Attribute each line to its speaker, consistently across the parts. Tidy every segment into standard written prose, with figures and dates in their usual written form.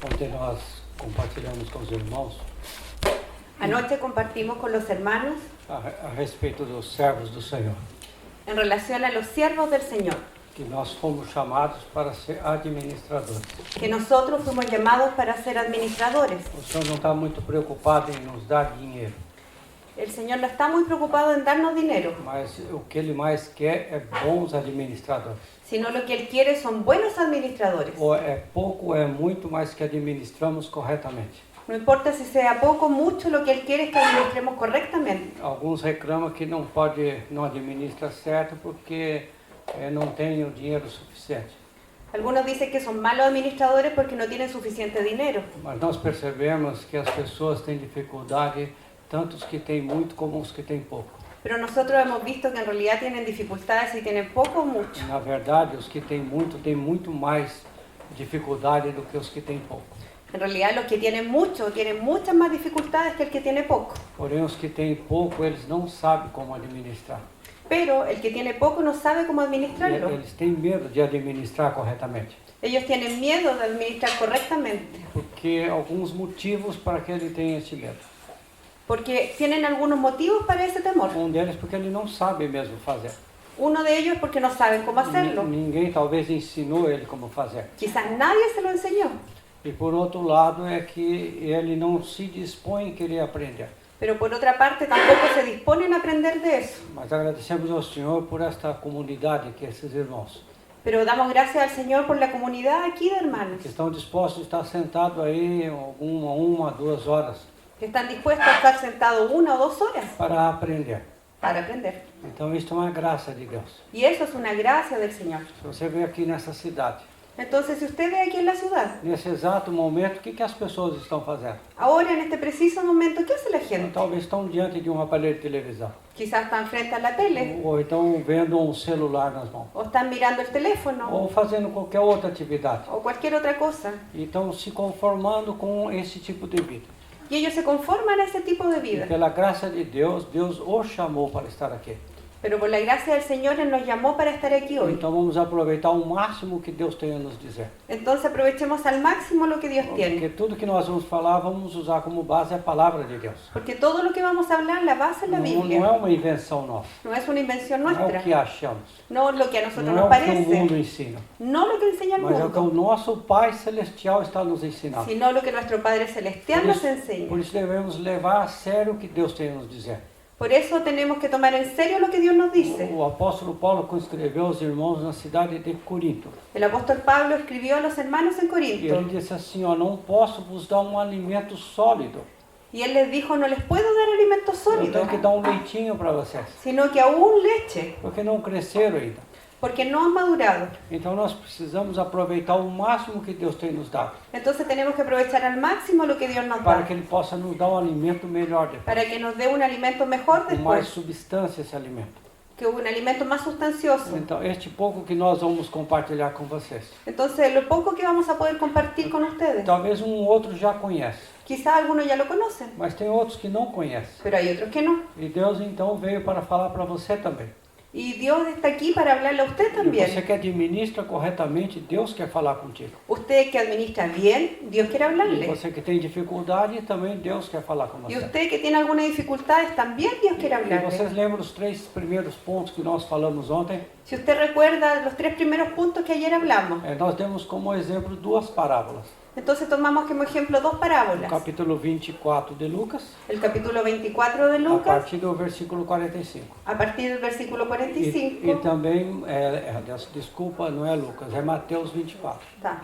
Speaker 1: Ontem nós compartilhamos com os irmãos
Speaker 2: Anoche compartimos con los hermanos
Speaker 1: a respeito dos servos do Senhor,
Speaker 2: en relación a los siervos del Señor,
Speaker 1: que nós fomos chamados para ser administradores.
Speaker 2: que nosotros fuimos llamados para ser administradores.
Speaker 1: O Senhor não está muito preocupado em nos dar dinheiro,
Speaker 2: El Señor no está muy preocupado en darnos dinero,
Speaker 1: mas o que Ele mais quer é bons administradores.
Speaker 2: sino lo que Él quiere son buenos administradores.
Speaker 1: Ou é pouco ou é muito, mas que administramos corretamente.
Speaker 2: No importa si sea poco o mucho, lo que Él quiere es que administremos correctamente.
Speaker 1: Alguns reclamam que não administra certo porque não tem o dinheiro suficiente.
Speaker 2: Algunos dicen que son malos administradores porque no tienen suficiente dinero.
Speaker 1: Mas nós percebemos que as pessoas têm dificuldade, tanto os que têm muito como os que têm pouco.
Speaker 2: Pero nosotros hemos visto que en realidad tienen dificultades y tienen poco o mucho.
Speaker 1: Na verdade, os que têm muito mais dificuldade do que os que têm pouco.
Speaker 2: En realidad los que tienen mucho tienen muchas más dificultades que el que tiene poco.
Speaker 1: Porém, os que têm pouco, eles não sabem como administrar.
Speaker 2: Pero el que tiene poco no sabe cómo administrarlo.
Speaker 1: Eles têm medo de administrar corretamente.
Speaker 2: Ellos tienen miedo de administrar correctamente.
Speaker 1: Porque alguns motivos para que ele tenha esse medo.
Speaker 2: Porque tienen algunos motivos para ese temor.
Speaker 1: Deles porque ele não sabe mesmo fazer.
Speaker 2: Uno de ellos es porque no saben cómo hacerlo.
Speaker 1: Ninguém talvez ensinou ele como fazer.
Speaker 2: Quizás nadie se lo enseñó.
Speaker 1: E por outro lado é que ele não se dispõe em querer aprender.
Speaker 2: Pero por otra parte tampoco se disponen a aprender de eso.
Speaker 1: Mas agradecemos ao Senhor por esta comunidade, que esses irmãos,
Speaker 2: Pero damos gracias al Señor por la comunidad aquí de hermanos.
Speaker 1: que estão dispostos a estar sentados aí uma, 2 horas
Speaker 2: Que están dispuestos a estar sentados 1 o 2 horas
Speaker 1: para aprender.
Speaker 2: para aprender.
Speaker 1: Então isto é uma graça de Deus.
Speaker 2: Y eso es una gracia del Señor.
Speaker 1: Se você vê aqui nessa cidade,
Speaker 2: Entonces, si usted ve aquí en la ciudad,
Speaker 1: nesse exato momento, o que as pessoas estão fazendo?
Speaker 2: ahora en este preciso momento, ¿qué hace la gente?
Speaker 1: Talvez estão diante de um aparelho de televisão,
Speaker 2: Quizás están frente a la tele,
Speaker 1: ou então vendo um celular nas mãos,
Speaker 2: o están mirando el teléfono,
Speaker 1: ou fazendo qualquer outra atividade.
Speaker 2: o cualquier otra cosa.
Speaker 1: E estão se conformando com esse tipo de vida.
Speaker 2: Y ellos se conforman a ese tipo de
Speaker 1: E
Speaker 2: vida.
Speaker 1: pela graça de Deus, Deus os chamou para estar aqui.
Speaker 2: Pero por la gracia del Señor, Él nos llamó para estar aquí hoy.
Speaker 1: Então vamos aproveitar o máximo que Deus tem a nos dizer.
Speaker 2: Entonces aprovechemos al máximo lo que Dios
Speaker 1: Porque
Speaker 2: tiene.
Speaker 1: tudo que nós vamos falar, vamos usar como base a palavra de Deus.
Speaker 2: Porque todo lo que vamos a hablar, la base es la
Speaker 1: Não é
Speaker 2: Biblia.
Speaker 1: uma invenção nossa.
Speaker 2: No es una invención
Speaker 1: Não é o
Speaker 2: nuestra.
Speaker 1: que achamos.
Speaker 2: No es lo que a nosotros
Speaker 1: Não é
Speaker 2: nos
Speaker 1: o que o mundo
Speaker 2: parece.
Speaker 1: ensina.
Speaker 2: No lo que enseña el
Speaker 1: Mas é o que o
Speaker 2: mundo.
Speaker 1: nosso Pai Celestial está nos ensinando.
Speaker 2: Sino lo que nuestro Padre Celestial nos
Speaker 1: Por
Speaker 2: enseña.
Speaker 1: isso devemos levar a sério o que Deus tem a nos dizer.
Speaker 2: Por eso tenemos que tomar en serio lo que Dios nos dice.
Speaker 1: O apóstolo Paulo escreveu aos irmãos na cidade de Corinto.
Speaker 2: El apóstol Pablo escribió a los hermanos en
Speaker 1: E
Speaker 2: Corinto.
Speaker 1: ele disse assim, ó, não posso vos dar um alimento sólido.
Speaker 2: Y él les dijo, no les puedo dar alimento
Speaker 1: Eu
Speaker 2: sólido,
Speaker 1: tenho que dar um leitinho para vocês.
Speaker 2: sino que aún leche,
Speaker 1: Porque não cresceram ainda.
Speaker 2: porque no han madurado.
Speaker 1: Então nós precisamos aproveitar o máximo que Deus tem nos dado.
Speaker 2: Entonces tenemos que aprovechar al máximo lo que Dios nos
Speaker 1: Para
Speaker 2: da,
Speaker 1: que Ele possa nos dar um alimento melhor depois.
Speaker 2: para que nos dé un alimento mejor
Speaker 1: Com mais
Speaker 2: después,
Speaker 1: substância esse alimento.
Speaker 2: que un alimento más sustancioso.
Speaker 1: Então este pouco que nós vamos compartilhar com vocês.
Speaker 2: Entonces, lo poco que vamos a poder compartir con ustedes,
Speaker 1: Talvez outro já conhece.
Speaker 2: quizás algunos ya lo conocen,
Speaker 1: Mas tem outros que não conhecem.
Speaker 2: pero hay otros que no.
Speaker 1: E Deus então veio para falar para você também.
Speaker 2: Y Dios está aquí para hablarle a usted
Speaker 1: E você
Speaker 2: también.
Speaker 1: que administra corretamente, Deus quer falar contigo.
Speaker 2: Usted que administra bien, Dios quiere
Speaker 1: E
Speaker 2: hablarle.
Speaker 1: você que tem dificuldade, também Deus quer falar com
Speaker 2: Y
Speaker 1: você.
Speaker 2: usted que tiene algunas dificultades, también Dios quiere
Speaker 1: E
Speaker 2: hablarle.
Speaker 1: vocês lembram os 3 primeiros pontos que nós falamos ontem?
Speaker 2: Si usted recuerda los 3 primeros puntos que ayer hablamos,
Speaker 1: Nós demos como exemplo 2 parábolas.
Speaker 2: entonces tomamos como ejemplo 2
Speaker 1: O
Speaker 2: parábolas.
Speaker 1: capítulo 24 de Lucas,
Speaker 2: El capítulo 24 de
Speaker 1: a
Speaker 2: Lucas,
Speaker 1: partir do versículo 45.
Speaker 2: a partir del versículo
Speaker 1: E
Speaker 2: 45.
Speaker 1: também, desculpa, não é Lucas, é Mateus 24.
Speaker 2: Tá.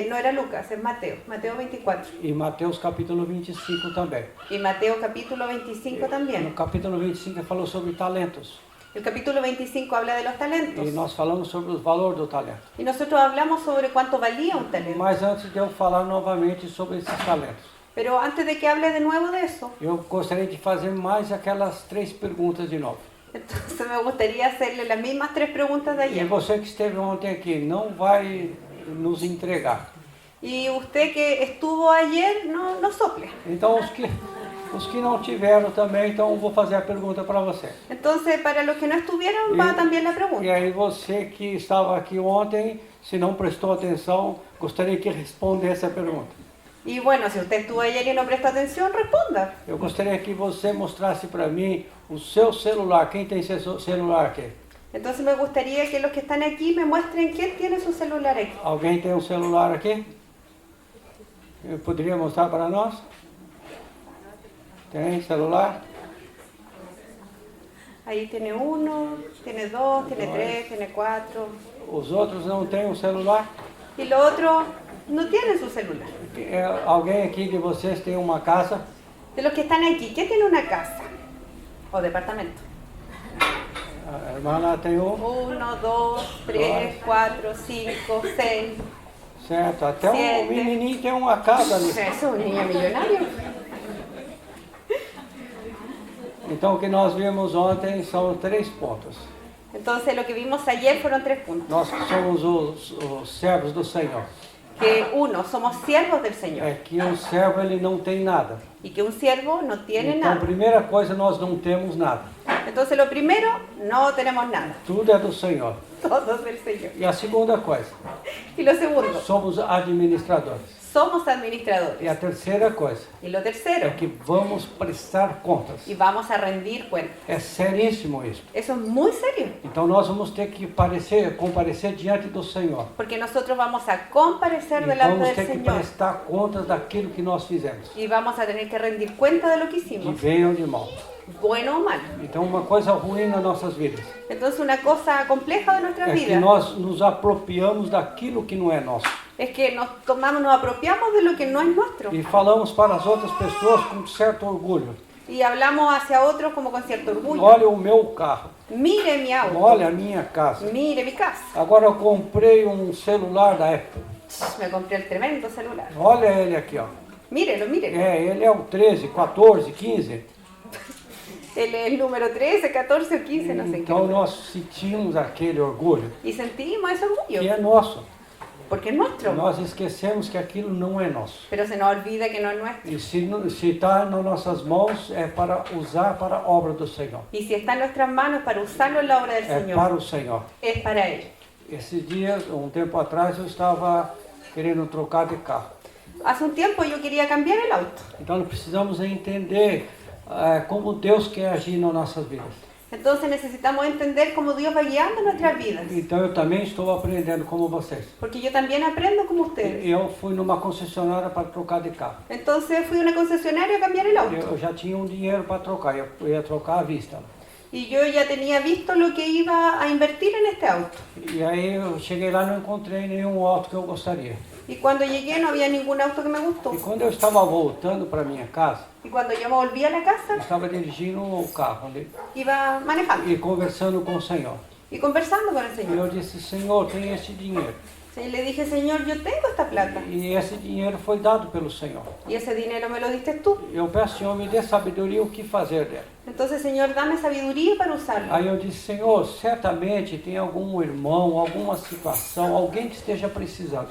Speaker 2: No era Lucas, es Mateo, Mateo 24.
Speaker 1: E Mateus capítulo 25 também.
Speaker 2: Y Mateo capítulo 25
Speaker 1: No
Speaker 2: también.
Speaker 1: capítulo 25 ele falou sobre talentos.
Speaker 2: El capítulo 25 habla de los talentos.
Speaker 1: E nós falamos sobre o valor do talento.
Speaker 2: Y nosotros hablamos sobre cuánto valía un talento.
Speaker 1: Mas antes de eu falar novamente sobre esses talentos,
Speaker 2: Pero antes de que hable de nuevo de eso,
Speaker 1: eu gostaria de fazer mais aquelas 3 perguntas de novo.
Speaker 2: entonces me gustaría hacerle las mismas 3 preguntas de
Speaker 1: E
Speaker 2: ayer.
Speaker 1: você que esteve ontem aqui, não vai nos entregar.
Speaker 2: Y usted que estuvo ayer, no sople.
Speaker 1: Então, Os que não tiveram também, então eu vou fazer a pergunta para você.
Speaker 2: Entonces, para los que no estuvieron,
Speaker 1: Y-
Speaker 2: va también la
Speaker 1: E
Speaker 2: pregunta.
Speaker 1: aí você que estava aqui ontem, se não prestou atenção, gostaria que respondesse a pergunta.
Speaker 2: Y bueno, si usted estuvo ayer y no prestó atención, responda.
Speaker 1: Eu gostaria que você mostrasse para mim o seu celular. Quem tem seu celular aqui?
Speaker 2: Entonces me gustaría que los que están aquí me muestren quién tiene su celular aquí.
Speaker 1: Alguém tem um celular aqui? Eu poderia mostrar para nós? Tem celular?
Speaker 2: Ahí tiene 1, tiene 2, tiene 3, tiene 4.
Speaker 1: Os outros não têm um celular?
Speaker 2: Y los otros no tienen su celular.
Speaker 1: Alguém aqui de vocês tem uma casa?
Speaker 2: De los que están aquí, ¿quién tiene una casa o departamento?
Speaker 1: A irmã lá tem um?
Speaker 2: 1, 2, 3, 4, 5, 6.
Speaker 1: Certo, até um
Speaker 2: Siete.
Speaker 1: menininho tem uma casa ali.
Speaker 2: Eso es un niño millonario.
Speaker 1: Então o que nós vimos ontem são 3 pontos.
Speaker 2: Entonces lo que vimos ayer fueron 3 puntos.
Speaker 1: Nós que somos os servos do Senhor.
Speaker 2: Que uno, somos siervos del Señor.
Speaker 1: É que um servo ele não tem nada.
Speaker 2: Y que un siervo no tiene
Speaker 1: Então a
Speaker 2: nada.
Speaker 1: primeira coisa, nós não temos nada.
Speaker 2: Entonces lo primero, no tenemos nada.
Speaker 1: Tudo é do Senhor.
Speaker 2: Todo es del Señor.
Speaker 1: E a segunda coisa,
Speaker 2: Y lo segundo,
Speaker 1: somos administradores.
Speaker 2: somos
Speaker 1: E
Speaker 2: administradores.
Speaker 1: a terceira coisa
Speaker 2: Y lo
Speaker 1: é
Speaker 2: tercero,
Speaker 1: que vamos prestar contas.
Speaker 2: y vamos a rendir cuentas.
Speaker 1: É seríssimo isso.
Speaker 2: Eso es muy serio,
Speaker 1: Então nós vamos ter que comparecer diante do Senhor.
Speaker 2: porque nosotros vamos a comparecer
Speaker 1: E
Speaker 2: delante
Speaker 1: vamos
Speaker 2: del
Speaker 1: ter que
Speaker 2: Señor
Speaker 1: prestar contas daquilo que nós fizemos.
Speaker 2: y vamos a tener que rendir cuenta de lo que
Speaker 1: De
Speaker 2: hicimos,
Speaker 1: bem ou de mal.
Speaker 2: bueno o malo.
Speaker 1: Então uma coisa ruim nas nossas vidas
Speaker 2: Entonces una cosa compleja de nuestras
Speaker 1: é que
Speaker 2: vidas
Speaker 1: nós nos apropriamos daquilo que não é nosso.
Speaker 2: es que nos apropiamos de lo que no es nuestro
Speaker 1: E falamos para as outras pessoas com certo orgulho.
Speaker 2: y hablamos hacia otros como con cierto orgullo.
Speaker 1: Olha o meu carro,
Speaker 2: Mire mi auto,
Speaker 1: olha a minha casa.
Speaker 2: mire mi casa.
Speaker 1: Agora eu comprei um celular da Apple.
Speaker 2: Me compré el tremendo celular.
Speaker 1: Olha ele aqui, ó.
Speaker 2: Mírelo, mírelo.
Speaker 1: Ele é o 13, 14, 15.
Speaker 2: Él es el número 13, 14 o 15, no sé en qué.
Speaker 1: Então nós sentimos aquele orgulho
Speaker 2: Y sentimos ese
Speaker 1: que
Speaker 2: orgullo,
Speaker 1: é nosso.
Speaker 2: porque es nuestro.
Speaker 1: Nós esquecemos que aquilo não é nosso.
Speaker 2: Pero se nos olvida que no es nuestro.
Speaker 1: E se está nas nossas mãos, é para usar para a obra do Senhor.
Speaker 2: Y si está en nuestras manos para usarlo en la obra del
Speaker 1: É
Speaker 2: Señor,
Speaker 1: para o Senhor.
Speaker 2: es para Él.
Speaker 1: Esses dias, um tempo atrás, eu estava querendo trocar de carro.
Speaker 2: Hace un tiempo yo quería cambiar el auto.
Speaker 1: Então nós precisamos entender como Deus quer agir nas nossas vidas.
Speaker 2: Entonces necesitamos entender cómo Dios va guiando nuestras vidas.
Speaker 1: Então eu também estou aprendendo como vocês.
Speaker 2: Porque yo también aprendo como ustedes.
Speaker 1: Eu fui numa concessionária para trocar de carro.
Speaker 2: Entonces fui a una concesionaria a cambiar el auto.
Speaker 1: Eu já tinha um dinheiro para trocar, eu ia trocar à vista.
Speaker 2: Y yo ya tenía visto lo que iba a invertir en este auto.
Speaker 1: E aí eu cheguei lá e não encontrei nenhum auto que eu gostaria.
Speaker 2: Y cuando llegué no había ningún auto que me gustó.
Speaker 1: E quando eu estava voltando para minha casa,
Speaker 2: Y cuando yo me volví a la
Speaker 1: eu
Speaker 2: casa,
Speaker 1: estava dirigindo o carro ali
Speaker 2: iba manejando
Speaker 1: e conversando com o Senhor.
Speaker 2: y conversando con el
Speaker 1: E
Speaker 2: Señor.
Speaker 1: eu disse, Senhor, tem esse dinheiro.
Speaker 2: Y le dije, Señor, yo tengo esta plata.
Speaker 1: E esse dinheiro foi dado pelo Senhor.
Speaker 2: Y ese dinero me lo diste tú.
Speaker 1: Eu peço, Senhor, me dê sabedoria o que fazer dela.
Speaker 2: Entonces, Señor, dame sabiduría para usarlo.
Speaker 1: Aí eu disse, Senhor, certamente tem algum irmão, alguma situação, alguém que esteja precisando.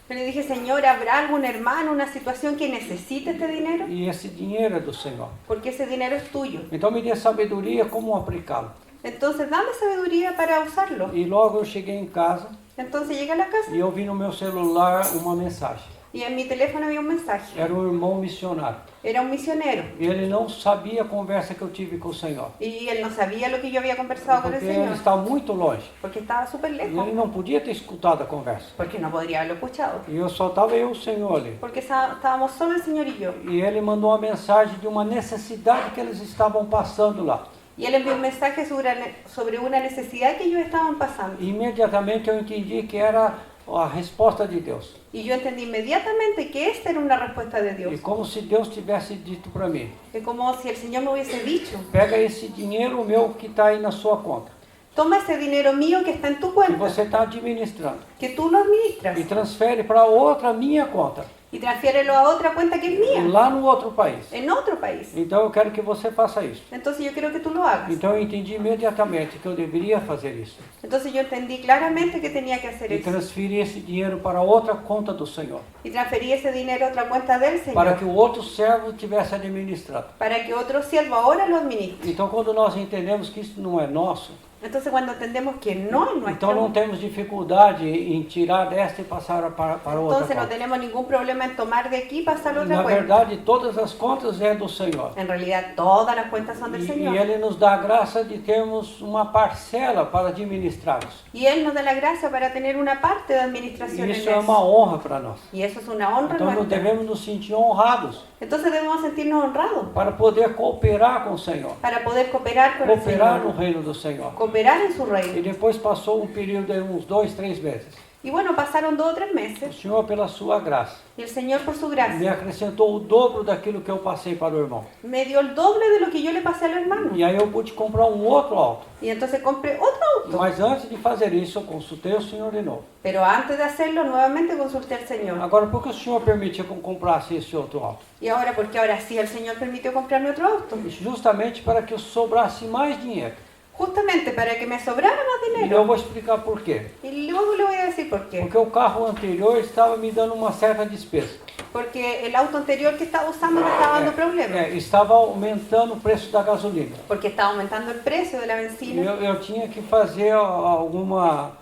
Speaker 2: Yo le dije, Señor, ¿habrá algún hermano, una situación que necesite este dinero?
Speaker 1: E esse dinheiro é do Senhor.
Speaker 2: Porque ese dinero es tuyo.
Speaker 1: Então me dê sabedoria como aplicá-lo.
Speaker 2: Entonces, dame sabiduría para usarlo.
Speaker 1: E logo eu cheguei em casa
Speaker 2: Entonces llegué a la casa
Speaker 1: e eu vi no meu celular uma mensagem.
Speaker 2: y en mi teléfono había un mensaje.
Speaker 1: Era um irmão missionário.
Speaker 2: Era un misionero.
Speaker 1: E ele não sabia a conversa que eu tive com o Senhor.
Speaker 2: Y él no sabía lo que yo había conversado con el
Speaker 1: Porque ele
Speaker 2: Señor.
Speaker 1: está muito longe.
Speaker 2: Porque estaba súper
Speaker 1: E
Speaker 2: lejos.
Speaker 1: ele não podia ter escutado a conversa.
Speaker 2: Porque no podría haberlo escuchado.
Speaker 1: E eu só estava eu e o Senhor ali.
Speaker 2: Porque estábamos solo el Señor y yo.
Speaker 1: E ele mandou uma mensagem de uma necessidade que eles estavam passando lá.
Speaker 2: Y él envió un mensaje sobre una necesidad que ellos estaban pasando.
Speaker 1: E imediatamente eu entendi que era a resposta de Deus.
Speaker 2: Y yo entendí inmediatamente que esta era una respuesta de
Speaker 1: E
Speaker 2: Dios.
Speaker 1: como se Deus tivesse dito para mim,
Speaker 2: Es como si el Señor me hubiese dicho,
Speaker 1: pega esse dinheiro meu que está aí na sua conta,
Speaker 2: toma ese dinero mío que está en tu
Speaker 1: que
Speaker 2: cuenta,
Speaker 1: você está administrando,
Speaker 2: que tú lo administras,
Speaker 1: e transfere para outra minha conta.
Speaker 2: y transfiérelo a otra cuenta que es mía,
Speaker 1: lá no outro país.
Speaker 2: en otro país.
Speaker 1: Então eu quero que você faça isso.
Speaker 2: Entonces yo quiero que tú lo hagas.
Speaker 1: Então eu entendi imediatamente que eu deveria fazer isso.
Speaker 2: Entonces yo entendí claramente que tenía que hacer
Speaker 1: E
Speaker 2: eso.
Speaker 1: transferir esse dinheiro para outra conta do Senhor.
Speaker 2: Y transferí ese dinero a otra cuenta del
Speaker 1: Para
Speaker 2: Señor,
Speaker 1: que o outro servo tivesse administrado.
Speaker 2: para que otro siervo ahora lo administre.
Speaker 1: Então quando nós entendemos que isso não é nosso,
Speaker 2: Entonces cuando entendemos que no es
Speaker 1: então não
Speaker 2: nuestro,
Speaker 1: temos dificuldade em tirar desta e passar para outra
Speaker 2: entonces no
Speaker 1: conta.
Speaker 2: tenemos ningún problema en tomar de aquí y pasarlo a otra
Speaker 1: Na
Speaker 2: cuenta.
Speaker 1: verdade, todas as contas é do Senhor.
Speaker 2: En realidad todas las cuentas son del
Speaker 1: E
Speaker 2: Señor.
Speaker 1: Ele nos dá a graça de termos uma parcela para administrarmos.
Speaker 2: Y Él nos da la gracia para tener una parte de administración
Speaker 1: E
Speaker 2: en
Speaker 1: isso é uma
Speaker 2: eso.
Speaker 1: honra para nós.
Speaker 2: Y eso es una honra
Speaker 1: Então nós
Speaker 2: nuestra.
Speaker 1: devemos nos sentir honrados
Speaker 2: Entonces debemos sentirnos honrados
Speaker 1: para poder cooperar com o Senhor,
Speaker 2: para poder cooperar con el
Speaker 1: cooperar no
Speaker 2: Señor,
Speaker 1: reino do Senhor.
Speaker 2: cooperar en su
Speaker 1: E
Speaker 2: reino.
Speaker 1: depois passou um período de uns 2, 3 meses.
Speaker 2: Y bueno, pasaron 2 o 3
Speaker 1: O
Speaker 2: meses
Speaker 1: Senhor, pela sua graça,
Speaker 2: y el Señor por su
Speaker 1: me
Speaker 2: gracia
Speaker 1: acrescentou o dobro daquilo que eu passei para o irmão.
Speaker 2: me dio el doble de lo que yo le pasé al hermano.
Speaker 1: E aí eu pude comprar um outro auto.
Speaker 2: Y entonces compré otro auto.
Speaker 1: Mas antes de fazer isso, eu consultei o Senhor de novo.
Speaker 2: Pero antes de hacerlo, nuevamente consulté al Señor.
Speaker 1: Agora, por que o Senhor permitiu que eu comprasse esse outro auto?
Speaker 2: Y ahora, porque ahora sí el Señor permitió comprarme otro auto.
Speaker 1: Justamente para que eu sobrasse mais dinheiro.
Speaker 2: Justamente para que me sobrara más
Speaker 1: E eu
Speaker 2: dinero.
Speaker 1: vou explicar por quê.
Speaker 2: Y luego le voy a decir por qué.
Speaker 1: Porque o carro anterior estava me dando uma certa despesa.
Speaker 2: Porque el auto anterior que estaba usando me estaba dando problemas.
Speaker 1: Estava aumentando o preço da gasolina.
Speaker 2: Porque estaba aumentando el precio de la
Speaker 1: E
Speaker 2: benzina.
Speaker 1: eu tinha que fazer alguma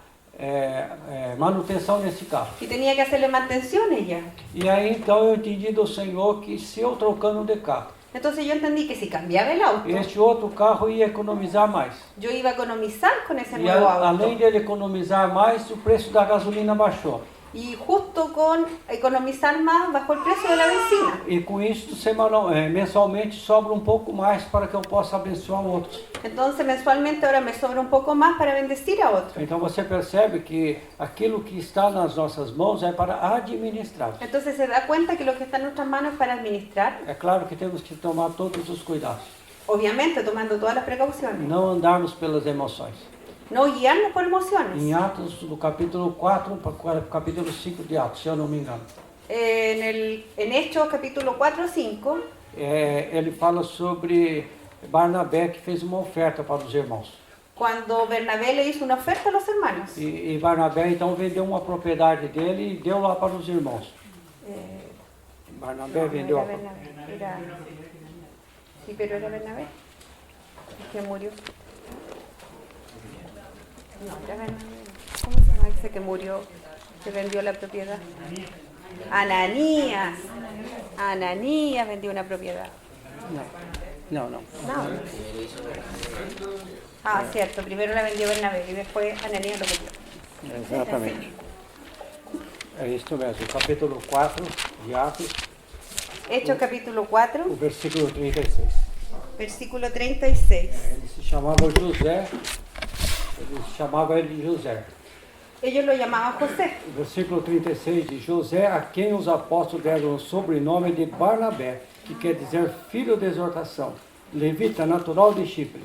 Speaker 1: manutenção nesse carro.
Speaker 2: Y tenía que hacerle mantenciones ya.
Speaker 1: E aí então eu entendi do Senhor que se eu trocando de carro,
Speaker 2: Entonces yo entendí que si cambiaba el auto,
Speaker 1: este outro carro ia economizar mais.
Speaker 2: yo iba a economizar con ese
Speaker 1: E
Speaker 2: nuevo
Speaker 1: além
Speaker 2: auto.
Speaker 1: dele economizar mais, o preço da gasolina baixou.
Speaker 2: Y justo con economizar más bajó el precio de la benzina.
Speaker 1: E com isso, mensalmente, sobra um pouco mais para que eu possa abençoar outros.
Speaker 2: Entonces mensualmente ahora me sobra un poco más para bendecir a otro.
Speaker 1: Então você percebe que aquilo que está nas nossas mãos é para administrar.
Speaker 2: Entonces se da cuenta que lo que está en nuestras manos es para administrar,
Speaker 1: É claro que temos que tomar todos os cuidados.
Speaker 2: obviamente tomando todas las precauciones.
Speaker 1: Não andarmos pelas emoções.
Speaker 2: No guiarnos por emociones.
Speaker 1: Em Atos, do capítulo 4 para o capítulo 5 de Atos, se eu não me engano.
Speaker 2: En Hechos capítulo 4 o 5,
Speaker 1: Ele fala sobre Barnabé que fez uma oferta para os irmãos.
Speaker 2: cuando Bernabé le hizo una oferta a los hermanos.
Speaker 1: E Barnabé então vendeu uma propriedade dele e deu lá para os irmãos. Barnabé vendeu
Speaker 2: Era
Speaker 1: a
Speaker 2: Bernabé, era... Sí, pero era Bernabé. El que murió. No, era Bernabé. ¿Cómo se llama ese que murió? Que vendió la propiedad. Ananías. Ananías vendió una propiedad.
Speaker 1: Não.
Speaker 2: No. Ah, cierto. Primero la vendió Bernabé y después Ananías lo vendió.
Speaker 1: Exatamente. É isso mesmo. O capítulo 4 de Atos,
Speaker 2: Hechos capítulo 4,
Speaker 1: o versículo 36.
Speaker 2: versículo 36.
Speaker 1: Ele se chamava José, ele de José.
Speaker 2: Ellos lo llamaban José.
Speaker 1: O versículo 36 de José, a quem os apóstolos deram o sobrenome de Barnabé, que quer dizer filho de exortação, levita natural de Chipre.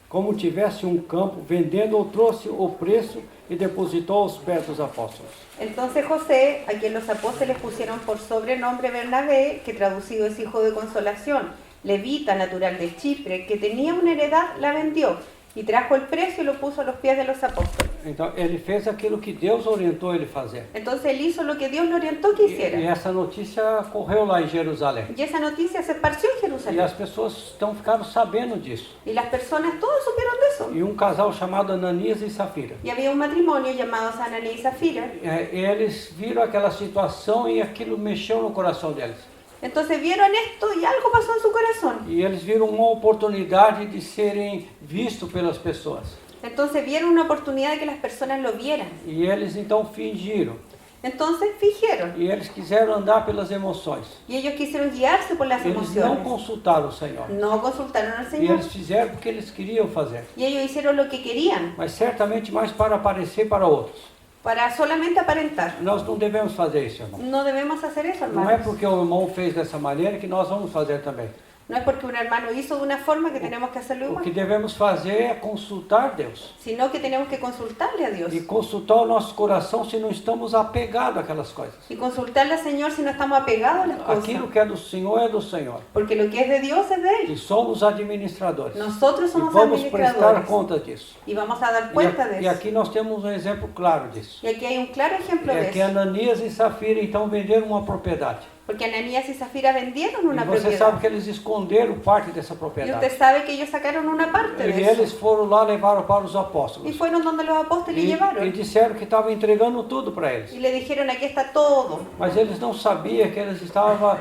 Speaker 1: Como tivesse um campo, vendendo, trouxe o preço e depositou aos pés dos apóstolos.
Speaker 2: Entonces José, a quien los apóstoles pusieron por sobrenombre Bernabé, que traducido es hijo de consolación, levita natural de Chipre, que tenía una heredad, la vendió y trajo el precio y lo puso a los pies de los apóstoles.
Speaker 1: Então, ele fez aquilo que Deus orientou ele a fazer.
Speaker 2: Entonces él hizo lo que Dios le orientó que
Speaker 1: E
Speaker 2: hiciera.
Speaker 1: essa notícia correu lá em Jerusalém.
Speaker 2: Y esa noticia se esparció en
Speaker 1: E
Speaker 2: Jerusalén.
Speaker 1: as pessoas ficaram sabendo disso.
Speaker 2: Y las personas todos supieron de eso.
Speaker 1: E um casal chamado Ananias e Safira.
Speaker 2: Y había un matrimonio llamado Ananías y Zafira.
Speaker 1: Eles viram aquela situação e aquilo mexeu no coração deles.
Speaker 2: Entonces vieron esto y algo pasó en su corazón.
Speaker 1: E eles viram uma oportunidade de serem vistos pelas pessoas.
Speaker 2: Entonces vieron una oportunidad de que las personas lo vieran.
Speaker 1: E eles então fingiram.
Speaker 2: Entonces fingieron.
Speaker 1: E eles quiseram andar pelas emoções.
Speaker 2: Y ellos quisieron guiarse por las
Speaker 1: Eles não
Speaker 2: emociones.
Speaker 1: consultaram o Senhor.
Speaker 2: No consultaron al
Speaker 1: E
Speaker 2: Señor.
Speaker 1: eles fizeram porque eles queriam fazer.
Speaker 2: Y ellos hicieron lo que querían,
Speaker 1: Mas certamente mais para aparecer para outros.
Speaker 2: para solamente aparentar.
Speaker 1: Nós não devemos fazer isso, irmão.
Speaker 2: No debemos hacer eso,
Speaker 1: Não é
Speaker 2: hermanos.
Speaker 1: porque o irmão fez dessa maneira que nós vamos fazer também.
Speaker 2: No es porque un hermano hizo de una forma que tenemos que hacerlo
Speaker 1: O que
Speaker 2: igual,
Speaker 1: devemos fazer é consultar Deus.
Speaker 2: sino que tenemos que consultarle a Dios.
Speaker 1: E consultar o nosso coração se não estamos apegados àquelas coisas.
Speaker 2: Y consultarle al Señor si no estamos apegados a las cosas.
Speaker 1: Aquilo que é do Senhor é do Senhor.
Speaker 2: Porque lo que es de Dios es de Él.
Speaker 1: E somos administradores.
Speaker 2: Nosotros
Speaker 1: E
Speaker 2: somos
Speaker 1: vamos prestar
Speaker 2: administradores.
Speaker 1: conta disso.
Speaker 2: Y vamos a dar cuenta de
Speaker 1: E
Speaker 2: eso.
Speaker 1: aqui nós temos um exemplo claro disso.
Speaker 2: Y aquí hay un claro ejemplo de
Speaker 1: É que
Speaker 2: eso.
Speaker 1: Ananias e Safira então venderam uma propriedade.
Speaker 2: Porque Ananías y Zafira vendieron
Speaker 1: E
Speaker 2: una
Speaker 1: você sabe
Speaker 2: propiedad.
Speaker 1: que eles esconderam parte dessa
Speaker 2: Y
Speaker 1: propriedade.
Speaker 2: usted sabe que ellos sacaron una parte
Speaker 1: E
Speaker 2: de eso.
Speaker 1: eles foram lá, levaram para os
Speaker 2: Y
Speaker 1: apóstolos.
Speaker 2: fueron donde los apóstoles
Speaker 1: E
Speaker 2: llevaron.
Speaker 1: disseram que estavam entregando tudo para eles.
Speaker 2: Y le dijeron, aquí está todo.
Speaker 1: Mas eles não sabiam que eles estavam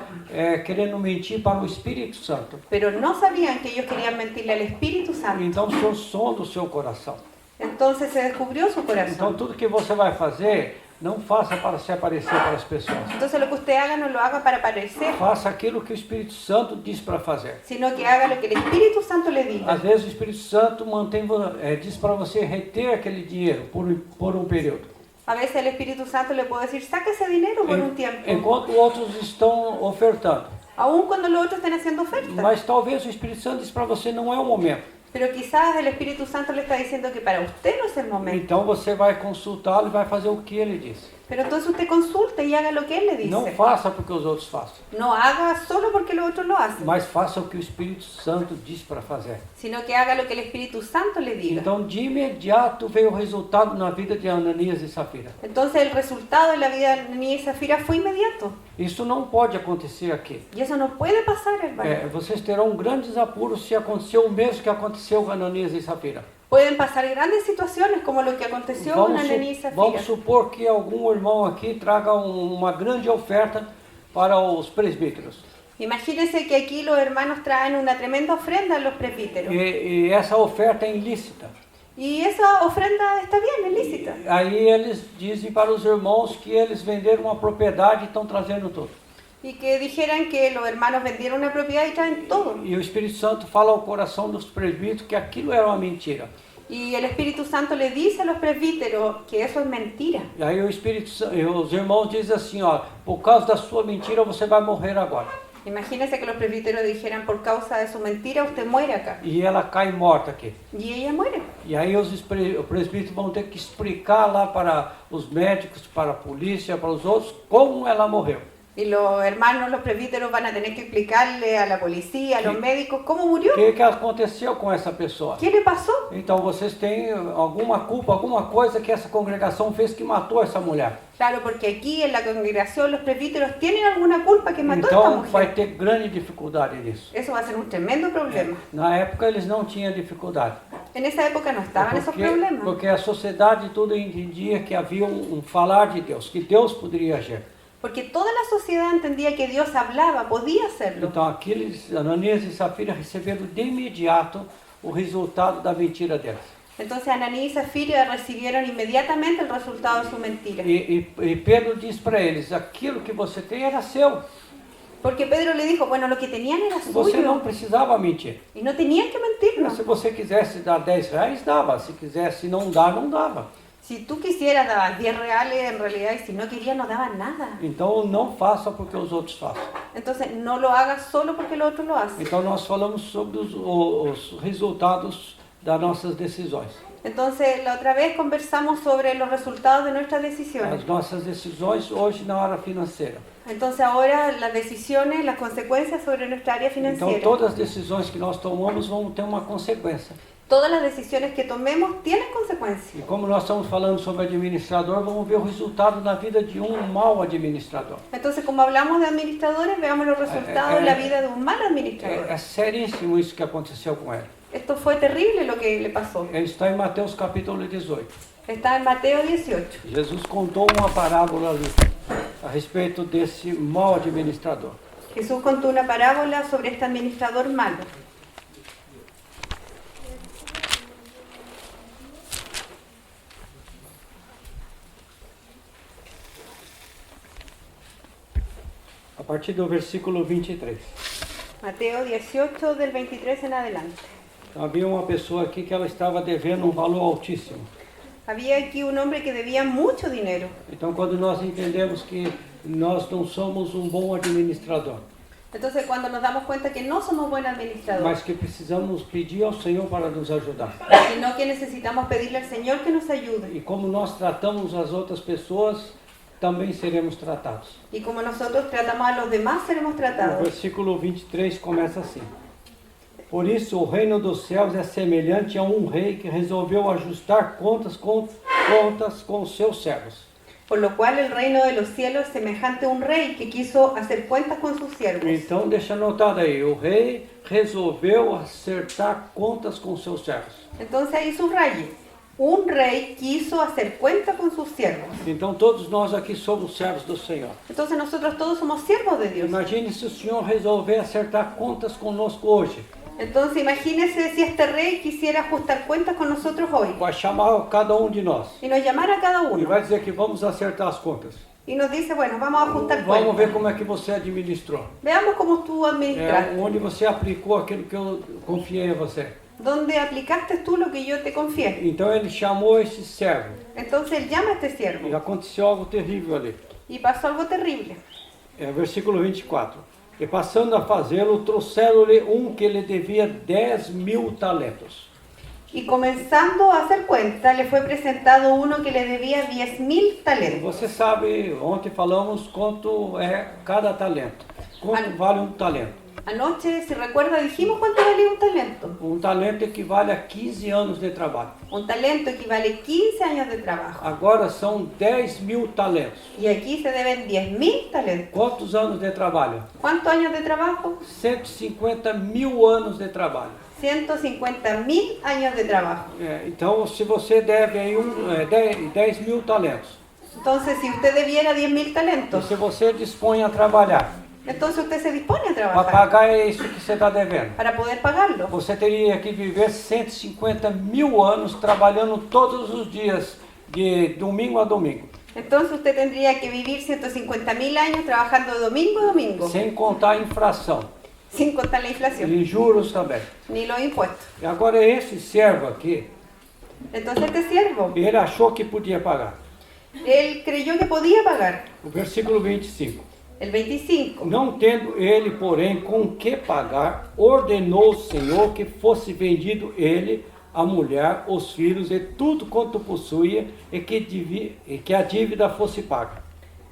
Speaker 1: querendo mentir para o Espírito Santo.
Speaker 2: Pero no sabían que ellos querían mentirle al Espíritu Santo.
Speaker 1: Então o Senhor sonda o seu coração.
Speaker 2: Entonces se descubrió su
Speaker 1: Então
Speaker 2: corazón.
Speaker 1: tudo que você vai fazer, não faça para se aparecer para as pessoas.
Speaker 2: Entonces lo que usted haga no lo haga para parecer,
Speaker 1: Faça aquilo que o Espírito Santo diz para fazer.
Speaker 2: sino que haga lo que el Espíritu Santo le diga.
Speaker 1: Às vezes o Espírito Santo diz para você reter aquele dinheiro por um período.
Speaker 2: A veces el Espíritu Santo le puede decir, saca ese dinero por un tiempo.
Speaker 1: Enquanto outros estão ofertando.
Speaker 2: Aun cuando los otros estén haciendo ofertas.
Speaker 1: Mas talvez o Espírito Santo diz para você não é o momento.
Speaker 2: Pero quizás el Espíritu Santo le está diciendo que para usted no es el momento.
Speaker 1: Então você vai consultá-lo e vai fazer o que ele diz.
Speaker 2: Pero entonces usted consulte y haga lo que Él le
Speaker 1: Não
Speaker 2: dice.
Speaker 1: faça porque os outros façam,
Speaker 2: No haga solo porque los otros lo hacen,
Speaker 1: mas faça o que o Espírito Santo diz para fazer.
Speaker 2: sino que haga lo que el Espíritu Santo le diga.
Speaker 1: Então de imediato veio o resultado na vida de Ananias e Safira.
Speaker 2: Entonces el resultado en la vida de Ananías y Zafira fue inmediato.
Speaker 1: Isso não pode acontecer aqui.
Speaker 2: Y eso no puede pasar, hermano.
Speaker 1: Vocês terão grandes apuros se acontecer o mesmo que aconteceu com Ananias e Safira.
Speaker 2: Pueden pasar grandes situaciones como lo que aconteció con Ananías y Zafira.
Speaker 1: Vamos supor que algum irmão aqui traga uma grande oferta para os presbíteros.
Speaker 2: Imagínense que aquí los hermanos traen una tremenda ofrenda a los presbíteros.
Speaker 1: E essa oferta é ilícita.
Speaker 2: Y esa ofrenda está bien, es lícita.
Speaker 1: Aí eles dizem para os irmãos que eles venderam uma propriedade e estão trazendo tudo.
Speaker 2: Y que dijeran que los hermanos vendieron una propiedad y traen todo.
Speaker 1: E o Espírito Santo fala ao coração dos presbíteros que aquilo era uma mentira.
Speaker 2: Y el Espíritu Santo le dice a los presbíteros que eso es mentira.
Speaker 1: E aí os irmãos dizem assim, ó, por causa da sua mentira você vai morrer agora.
Speaker 2: Imagínense que los presbíteros dijeran, por causa de su mentira usted muere acá.
Speaker 1: E ela cai morta aqui.
Speaker 2: Y ella muere.
Speaker 1: E aí os presbíteros vão ter que explicar lá para os médicos, para a polícia, para os outros, como ela morreu.
Speaker 2: Y los hermanos, los presbíteros van a tener que explicarle a la policía, a los médicos, cómo murió.
Speaker 1: O que aconteceu com essa pessoa?
Speaker 2: ¿Qué le pasó?
Speaker 1: Então vocês têm alguma culpa, alguma coisa que essa congregação fez que matou essa mulher.
Speaker 2: Claro, porque aquí en la congregación los presbíteros tienen alguna culpa que mató a esta
Speaker 1: Então vai
Speaker 2: mujer.
Speaker 1: ter grande dificuldade nisso.
Speaker 2: Eso va a ser un tremendo problema.
Speaker 1: Na época eles não tinham dificuldade.
Speaker 2: En esa época no estaban esos problemas.
Speaker 1: Porque a sociedade toda entendia que havia um falar de Deus, que Deus poderia agir.
Speaker 2: Porque toda la sociedad entendía que Dios hablaba, podía hacerlo.
Speaker 1: Então aqueles Ananias e Safira receberam de imediato o resultado da mentira deles.
Speaker 2: Entonces Ananías y Zafira recibieron inmediatamente el resultado de su mentira.
Speaker 1: E Pedro diz para eles, aquilo que você tem era seu.
Speaker 2: Porque Pedro le dijo, bueno, lo que tenían era
Speaker 1: Você não
Speaker 2: suyo.
Speaker 1: precisava mentir.
Speaker 2: Y no tenían que mentirnos.
Speaker 1: Se você quisesse dar 10 reais, dava. Se quisesse não dar, não dava.
Speaker 2: Si tú quisieras dabas 10 reales en realidad y si no querías no dabas nada.
Speaker 1: Então não faça porque os outros façam.
Speaker 2: Entonces no lo hagas solo porque los otros lo hacen.
Speaker 1: Então nós falamos sobre os resultados das nossas decisões.
Speaker 2: Entonces la otra vez conversamos sobre los resultados de nuestras decisiones.
Speaker 1: As nossas decisões hoje na área financeira.
Speaker 2: Entonces ahora las decisiones, las consecuencias sobre nuestra área
Speaker 1: Então
Speaker 2: financiera.
Speaker 1: todas as decisões que nós tomamos vão ter uma consequência.
Speaker 2: Todas las decisiones que tomemos tienen consecuencias.
Speaker 1: E como nós estamos falando sobre administrador, vamos ver o resultado na vida de um mau administrador.
Speaker 2: Entonces, como hablamos de administradores, veamos los resultados en la vida de un mal administrador.
Speaker 1: É seríssimo isso que aconteceu com ele.
Speaker 2: Esto fue terrible lo que le pasó.
Speaker 1: Ele está em Mateus capítulo 18.
Speaker 2: Está en Mateo 18.
Speaker 1: Jesus contou uma parábola ali a respeito desse mau administrador.
Speaker 2: Jesús contó una parábola sobre este administrador malo.
Speaker 1: A partir do versículo 23.
Speaker 2: Mateo 18, del 23 en adelante.
Speaker 1: Havia uma pessoa aqui que ela estava devendo um valor altíssimo.
Speaker 2: Había aquí un hombre que debía mucho dinero.
Speaker 1: Então, quando nós entendemos que nós não somos um bom administrador,
Speaker 2: Entonces cuando nos damos cuenta que no somos buenos administradores,
Speaker 1: mas que precisamos pedir ao Senhor para nos ajudar.
Speaker 2: sino que necesitamos pedirle al Señor que nos ayude.
Speaker 1: E como nós tratamos as outras pessoas, também seremos tratados.
Speaker 2: Y como nosotros tratamos a los demás, seremos
Speaker 1: O
Speaker 2: tratados.
Speaker 1: versículo 23 começa assim: Por isso o reino dos céus é semelhante a um rei que resolveu ajustar contas com os seus servos.
Speaker 2: Por lo cual el reino de los cielos es semejante a un rey que quiso hacer cuentas con sus siervos.
Speaker 1: Então deixa anotado aí, o rei resolveu acertar contas com seus servos.
Speaker 2: Entonces ahí subraye, un rey quiso hacer cuenta con sus siervos.
Speaker 1: Então todos nós aqui somos servos do Senhor.
Speaker 2: Entonces nosotros todos somos siervos de Dios.
Speaker 1: Imagine se o Senhor resolver acertar contas conosco hoje.
Speaker 2: Entonces imagínese si este rey quisiera ajustar cuentas con nosotros hoy
Speaker 1: Vai chamar cada um de nós
Speaker 2: y nos llamara a cada
Speaker 1: e
Speaker 2: uno
Speaker 1: vai dizer que vamos acertar as contas.
Speaker 2: y nos dice, bueno, vamos a ajustar
Speaker 1: Vamos
Speaker 2: cuentas.
Speaker 1: ver como é que você administrou.
Speaker 2: Veamos cómo tú administraste.
Speaker 1: Onde você aplicou aquilo que eu confiei em você.
Speaker 2: ¿Dónde aplicaste tú lo que yo te confié?
Speaker 1: Então ele chamou esse servo
Speaker 2: Entonces él llama a este
Speaker 1: e
Speaker 2: siervo
Speaker 1: aconteceu algo terrível ali.
Speaker 2: y pasó algo terrible.
Speaker 1: Versículo 24. E passando a fazê-lo, trouxeram-lhe que lhe devia 10.000 talentos.
Speaker 2: Y comenzando a hacer cuenta, le fue presentado uno que le debía 10.000 talentos.
Speaker 1: Você sabe, ontem falamos quanto é cada talento. Quanto vale um talento?
Speaker 2: Anoche, si recuerda, dijimos cuánto valía un talento.
Speaker 1: Um talento equivale a 15 anos de trabalho.
Speaker 2: Un talento equivale a 15 años de trabajo.
Speaker 1: Agora são 10.000 talentos.
Speaker 2: Y aquí se deben 10.000 talentos.
Speaker 1: Quantos anos de trabalho?
Speaker 2: ¿Cuántos años de trabajo?
Speaker 1: 150.000 anos de trabalho.
Speaker 2: 150.000 años de trabajo.
Speaker 1: Então, se você deve aí 10.000 talentos,
Speaker 2: Entonces, si usted debiera 10.000
Speaker 1: e
Speaker 2: talentos,
Speaker 1: se você dispõe a trabalhar
Speaker 2: entonces usted se dispone a
Speaker 1: para
Speaker 2: trabajar
Speaker 1: pagar isso que você está devendo,
Speaker 2: para poder pagarlo.
Speaker 1: você teria que viver 150.000 anos trabalhando todos os dias, de domingo a domingo,
Speaker 2: Entonces usted tendría que vivir 150.000 años trabajando de domingo a domingo,
Speaker 1: sem contar a infração
Speaker 2: sin contar la inflación,
Speaker 1: e juros também.
Speaker 2: ni los impuestos.
Speaker 1: E agora esse servo aqui,
Speaker 2: Entonces este siervo,
Speaker 1: ele achou que podia pagar.
Speaker 2: él creyó que podía pagar.
Speaker 1: O versículo 25.
Speaker 2: El 25.
Speaker 1: Não tendo ele, porém, com que pagar, ordenou o Senhor que fosse vendido ele, a mulher, os filhos e tudo quanto possuía, e que a dívida fosse paga.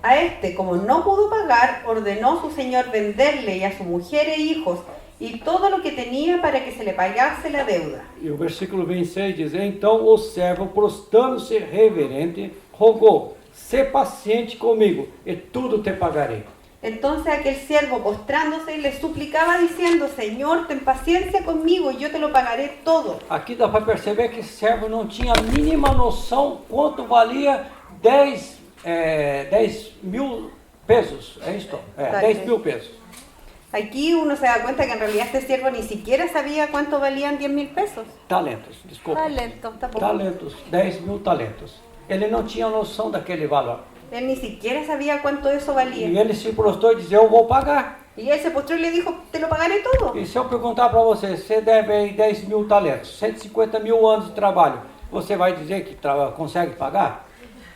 Speaker 2: A este, como no pudo pagar, ordenó su señor venderle y a su mujer e hijos y todo lo que tenía para que se le pagase la deuda.
Speaker 1: E o versículo 26 diz: Então o servo, prostrando-se reverente, rogou: Sê paciente comigo, e tudo te pagarei.
Speaker 2: Entonces aquel siervo, postrándose, le suplicaba diciendo, Señor, ten paciencia conmigo y yo te lo pagaré todo.
Speaker 1: Aqui dá para perceber que esse servo não tinha a mínima noção quanto valia 10.000 pesos. É isso? 10.000 pesos.
Speaker 2: Aquí uno se da cuenta que en realidad este siervo ni siquiera sabía cuánto valían 10.000 pesos.
Speaker 1: Talentos, desculpa. Talentos, 10.000 talentos. Ele não tinha noção daquele valor.
Speaker 2: Él ni siquiera sabía cuánto eso valía.
Speaker 1: E ele se prostrou e disse: Eu vou pagar.
Speaker 2: Y él se postró y le dijo, te lo pagaré todo.
Speaker 1: E se eu perguntar para você, você deve aí 10.000 talentos, 150.000 anos de trabalho, você vai dizer que consegue pagar?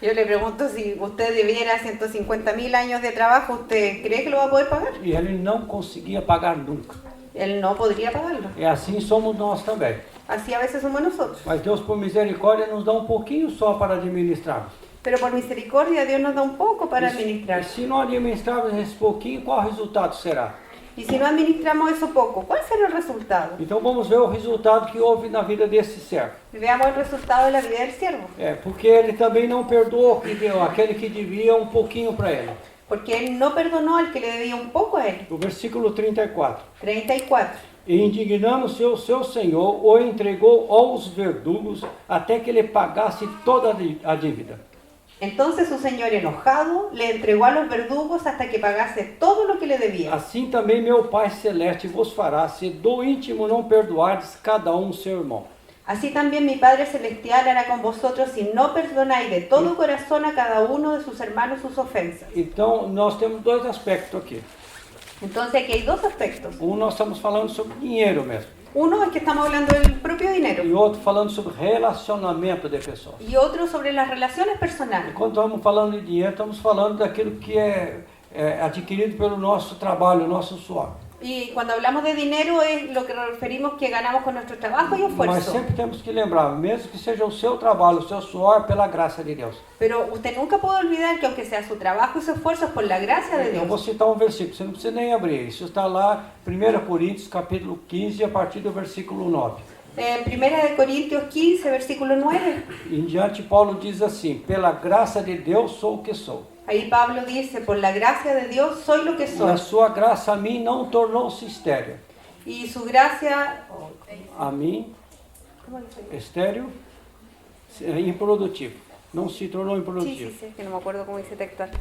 Speaker 2: Yo le pregunto, si usted debiera 150.000 años de trabajo, ¿usted cree que lo va a poder pagar?
Speaker 1: E ele não conseguia pagar nunca.
Speaker 2: Él no podría pagarlo.
Speaker 1: E assim somos nós também.
Speaker 2: Así a veces somos nosotros.
Speaker 1: Mas Deus, por misericórdia, nos dá um pouquinho só para administrarmos.
Speaker 2: Pero por misericordia Dios nos da un poco para
Speaker 1: E
Speaker 2: administrar.
Speaker 1: se não administrarmos esse pouquinho, qual o resultado será?
Speaker 2: Y si no administramos eso poco, ¿cuál será el resultado?
Speaker 1: Então vamos ver o resultado que houve na vida desse servo.
Speaker 2: Veamos el resultado de la vida del siervo.
Speaker 1: Porque ele também não perdoou aquele que devia um pouquinho para ele.
Speaker 2: Porque él no perdonó al que le debía un poco a él.
Speaker 1: O versículo 34.
Speaker 2: 34.
Speaker 1: E indignando-se o seu senhor, o entregou aos verdugos até que ele pagasse toda a dívida.
Speaker 2: Entonces su señor enojado le entregó a los verdugos hasta que pagase todo lo que le debía.
Speaker 1: Assim também meu Pai Celeste vos fará, se do íntimo não perdoardes cada seu irmão.
Speaker 2: Así también mi Padre Celestial hará con vosotros si no perdonáis de todo corazón a cada uno de sus hermanos sus ofensas.
Speaker 1: Então nós temos dois aspectos aqui.
Speaker 2: Entonces aquí hay dos aspectos.
Speaker 1: Nós estamos falando sobre dinheiro mesmo.
Speaker 2: Uno es que estamos hablando del propio dinero
Speaker 1: E outro falando sobre relacionamento de pessoas.
Speaker 2: y otro sobre las relaciones
Speaker 1: E
Speaker 2: personales.
Speaker 1: quando estamos falando de dinheiro, estamos falando daquilo que é adquirido pelo nosso trabalho, nosso suor.
Speaker 2: Y cuando hablamos de dinero es lo que nos referimos que ganamos con nuestro trabajo y
Speaker 1: Mas
Speaker 2: esfuerzo.
Speaker 1: sempre temos que lembrar, mesmo que seja o seu trabalho, o seu suor, pela graça de Deus.
Speaker 2: Pero usted nunca puede olvidar que aunque sea su trabajo y su esfuerzo es por la gracia de
Speaker 1: Eu vou
Speaker 2: Dios.
Speaker 1: citar um versículo, você não precisa nem abrir. Isso está lá, 1 Coríntios, capítulo 15, a partir do versículo 9.
Speaker 2: En 1 Corintios 15, versículo 9,
Speaker 1: Em diante, Paulo diz assim: pela graça de Deus sou o que sou.
Speaker 2: ahí Pablo dice, por la gracia de Dios soy lo que
Speaker 1: E
Speaker 2: soy.
Speaker 1: a sua graça a mim não tornou-se estéril.
Speaker 2: Y su gracia,
Speaker 1: A mim,
Speaker 2: ¿cómo dice?
Speaker 1: estéril, improdutivo. Não se tornou
Speaker 2: Sí,
Speaker 1: improdutivo.
Speaker 2: sí, sí, que no me acuerdo cómo dice textual.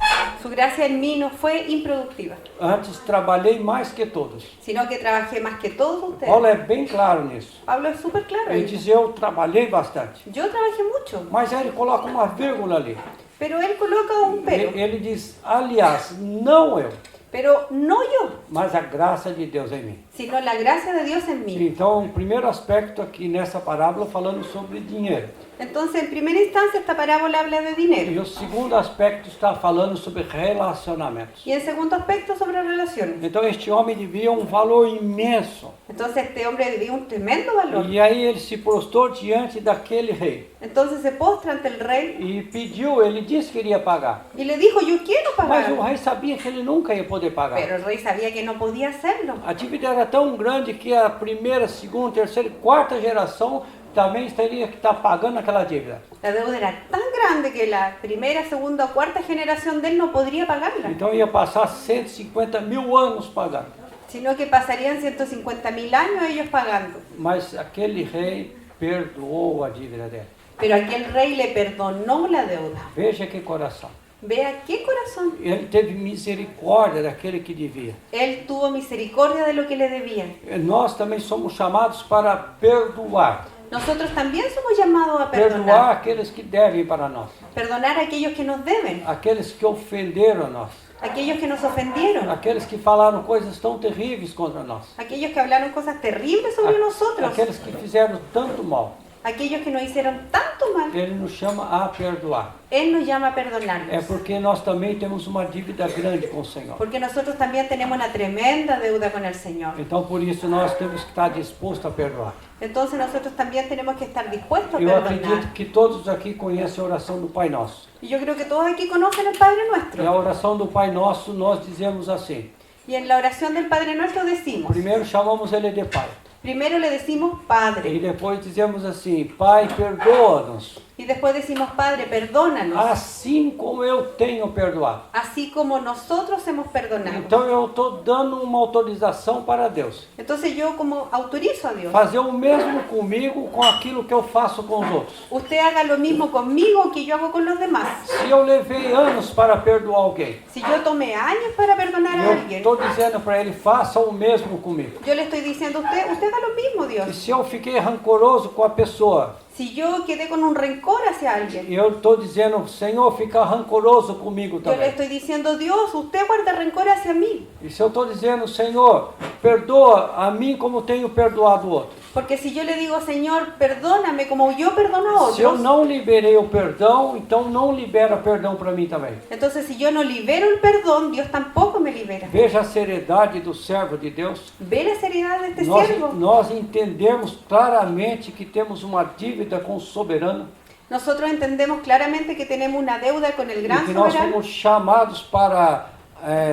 Speaker 2: Su gracia en mí no fue improductiva,
Speaker 1: Antes trabalhei mais que todos.
Speaker 2: sino que trabajé más que todos
Speaker 1: Paulo
Speaker 2: ustedes.
Speaker 1: é bem claro nisso.
Speaker 2: Pablo es súper claro.
Speaker 1: Ele diz: eu trabalhei bastante.
Speaker 2: Yo trabajé mucho,
Speaker 1: Mas aí ele coloca uma vírgula ali.
Speaker 2: pero él coloca un pero.
Speaker 1: Ele diz: aliás, não eu,
Speaker 2: Pero no yo,
Speaker 1: mas a graça de Deus em mim.
Speaker 2: sino la gracia de Dios en mí.
Speaker 1: Então, o primeiro aspecto aqui nessa parábola falando sobre dinheiro.
Speaker 2: Entonces, en primera instancia, esta parábola habla de dinero.
Speaker 1: E o segundo aspecto está falando sobre relacionamentos.
Speaker 2: Y en segundo aspecto, sobre relaciones.
Speaker 1: Então, este homem devia um valor imenso.
Speaker 2: Entonces, este hombre debía un tremendo valor.
Speaker 1: E aí ele se prostrou diante daquele rei.
Speaker 2: Entonces se postra ante el rey
Speaker 1: E pediu, ele disse que iria pagar.
Speaker 2: y le dijo, yo quiero
Speaker 1: Mas o
Speaker 2: pagar.
Speaker 1: rei sabia que ele nunca ia poder pagar.
Speaker 2: Pero el rey sabía que no podía hacerlo.
Speaker 1: A dívida era tão grande que a primeira, segunda, terceira e quarta geração também teria que estar pagando aquela dívida.
Speaker 2: La deuda era tan grande que la primera, segunda o cuarta generación de él no podría pagarla,
Speaker 1: Então ia passar 150 mil anos pagando.
Speaker 2: sino que pasarían 150.000 años ellos pagando.
Speaker 1: Mas aquele rei perdoou a dívida dele.
Speaker 2: Pero aquel rey le perdonó la deuda.
Speaker 1: Veja que coração.
Speaker 2: Vea qué corazón.
Speaker 1: Ele teve misericórdia daquele que devia.
Speaker 2: Él tuvo misericordia de lo que le debían.
Speaker 1: Nós também somos chamados para perdoar.
Speaker 2: Nosotros también somos llamados a
Speaker 1: Perdoar
Speaker 2: perdonar.
Speaker 1: aqueles que devem para nós.
Speaker 2: Perdonar a aquellos que nos deben,
Speaker 1: Aqueles que ofenderam a nós.
Speaker 2: aquellos que nos ofendieron,
Speaker 1: Aqueles que falaram coisas tão terríveis contra nós.
Speaker 2: aquellos que hablaron cosas terribles sobre nosotros,
Speaker 1: Aqueles que fizeram tanto mal.
Speaker 2: aquellos que nos hicieron tanto mal.
Speaker 1: Ele nos chama a perdoar.
Speaker 2: Él nos llama a
Speaker 1: É
Speaker 2: perdonarlos.
Speaker 1: porque nós também temos uma dívida grande com o Senhor.
Speaker 2: Porque nosotros también tenemos una tremenda deuda con el Señor.
Speaker 1: Então por isso nós temos que estar dispostos a perdoar.
Speaker 2: Entonces nosotros también tenemos que estar dispuestos a
Speaker 1: Eu
Speaker 2: perdonar.
Speaker 1: acredito que todos aqui conhecem a oração do Pai Nosso.
Speaker 2: Y yo creo que todos aquí conocen el Padre
Speaker 1: E a
Speaker 2: Nuestro.
Speaker 1: oração do Pai Nosso nós dizemos assim.
Speaker 2: Y en la oración del Padre Nuestro decimos,
Speaker 1: Primeiro chamamos Ele de Pai.
Speaker 2: primero le decimos
Speaker 1: E
Speaker 2: Padre.
Speaker 1: depois dizemos assim, Pai, perdoa-nos.
Speaker 2: Y después decimos Padre, perdónanos.
Speaker 1: Assim como eu tenho perdoado.
Speaker 2: Así como nosotros hemos perdonado.
Speaker 1: Então eu estou dando uma autorização para Deus.
Speaker 2: Entonces yo como autorizo a Dios.
Speaker 1: Fazer o mesmo comigo com aquilo que eu faço com os outros.
Speaker 2: Usted haga lo mismo conmigo que yo hago con los demás.
Speaker 1: Se eu levei anos para perdoar alguém,
Speaker 2: Si yo tomé años para perdonar a
Speaker 1: eu
Speaker 2: alguien,
Speaker 1: estou dizendo para ele, faça o mesmo comigo.
Speaker 2: yo le estoy diciendo a usted, usted haga lo mismo,
Speaker 1: E
Speaker 2: Dios.
Speaker 1: se eu fiquei rancoroso com a pessoa,
Speaker 2: Si yo quedé con un rencor hacia alguien,
Speaker 1: eu estou dizendo, Senhor, fica rancoroso comigo
Speaker 2: yo le
Speaker 1: também.
Speaker 2: estoy diciendo, Dios, usted guarda rencor hacia mí.
Speaker 1: E se eu estou dizendo, Senhor, perdoa a mim como tenho perdoado o outro.
Speaker 2: Porque si yo le digo, Señor, perdóname como yo perdono a
Speaker 1: Se eu
Speaker 2: otros,
Speaker 1: não liberei o perdão, então não libera perdão para mim também.
Speaker 2: entonces si yo no libero el perdón, Dios tampoco me libera.
Speaker 1: Veja a seriedade do servo de Deus.
Speaker 2: ¿Ve la seriedad de este siervo?
Speaker 1: Nós entendemos claramente que temos uma dívida com o soberano
Speaker 2: Nosotros entendemos claramente que tenemos una deuda con el
Speaker 1: e
Speaker 2: gran
Speaker 1: que nós
Speaker 2: soberano
Speaker 1: fomos chamados para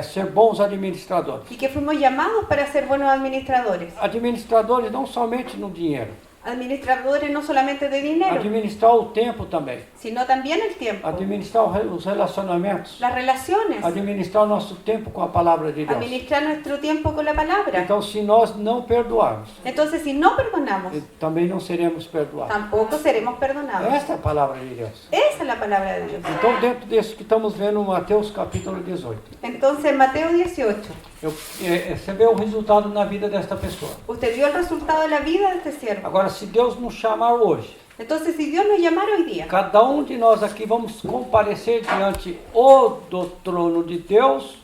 Speaker 1: ser bons administradores.
Speaker 2: y que fuimos llamados para ser buenos administradores.
Speaker 1: Administradores não somente no dinheiro,
Speaker 2: Administradores no solamente de dinero,
Speaker 1: administrar o tempo também,
Speaker 2: sino también el tiempo,
Speaker 1: administrar os relacionamentos,
Speaker 2: las relaciones,
Speaker 1: administrar o nosso tempo com a palavra de Deus.
Speaker 2: administrar nuestro tiempo con la palabra.
Speaker 1: Então, se nós não perdoarmos,
Speaker 2: Entonces, si no perdonamos,
Speaker 1: também não seremos perdoados.
Speaker 2: tampoco seremos perdonados.
Speaker 1: Esta é a palavra de Deus.
Speaker 2: Esa es la palabra de Dios.
Speaker 1: Então, dentro disso que estamos vendo em Mateus capítulo 18,
Speaker 2: Entonces, Mateo 18,
Speaker 1: você vê o resultado na vida desta pessoa.
Speaker 2: usted vio el resultado de la vida de este siervo.
Speaker 1: Agora, se Deus nos chamar hoje,
Speaker 2: Entonces, si Dios nos llamara hoy día,
Speaker 1: cada um de nós aqui vamos comparecer diante ou do trono de Deus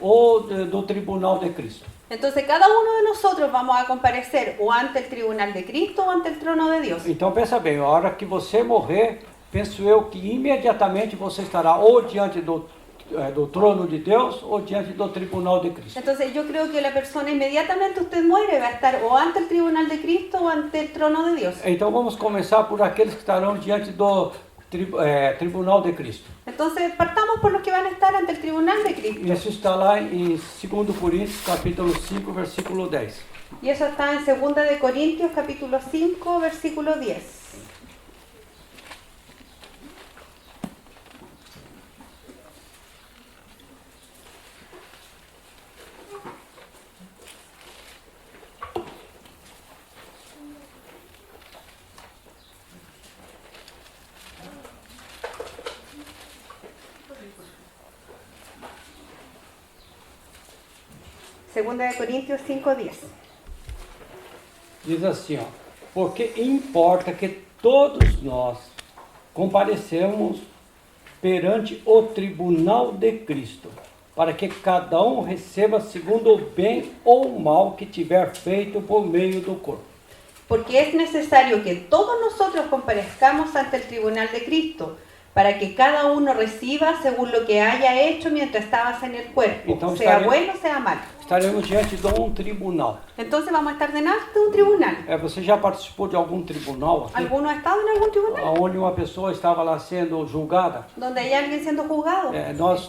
Speaker 1: ou do tribunal de Cristo.
Speaker 2: entonces cada uno de nosotros vamos a comparecer o ante el tribunal de Cristo o ante el trono de Dios.
Speaker 1: Então, pensa bem, a hora que você morrer, penso eu que imediatamente você estará ou diante do do trono de Deus ou diante do tribunal de Cristo.
Speaker 2: Entonces yo creo que la persona inmediatamente usted muere va a estar o ante el tribunal de Cristo o ante el trono de Dios.
Speaker 1: Então vamos começar por aqueles que estarão diante do tribunal de Cristo.
Speaker 2: Entonces partamos por los que van a estar ante el tribunal de Cristo.
Speaker 1: Isso está lá em 2 Coríntios, capítulo 5, versículo 10.
Speaker 2: Y eso está en 2 de Corintios capítulo 5 versículo 10. Segunda de Corintios 5:10.
Speaker 1: Diz assim, ó, porque importa que todos nós comparecemos perante o tribunal de Cristo, para que cada um receba segundo o bem ou o mal que tiver feito por meio do corpo.
Speaker 2: Porque es necesario que todos nosotros comparezcamos ante el tribunal de Cristo, para que cada uno reciba según lo que haya hecho mientras estabas en el cuerpo,
Speaker 1: Entonces,
Speaker 2: sea bueno, sea malo.
Speaker 1: Estaremos diante de um tribunal.
Speaker 2: Entonces vamos a estar delante de un tribunal.
Speaker 1: Você já participou de algum tribunal aqui?
Speaker 2: ¿Alguno ha estado en algún tribunal?
Speaker 1: Onde uma pessoa estava lá sendo julgada?
Speaker 2: Donde hay alguien siendo juzgado.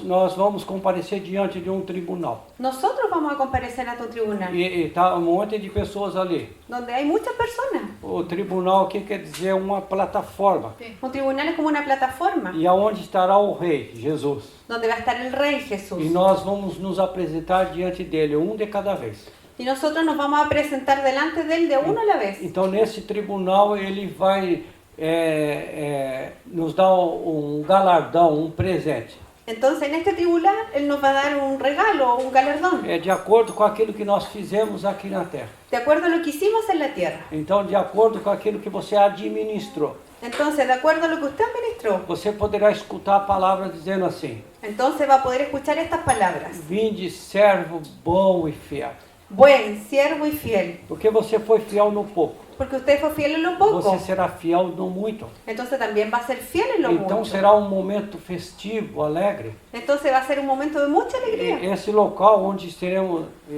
Speaker 1: Nós vamos comparecer diante de um tribunal.
Speaker 2: Nosotros vamos a comparecer ante un tribunal,
Speaker 1: E está um monte de pessoas ali.
Speaker 2: donde hay muchas personas.
Speaker 1: O tribunal aqui quer dizer uma plataforma.
Speaker 2: Un tribunal es como una plataforma,
Speaker 1: E aonde estará o rei, Jesus.
Speaker 2: donde va a estar el Rey Jesús.
Speaker 1: E nós vamos nos apresentar diante dele, um de cada vez.
Speaker 2: Y nosotros nos vamos a presentar delante de él de uno a la vez.
Speaker 1: Então nesse tribunal ele vai nos dar um galardão, um presente.
Speaker 2: Entonces en este tribunal él nos va a dar un regalo, un galardón,
Speaker 1: De acordo com aquilo que nós fizemos aqui na terra.
Speaker 2: de acuerdo a lo que hicimos en la tierra.
Speaker 1: Então, de acordo com aquilo que você administrou.
Speaker 2: Entonces, de acuerdo a lo que usted administró,
Speaker 1: Você poderá escutar a palavra dizendo assim:
Speaker 2: entonces va a poder escuchar estas palabras.
Speaker 1: Vinde, servo bom e fiel.
Speaker 2: Buen, siervo y fiel.
Speaker 1: Porque você foi fiel no pouco,
Speaker 2: Porque usted fue fiel en lo poco,
Speaker 1: você será fiel no muito.
Speaker 2: entonces también va a ser fiel en lo
Speaker 1: Então
Speaker 2: mucho.
Speaker 1: será um momento festivo, alegre.
Speaker 2: Entonces va a ser un momento de mucha alegría.
Speaker 1: E esse local onde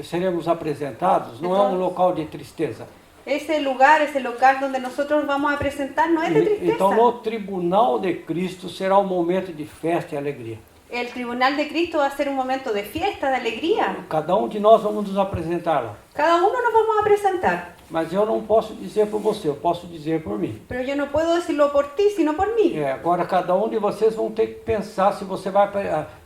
Speaker 1: seremos apresentados não é um local de tristeza.
Speaker 2: Ese lugar, ese local donde nosotros vamos a presentar no es de tristeza.
Speaker 1: Então no tribunal de Cristo será um momento de festa e alegria.
Speaker 2: El tribunal de Cristo va a ser un momento de fiesta, de alegría.
Speaker 1: Cada um de nós vamos nos apresentar lá.
Speaker 2: Cada uno nos vamos a presentar.
Speaker 1: Mas eu não posso dizer por você, eu posso dizer por mim.
Speaker 2: Pero yo no puedo decirlo por ti, sino por mí.
Speaker 1: Agora cada um de vocês vão ter que pensar se você vai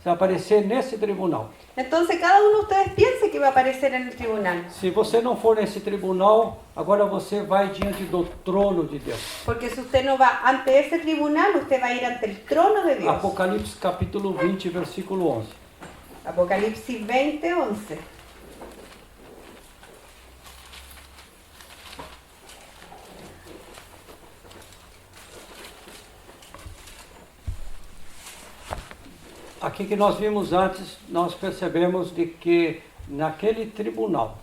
Speaker 1: aparecer nesse tribunal.
Speaker 2: Entonces cada uno de ustedes piense que va a aparecer en el tribunal.
Speaker 1: Se você não for nesse tribunal, agora você vai diante do trono de Deus.
Speaker 2: Porque si usted no va ante ese tribunal, usted va a ir ante el trono de Dios.
Speaker 1: Apocalipse capítulo 20, versículo 11.
Speaker 2: Apocalipsis 20, 11.
Speaker 1: Aqui que nós vimos antes, nós percebemos de que naquele tribunal,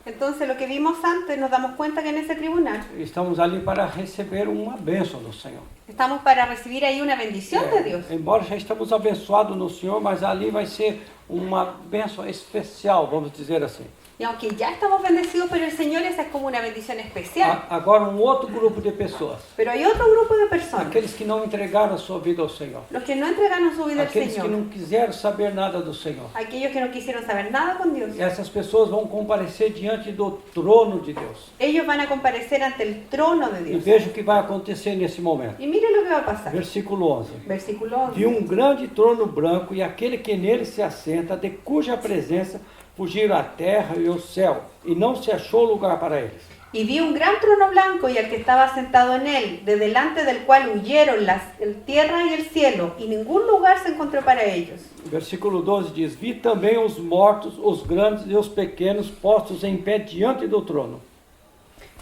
Speaker 2: Entonces lo que vimos antes, nos damos cuenta que en ese tribunal
Speaker 1: estamos ali para receber uma bênção do Senhor.
Speaker 2: estamos para recibir ahí una bendición de Dios.
Speaker 1: Embora já estamos abençoados no Senhor, mas ali vai ser uma bênção especial, vamos dizer assim.
Speaker 2: Y aunque ya estamos bendecidos por el Señor, esa es como una bendición especial.
Speaker 1: Agora um outro grupo de pessoas,
Speaker 2: Pero hay otro grupo de personas,
Speaker 1: aqueles que não entregaram a sua vida ao Senhor,
Speaker 2: los que no entregaron su vida al
Speaker 1: aqueles que
Speaker 2: Señor,
Speaker 1: não quiseram saber nada do Senhor.
Speaker 2: aquellos que no quisieron saber nada con Dios.
Speaker 1: E essas pessoas vão comparecer diante do trono de Deus.
Speaker 2: Ellos van a comparecer ante el trono de
Speaker 1: E
Speaker 2: Dios.
Speaker 1: veja o que vai acontecer nesse momento.
Speaker 2: Y mire lo que va a pasar.
Speaker 1: Versículo 11.
Speaker 2: Versículo
Speaker 1: Vi
Speaker 2: 11.
Speaker 1: grande trono branco e aquele que nele se assenta, de cuja presença fugiram a terra e o céu, e não se achou lugar para eles.
Speaker 2: Y vi un gran trono blanco y al que estaba sentado en él, de delante del cual huyeron el tierra y el cielo, y ningún lugar se encontró para ellos.
Speaker 1: Versículo 12 diz: Vi também os mortos, os grandes e os pequenos, postos em pé diante do trono.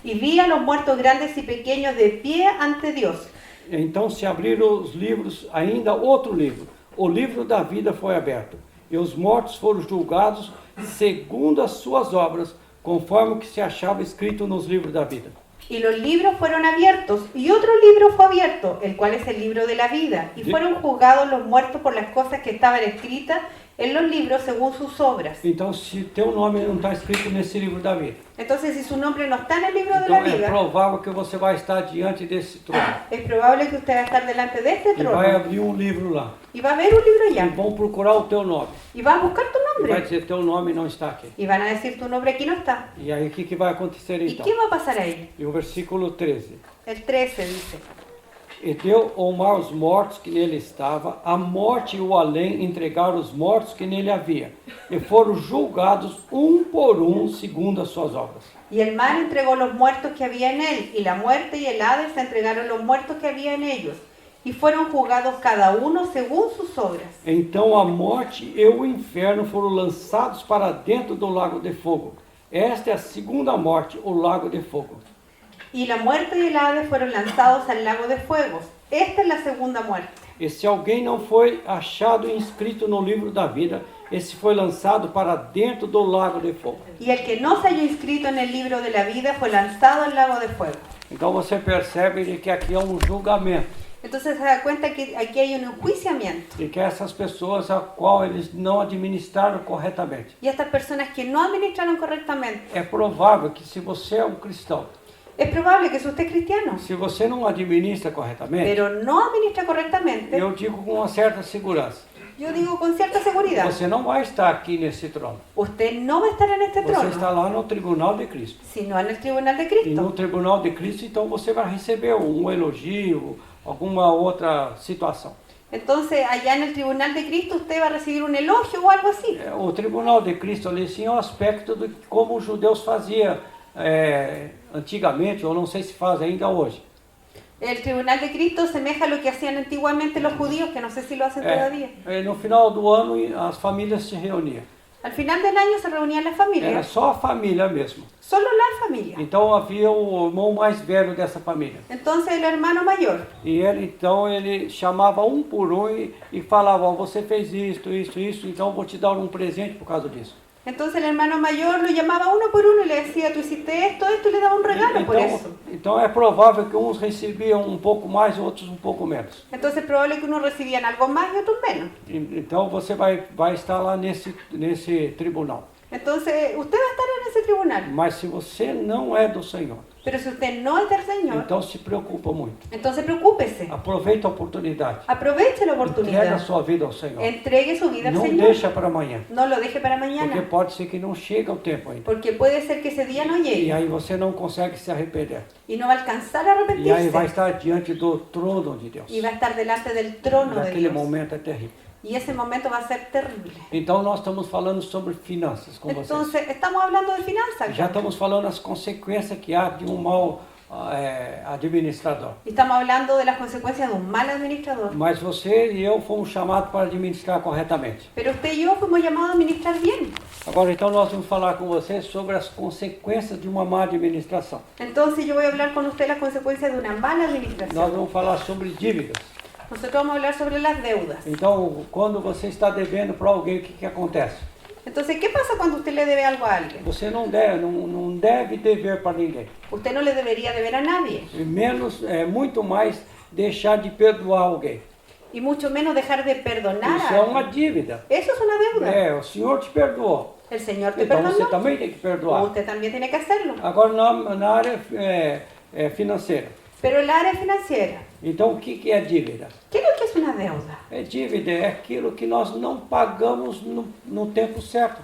Speaker 2: Y vi a los muertos grandes y pequeños de pie ante Dios.
Speaker 1: Então se abriram os livros, ainda outro livro. O livro da vida foi aberto, e os mortos foram julgados segundo as suas obras, conforme o que se achava escrito nos livros da vida.
Speaker 2: Y los libros fueron abiertos, y otro libro fue abierto, el cual es el libro de la vida. Y fueron juzgados los muertos por las cosas que estaban escritas en los libros según sus obras.
Speaker 1: Então, se teu nome não está escrito nesse livro da vida,
Speaker 2: Entonces, si su nombre no está en el libro de
Speaker 1: então
Speaker 2: la
Speaker 1: é
Speaker 2: vida,
Speaker 1: provável que você vai estar diante desse trono.
Speaker 2: es probable que usted va a estar delante de este
Speaker 1: E vai
Speaker 2: trono
Speaker 1: abrir um livro lá.
Speaker 2: y va a ver un libro
Speaker 1: E
Speaker 2: allá
Speaker 1: vão procurar o teu nome.
Speaker 2: y va a buscar tu
Speaker 1: E vai
Speaker 2: nombre
Speaker 1: dizer, teu nome não está aqui.
Speaker 2: y van a decir tu nombre aquí no está.
Speaker 1: E aí, o que vai acontecer
Speaker 2: ¿Y
Speaker 1: então?
Speaker 2: qué va a pasar ahí?
Speaker 1: E o versículo 13.
Speaker 2: El 13 dice:
Speaker 1: E deu ao mar os mortos que nele estava, a morte e o além entregaram os mortos que nele havia, e foram julgados um por um segundo as suas obras.
Speaker 2: y el mar entregó los muertos que había en él, y la muerte y el Hades entregaron los muertos que había en ellos, y fueron juzgados cada uno según sus obras.
Speaker 1: Então a morte e o inferno foram lançados para dentro do lago de fogo. Esta é a segunda morte, o lago de fogo.
Speaker 2: Y la muerte y el Hades fueron lanzados al lago de fuegos. Esta es la segunda muerte.
Speaker 1: E se alguém não foi achado inscrito no livro da vida, esse foi lançado para dentro do lago de fogo.
Speaker 2: Y el que no se halló inscrito en el libro de la vida fue lanzado al lago de fuego.
Speaker 1: Então você percebe de que aqui é um julgamento.
Speaker 2: Entonces se da cuenta que aquí hay un enjuiciamiento.
Speaker 1: E que essas pessoas a qual eles não administraram corretamente.
Speaker 2: Y estas personas que no administraron correctamente.
Speaker 1: É provável que se você é um cristão,
Speaker 2: Es probable que si usted es cristiano,
Speaker 1: se você não administra corretamente,
Speaker 2: pero no administra correctamente,
Speaker 1: eu digo com uma certa segurança,
Speaker 2: yo digo con cierta seguridad,
Speaker 1: você não vai estar aqui nesse trono.
Speaker 2: usted no va a estar en este
Speaker 1: Você está
Speaker 2: trono,
Speaker 1: lá no tribunal de Cristo.
Speaker 2: sino en el tribunal de
Speaker 1: E no
Speaker 2: Cristo.
Speaker 1: tribunal de Cristo, então você vai receber um elogio, alguma outra situação.
Speaker 2: Entonces, allá en el tribunal de Cristo usted va a recibir un elogio o algo así.
Speaker 1: O tribunal de Cristo ali sim é o aspecto de como os judeus faziam antigamente, ou não sei se faz ainda hoje.
Speaker 2: El tribunal de Cristo semeja a lo que hacían antiguamente los judíos, que no sé si lo hacen todavía.
Speaker 1: No final do ano as famílias se reuniam.
Speaker 2: Al final del año se reunían las
Speaker 1: Era
Speaker 2: familias,
Speaker 1: só a família mesmo.
Speaker 2: solo la familia.
Speaker 1: Então havia o irmão mais velho dessa família.
Speaker 2: Entonces el hermano mayor,
Speaker 1: E ele chamava um por um e falava, ó, você fez isso, então vou te dar um presente por causa disso.
Speaker 2: entonces el hermano mayor lo llamaba uno por uno y le decía, tú hiciste esto, y le daba un regalo por eso.
Speaker 1: Então é provável que uns recebiam um pouco mais, outros um pouco menos.
Speaker 2: Entonces es probable que unos recibían algo más y otros menos.
Speaker 1: Então você vai estar lá nesse tribunal.
Speaker 2: Entonces usted va a estar en ese tribunal,
Speaker 1: Mas se você não é do Senhor,
Speaker 2: pero si usted no es del Señor,
Speaker 1: então se preocupa muito.
Speaker 2: entonces preocúpese,
Speaker 1: Aproveita a oportunidade.
Speaker 2: aproveche la
Speaker 1: Entrega a
Speaker 2: oportunidad,
Speaker 1: sua vida ao Senhor.
Speaker 2: entregue su vida al
Speaker 1: Não
Speaker 2: Señor,
Speaker 1: deixa para amanhã.
Speaker 2: no lo deje para
Speaker 1: Porque
Speaker 2: mañana,
Speaker 1: pode ser que não chegue o tempo ainda.
Speaker 2: porque puede ser que ese día no
Speaker 1: E
Speaker 2: llegue
Speaker 1: aí você não consegue se arrepender.
Speaker 2: y no va a alcanzar a
Speaker 1: E aí vai
Speaker 2: arrepentirse
Speaker 1: estar diante do trono de Deus.
Speaker 2: y va a estar delante del trono de
Speaker 1: Naquele
Speaker 2: Dios.
Speaker 1: momento é terrível.
Speaker 2: Y ese momento va a ser terrible.
Speaker 1: Então nós estamos falando sobre finanças com vocês.
Speaker 2: Entonces, estamos hablando de finanzas.
Speaker 1: Já estamos falando as consequências que há de um mau administrador.
Speaker 2: Estamos hablando de las consecuencias de un mal administrador.
Speaker 1: Mas você e eu fomos chamados para administrar corretamente.
Speaker 2: Pero usted y yo fuimos llamados a administrar bien.
Speaker 1: Agora então nós vamos falar com vocês sobre as consequências de uma má administração.
Speaker 2: Entonces yo voy a hablar con usted las consecuencias de una mala
Speaker 1: Nós
Speaker 2: administración.
Speaker 1: vamos falar sobre dívidas.
Speaker 2: Nosotros vamos a hablar sobre las deudas.
Speaker 1: Então, quando você está devendo para alguém, o que acontece?
Speaker 2: Entonces, ¿qué pasa cuando usted le debe algo a alguien?
Speaker 1: Você não deve dever para ninguém.
Speaker 2: Usted no le debería deber a nadie.
Speaker 1: E menos, muito mais deixar de perdoar alguém.
Speaker 2: Y mucho menos dejar de perdonar
Speaker 1: Isso
Speaker 2: a
Speaker 1: é uma
Speaker 2: alguien.
Speaker 1: dívida.
Speaker 2: Eso es una deuda.
Speaker 1: O Senhor te perdoou.
Speaker 2: El Señor te
Speaker 1: Então você
Speaker 2: perdonó.
Speaker 1: também tem que perdoar.
Speaker 2: Usted también tiene que hacerlo.
Speaker 1: Agora na área financeira.
Speaker 2: Pero en la área financiera,
Speaker 1: Então o que é dívida?
Speaker 2: ¿qué es lo que es una deuda?
Speaker 1: Dívida é aquilo que nós não pagamos no tempo certo.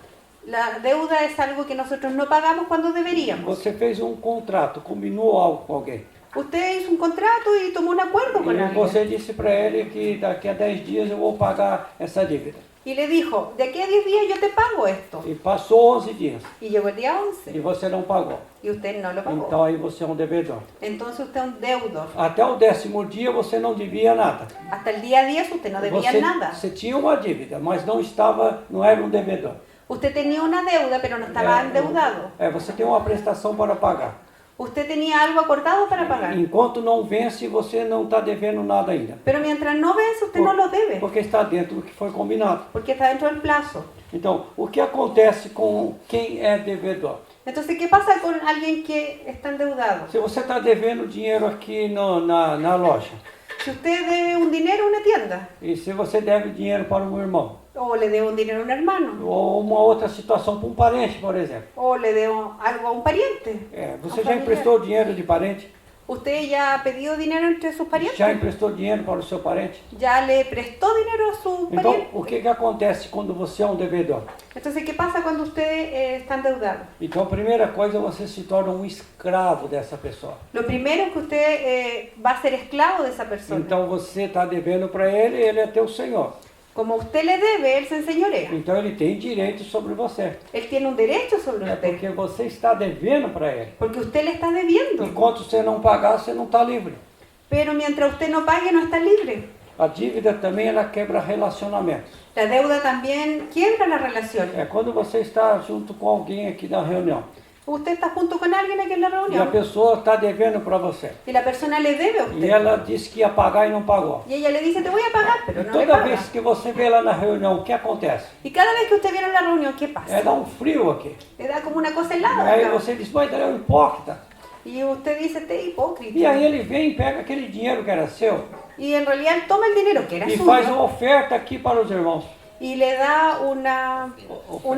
Speaker 2: La deuda es algo que nosotros no pagamos cuando deberíamos.
Speaker 1: Você fez um contrato, combinou algo com alguém.
Speaker 2: Usted hizo un contrato y tomó un acuerdo con
Speaker 1: E
Speaker 2: alguien.
Speaker 1: você disse para ele que daqui a 10 dias eu vou pagar essa dívida.
Speaker 2: Y le dijo, de aquí a 10 días yo te pago esto.
Speaker 1: E passou 11 dias
Speaker 2: Y llegó el día
Speaker 1: e
Speaker 2: 11
Speaker 1: você não pagou.
Speaker 2: y usted no lo pagó.
Speaker 1: Então aí você é um devedor.
Speaker 2: Entonces usted es un deudor.
Speaker 1: Até o 10º dia você não devia nada.
Speaker 2: Hasta el día 10 usted no debía nada.
Speaker 1: Você tinha uma dívida, mas não era um devedor.
Speaker 2: Usted tenía una deuda, pero no estaba endeudado.
Speaker 1: Você tem uma prestação para pagar.
Speaker 2: Usted tenía algo acordado para pagar.
Speaker 1: Enquanto não vence, você não está devendo nada ainda.
Speaker 2: Pero mientras no vence, usted no lo debe.
Speaker 1: Porque está dentro do que foi combinado.
Speaker 2: Porque está dentro del plazo.
Speaker 1: Então, o que acontece com quem é devedor?
Speaker 2: Entonces, ¿qué pasa con alguien que está endeudado?
Speaker 1: Se você está devendo dinheiro aqui na loja,
Speaker 2: Si usted debe un dinero a una tienda,
Speaker 1: e se você deve dinheiro para um irmão,
Speaker 2: o le debe un dinero a un hermano,
Speaker 1: ou uma outra situação para um parente, por exemplo.
Speaker 2: o le debo algo a un pariente,
Speaker 1: Você já emprestou dinheiro de parente?
Speaker 2: ¿usted ya ha pedido dinero entre sus parientes?
Speaker 1: Já emprestou dinheiro para o seu parente?
Speaker 2: ¿Ya le prestó dinero a su
Speaker 1: Então,
Speaker 2: pariente?
Speaker 1: o que acontece quando você é um devedor?
Speaker 2: Entonces, ¿qué pasa cuando usted está endeudado?
Speaker 1: Então, a primeira coisa, você se torna um escravo dessa pessoa.
Speaker 2: Lo primero es que usted va a ser esclavo de esa persona.
Speaker 1: Então, você está devendo para ele, ele é teu senhor.
Speaker 2: Como usted le debe, él se enseñorea.
Speaker 1: Então, ele tem direito sobre você.
Speaker 2: Él tiene un derecho sobre
Speaker 1: É
Speaker 2: usted,
Speaker 1: porque você está devendo para ele.
Speaker 2: porque usted le está debiendo.
Speaker 1: Enquanto você não pagar, você não está livre.
Speaker 2: Pero mientras usted no pague, no está libre.
Speaker 1: A dívida também, ela quebra relacionamentos.
Speaker 2: La deuda también quiebra la relación.
Speaker 1: É quando você está junto com alguém aqui na reunião
Speaker 2: Usted está junto con alguien aquí en la
Speaker 1: e a
Speaker 2: reunión
Speaker 1: pessoa está devendo para você.
Speaker 2: y la persona le debe a
Speaker 1: E
Speaker 2: usted.
Speaker 1: ela disse que ia pagar e não pagou.
Speaker 2: Y ella le dice, te voy a pagar,
Speaker 1: E
Speaker 2: pero no le
Speaker 1: toda
Speaker 2: paga.
Speaker 1: vez que você vê lá na reunião, o que acontece?
Speaker 2: Y cada vez que usted viene a la reunión, ¿qué pasa?
Speaker 1: Dá um frio aqui.
Speaker 2: Le da como una cosa helada.
Speaker 1: Aí
Speaker 2: acá.
Speaker 1: você diz, mas ele é um hipócrita.
Speaker 2: Y usted dice, este es hipócrita.
Speaker 1: E aí ele vem e pega aquele dinheiro que era seu
Speaker 2: Y en realidad él toma el dinero que era
Speaker 1: e faz uma
Speaker 2: suyo
Speaker 1: oferta aqui para os irmãos.
Speaker 2: y le da una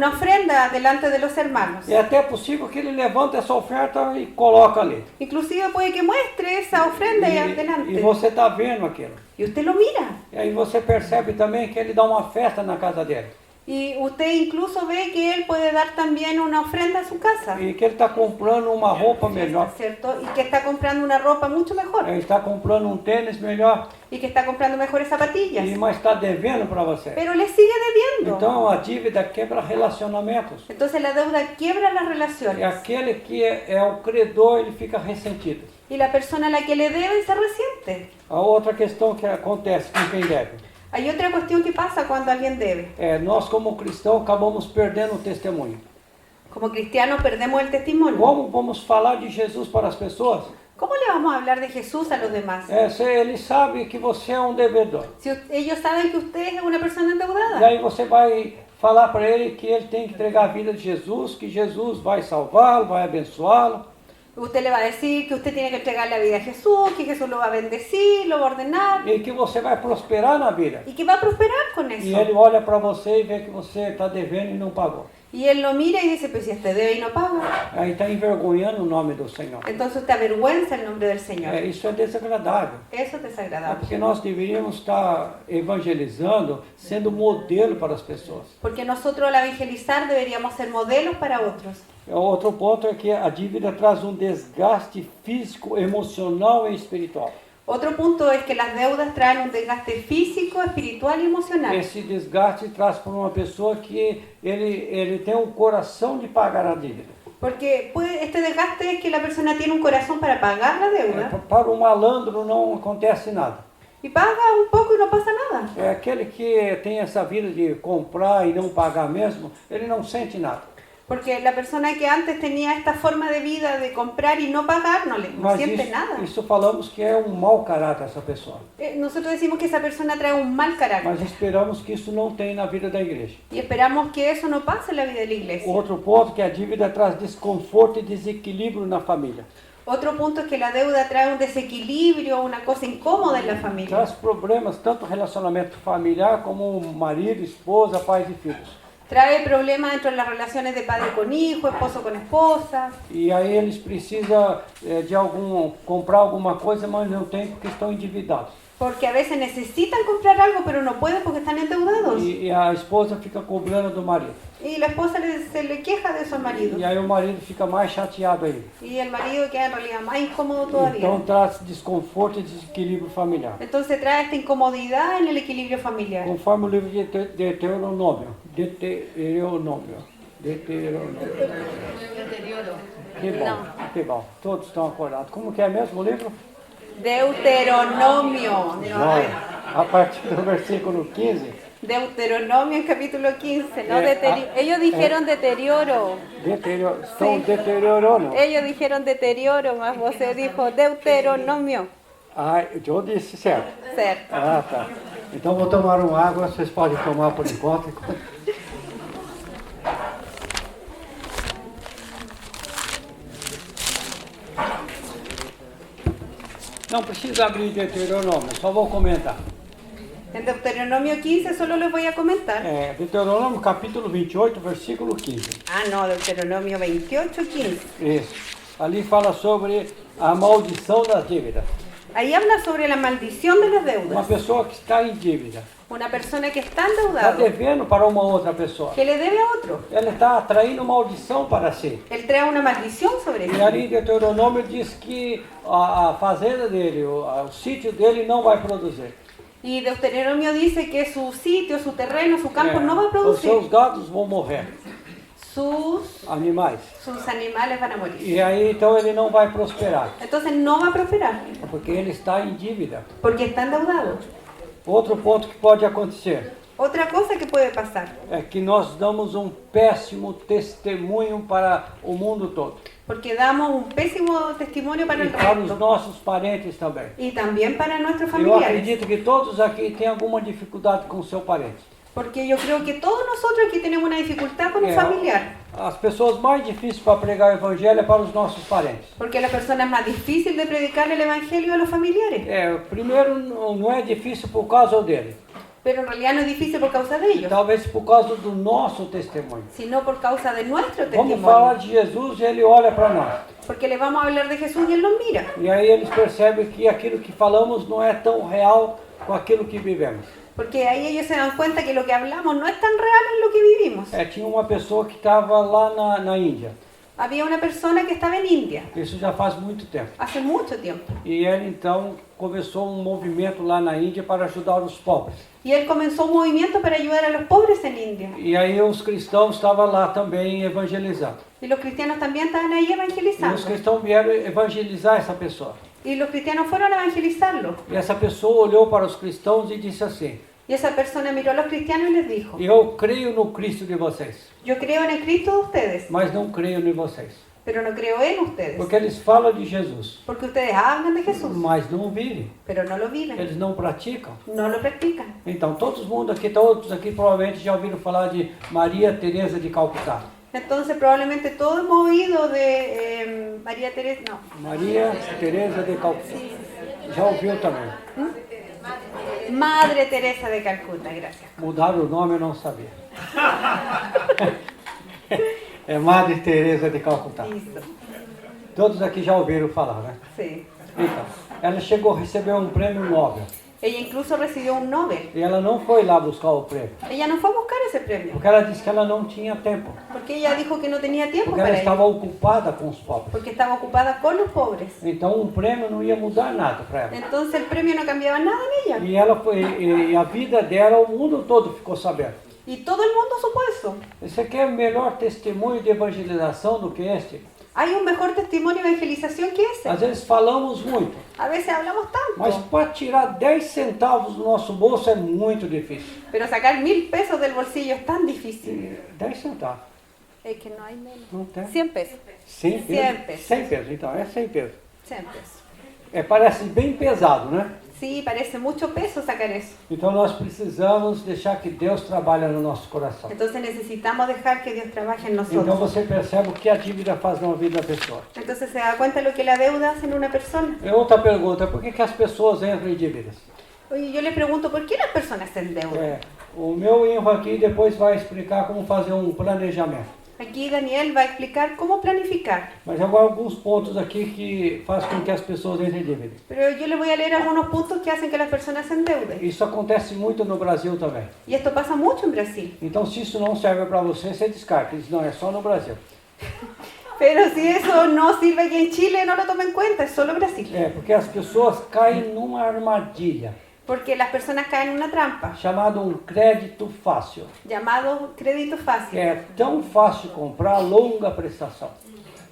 Speaker 2: ofrenda delante de los hermanos.
Speaker 1: É até possível que ele levante essa oferta e coloca ali.
Speaker 2: Inclusive puede que muestre esa ofrenda ahí
Speaker 1: E
Speaker 2: adelante.
Speaker 1: você está vendo aquilo.
Speaker 2: Y usted lo mira.
Speaker 1: E aí você percebe também que ele dá uma festa na casa dele.
Speaker 2: Y usted incluso ve que él puede dar también una ofrenda a su casa.
Speaker 1: E que ele está comprando uma roupa melhor.
Speaker 2: ¿Cierto? Y que está comprando una ropa mucho mejor.
Speaker 1: Ele está comprando um tênis melhor.
Speaker 2: Y que está comprando mejores zapatillas.
Speaker 1: Mas está devendo para você.
Speaker 2: Pero le sigue debiendo.
Speaker 1: Então a dívida quebra relacionamentos.
Speaker 2: Entonces la deuda quiebra las
Speaker 1: E
Speaker 2: relaciones.
Speaker 1: aquele que é o credor, ele fica ressentido.
Speaker 2: Y la persona a la que le deben se resiente.
Speaker 1: A outra questão que acontece com quem deve.
Speaker 2: Hay otra cuestión que pasa cuando alguien debe.
Speaker 1: Nós como cristãos acabamos perdendo o testemunho.
Speaker 2: Como cristianos perdemos el testimonio.
Speaker 1: Como vamos falar de Jesus para as pessoas?
Speaker 2: ¿Cómo le vamos a hablar de Jesús a los demás?
Speaker 1: Se ele sabe que você é um devedor.
Speaker 2: Si ellos saben que usted es una persona
Speaker 1: E
Speaker 2: endeudada.
Speaker 1: aí você vai falar para ele que ele tem que entregar a vida de Jesus, que Jesus vai salvá-lo, vai abençoá-lo.
Speaker 2: Usted le va a decir que usted tiene que entregar la vida a Jesús, que Jesús lo va a bendecir, lo va a ordenar
Speaker 1: E que você vai prosperar na vida.
Speaker 2: y que va a prosperar con
Speaker 1: E
Speaker 2: eso.
Speaker 1: ele olha para você e vê que você está devendo e não pagou.
Speaker 2: Y él lo mira y dice, pues si este debe y no paga,
Speaker 1: Aí está envergonhando o nome do Senhor.
Speaker 2: entonces usted avergüenza el nombre del Señor.
Speaker 1: Isso é desagradável.
Speaker 2: Eso es
Speaker 1: É
Speaker 2: desagradable.
Speaker 1: porque nós deveríamos estar evangelizando, sendo modelo para as pessoas.
Speaker 2: Porque nosotros al evangelizar deberíamos ser modelos para otros.
Speaker 1: Outro ponto é que a dívida traz um desgaste físico, emocional e espiritual.
Speaker 2: Otro punto es que las deudas traen un desgaste físico, espiritual y emocional.
Speaker 1: Esse desgaste traz para uma pessoa que ele tem um coração de pagar a dívida.
Speaker 2: Porque este desgaste es que la persona tiene un corazón para pagar la deuda
Speaker 1: Para o malandro não acontece nada.
Speaker 2: y paga un poco y no pasa nada.
Speaker 1: É aquele que tem essa vida de comprar e não pagar mesmo, ele não sente nada.
Speaker 2: Porque la persona que antes tenía esta forma de vida de comprar y no pagar no
Speaker 1: Mas
Speaker 2: siente nada.
Speaker 1: isso falamos que é um mau caráter essa pessoa.
Speaker 2: Nosotros decimos que esa persona trae un mal carácter
Speaker 1: Mas esperamos que isso não tenha na vida da igreja.
Speaker 2: y esperamos que eso no pase en la vida de la iglesia.
Speaker 1: Outro ponto que a dívida traz desconforto e desequilíbrio na família.
Speaker 2: Otro punto es que la deuda trae un desequilibrio, una cosa incómoda en la familia.
Speaker 1: Traz problemas tanto relacionamento familiar como marido, esposa, pais e filhos.
Speaker 2: Trae problemas dentro de las relaciones de padre con hijo, esposo con esposa.
Speaker 1: E aí eles precisam de comprar alguma coisa, mas não tem porque estão endividados.
Speaker 2: Porque a veces necesitan comprar algo, pero no pueden porque están endeudados.
Speaker 1: E a esposa fica cobrando do marido.
Speaker 2: Y la esposa se le queja de eso al marido.
Speaker 1: E aí o marido fica mais chateado ainda.
Speaker 2: Y el marido queda en realidad más incómodo todavía.
Speaker 1: Então traz desconforto e desequilíbrio familiar.
Speaker 2: Entonces trae esta incomodidad en el equilibrio familiar.
Speaker 1: Conforme o livro de Deuteronômio. Que bom. Todos estão acordados. Como que é mesmo o livro?
Speaker 2: Deuteronomio.
Speaker 1: Joia. A partir do versículo 15.
Speaker 2: Deuteronomio en capítulo 15. No ellos dijeron deterioro.
Speaker 1: Estão deteriorando.
Speaker 2: Ellos dijeron deterioro, mas você dijo Deuteronomio.
Speaker 1: Ah, eu disse certo.
Speaker 2: Certo.
Speaker 1: Ah, tá. Então vou tomar uma água, vocês podem tomar por enquanto. Não precisa abrir Deuteronômio, só vou comentar.
Speaker 2: En Deuteronomio 15 solo les voy a comentar.
Speaker 1: Deuteronômio capítulo 28, versículo 15.
Speaker 2: Ah, no, Deuteronomio 28, 15.
Speaker 1: Isso. Ali fala sobre a maldição das dívidas.
Speaker 2: Ahí habla sobre la maldición de las
Speaker 1: Uma
Speaker 2: deudas.
Speaker 1: pessoa que está em dívida,
Speaker 2: Una persona que está
Speaker 1: está
Speaker 2: endeudada,
Speaker 1: devendo para uma outra pessoa.
Speaker 2: que le debe a otro.
Speaker 1: Ela está atraindo maldição para si.
Speaker 2: Él trae una maldición sobre
Speaker 1: E
Speaker 2: sí.
Speaker 1: ali em Deuteronômio diz que a fazenda dele, o sítio dele não vai produzir.
Speaker 2: Y Deuteronomio dice que su sitio, su terreno, su campo no va a
Speaker 1: Os
Speaker 2: producir.
Speaker 1: seus gados vão morrer,
Speaker 2: Sus
Speaker 1: animais.
Speaker 2: animales van a morir.
Speaker 1: E aí então ele não vai prosperar,
Speaker 2: Entonces no va a prosperar,
Speaker 1: porque ele está em dívida.
Speaker 2: porque está endeudado.
Speaker 1: Outro ponto que pode acontecer
Speaker 2: Otra cosa que puede pasar,
Speaker 1: é que nós damos um péssimo testemunho para o mundo todo.
Speaker 2: porque damos un pésimo testimonio para
Speaker 1: E
Speaker 2: el
Speaker 1: para os
Speaker 2: resto
Speaker 1: nossos parentes também.
Speaker 2: y también para nuestros
Speaker 1: Eu
Speaker 2: familiares.
Speaker 1: acredito que todos aqui têm alguma dificuldade com o seu parente.
Speaker 2: Porque yo creo que todos nosotros aquí tenemos una dificultad con un
Speaker 1: É,
Speaker 2: familiar.
Speaker 1: As pessoas mais difíceis para pregar o evangelho é para os nossos parentes.
Speaker 2: Porque la persona es más difícil de predicar el evangelio a los familiares.
Speaker 1: Primeiro, não é difícil por causa dele,
Speaker 2: Pero en realidad no es difícil por causa de ellos,
Speaker 1: talvez por causa do nosso testemunho.
Speaker 2: sino por causa de nuestro
Speaker 1: Vamos falar
Speaker 2: testimonio.
Speaker 1: de Jesus e ele olha para nós.
Speaker 2: Porque le vamos a hablar de Jesús y Él nos mira.
Speaker 1: E aí eles percebem que aquilo que falamos não é tão real com aquilo que vivemos.
Speaker 2: Porque ahí ellos se dan cuenta que lo que hablamos no es tan real en lo que vivimos.
Speaker 1: Tinha uma pessoa que estava lá na Índia,
Speaker 2: Había una persona que estaba en India
Speaker 1: isso já faz muito tempo.
Speaker 2: hace mucho tiempo.
Speaker 1: E ele então começou um movimento lá na Índia para ajudar os pobres.
Speaker 2: Y él comenzó un movimiento para ayudar a los pobres en India.
Speaker 1: E aí os cristãos estavam lá também evangelizando.
Speaker 2: Y los cristianos también estaban ahí
Speaker 1: E
Speaker 2: evangelizando.
Speaker 1: os cristãos vieram evangelizar essa pessoa.
Speaker 2: Y los cristianos fueron a evangelizarlo.
Speaker 1: E essa pessoa olhou para os cristãos e disse assim:
Speaker 2: Y esa persona miró a los cristianos y les dijo,
Speaker 1: eu creio no Cristo de vocês,
Speaker 2: yo creo en el Cristo de ustedes,
Speaker 1: mas não creio em vocês.
Speaker 2: pero no creo en ustedes.
Speaker 1: Porque eles falam de Jesus,
Speaker 2: Porque ustedes hablan de Jesús,
Speaker 1: mas não vivem,
Speaker 2: pero no lo viven,
Speaker 1: eles não praticam.
Speaker 2: no lo practican.
Speaker 1: Então todos aqui provavelmente já ouviram falar de Maria Teresa de Calcutá.
Speaker 2: Entonces probablemente todos hemos oído de María Teresa, no,
Speaker 1: Maria Teresa de Calcutá. Já ouviu também.
Speaker 2: Madre Teresa de Calcuta, gracias.
Speaker 1: Mudaram o nome, eu não sabia. É Madre Teresa de Calcutá.
Speaker 2: Listo,
Speaker 1: Todos aqui já ouviram falar, né?
Speaker 2: sí.
Speaker 1: Então, ela chegou a receber um prêmio Nobel.
Speaker 2: Ella incluso recibió un Nobel.
Speaker 1: E ela não foi lá buscar o prêmio.
Speaker 2: Ella no fue a buscar ese premio,
Speaker 1: Porque ela disse que ela não tinha tempo.
Speaker 2: porque ella dijo que no tenía tiempo
Speaker 1: Porque ela
Speaker 2: para
Speaker 1: estava
Speaker 2: ello,
Speaker 1: ocupada com os pobres.
Speaker 2: porque estaba ocupada con los pobres.
Speaker 1: Então um prêmio não ia mudar nada para ela.
Speaker 2: Entonces el premio no cambiaba nada en ella.
Speaker 1: E ela foi, e a vida dela, o mundo todo ficou sabendo.
Speaker 2: Y todo el mundo supo eso.
Speaker 1: Você quer melhor testemunho de evangelização do que este?
Speaker 2: Hay un mejor testimonio de evangelización que ese.
Speaker 1: Às vezes falamos muito,
Speaker 2: A veces hablamos
Speaker 1: mas
Speaker 2: tanto,
Speaker 1: para tirar 10 centavos do nosso bolso é muito difícil.
Speaker 2: pero sacar 1000 pesos del bolsillo es tan difícil.
Speaker 1: 10 centavos,
Speaker 2: Es que no hay menos.
Speaker 1: não tem?
Speaker 2: 100 pesos.
Speaker 1: 100 pesos?
Speaker 2: 100 pesos.
Speaker 1: 100 pesos, então é 100 pesos.
Speaker 2: 100 pesos.
Speaker 1: Parece bem pesado, né?
Speaker 2: Sí, parece mucho peso sacar eso.
Speaker 1: Então nós precisamos deixar que Deus trabalhe no nosso coração.
Speaker 2: Entonces necesitamos dejar que Dios trabaje en
Speaker 1: Então
Speaker 2: nosotros.
Speaker 1: você percebe o que a dívida faz na vida da pessoa.
Speaker 2: Entonces se da cuenta de lo que la deuda hace en una persona.
Speaker 1: E outra pergunta, por que as pessoas entram em dívidas?
Speaker 2: Oye, yo le pregunto, ¿por qué las personas se endeudan?
Speaker 1: O meu erro aqui depois vai explicar como fazer um planejamento.
Speaker 2: Aquí Daniel va a explicar cómo planificar.
Speaker 1: Mas agora alguns pontos aqui que faz com que as pessoas entrem em dívida.
Speaker 2: Pero yo le voy a leer algunos puntos que hacen que las personas se endeuden.
Speaker 1: Isso acontece muito no Brasil também.
Speaker 2: Y esto pasa mucho en Brasil.
Speaker 1: Então se isso não serve para você, você descarta. Diz, não, é só no Brasil.
Speaker 2: Pero si eso no sirve aquí en Chile, no lo tome en cuenta, es solo Brasil.
Speaker 1: Porque as pessoas caem numa armadilha
Speaker 2: Porque las personas caen en una trampa,
Speaker 1: chamada um crédito fácil.
Speaker 2: llamado crédito
Speaker 1: Que
Speaker 2: fácil.
Speaker 1: é tão fácil comprar longa prestação.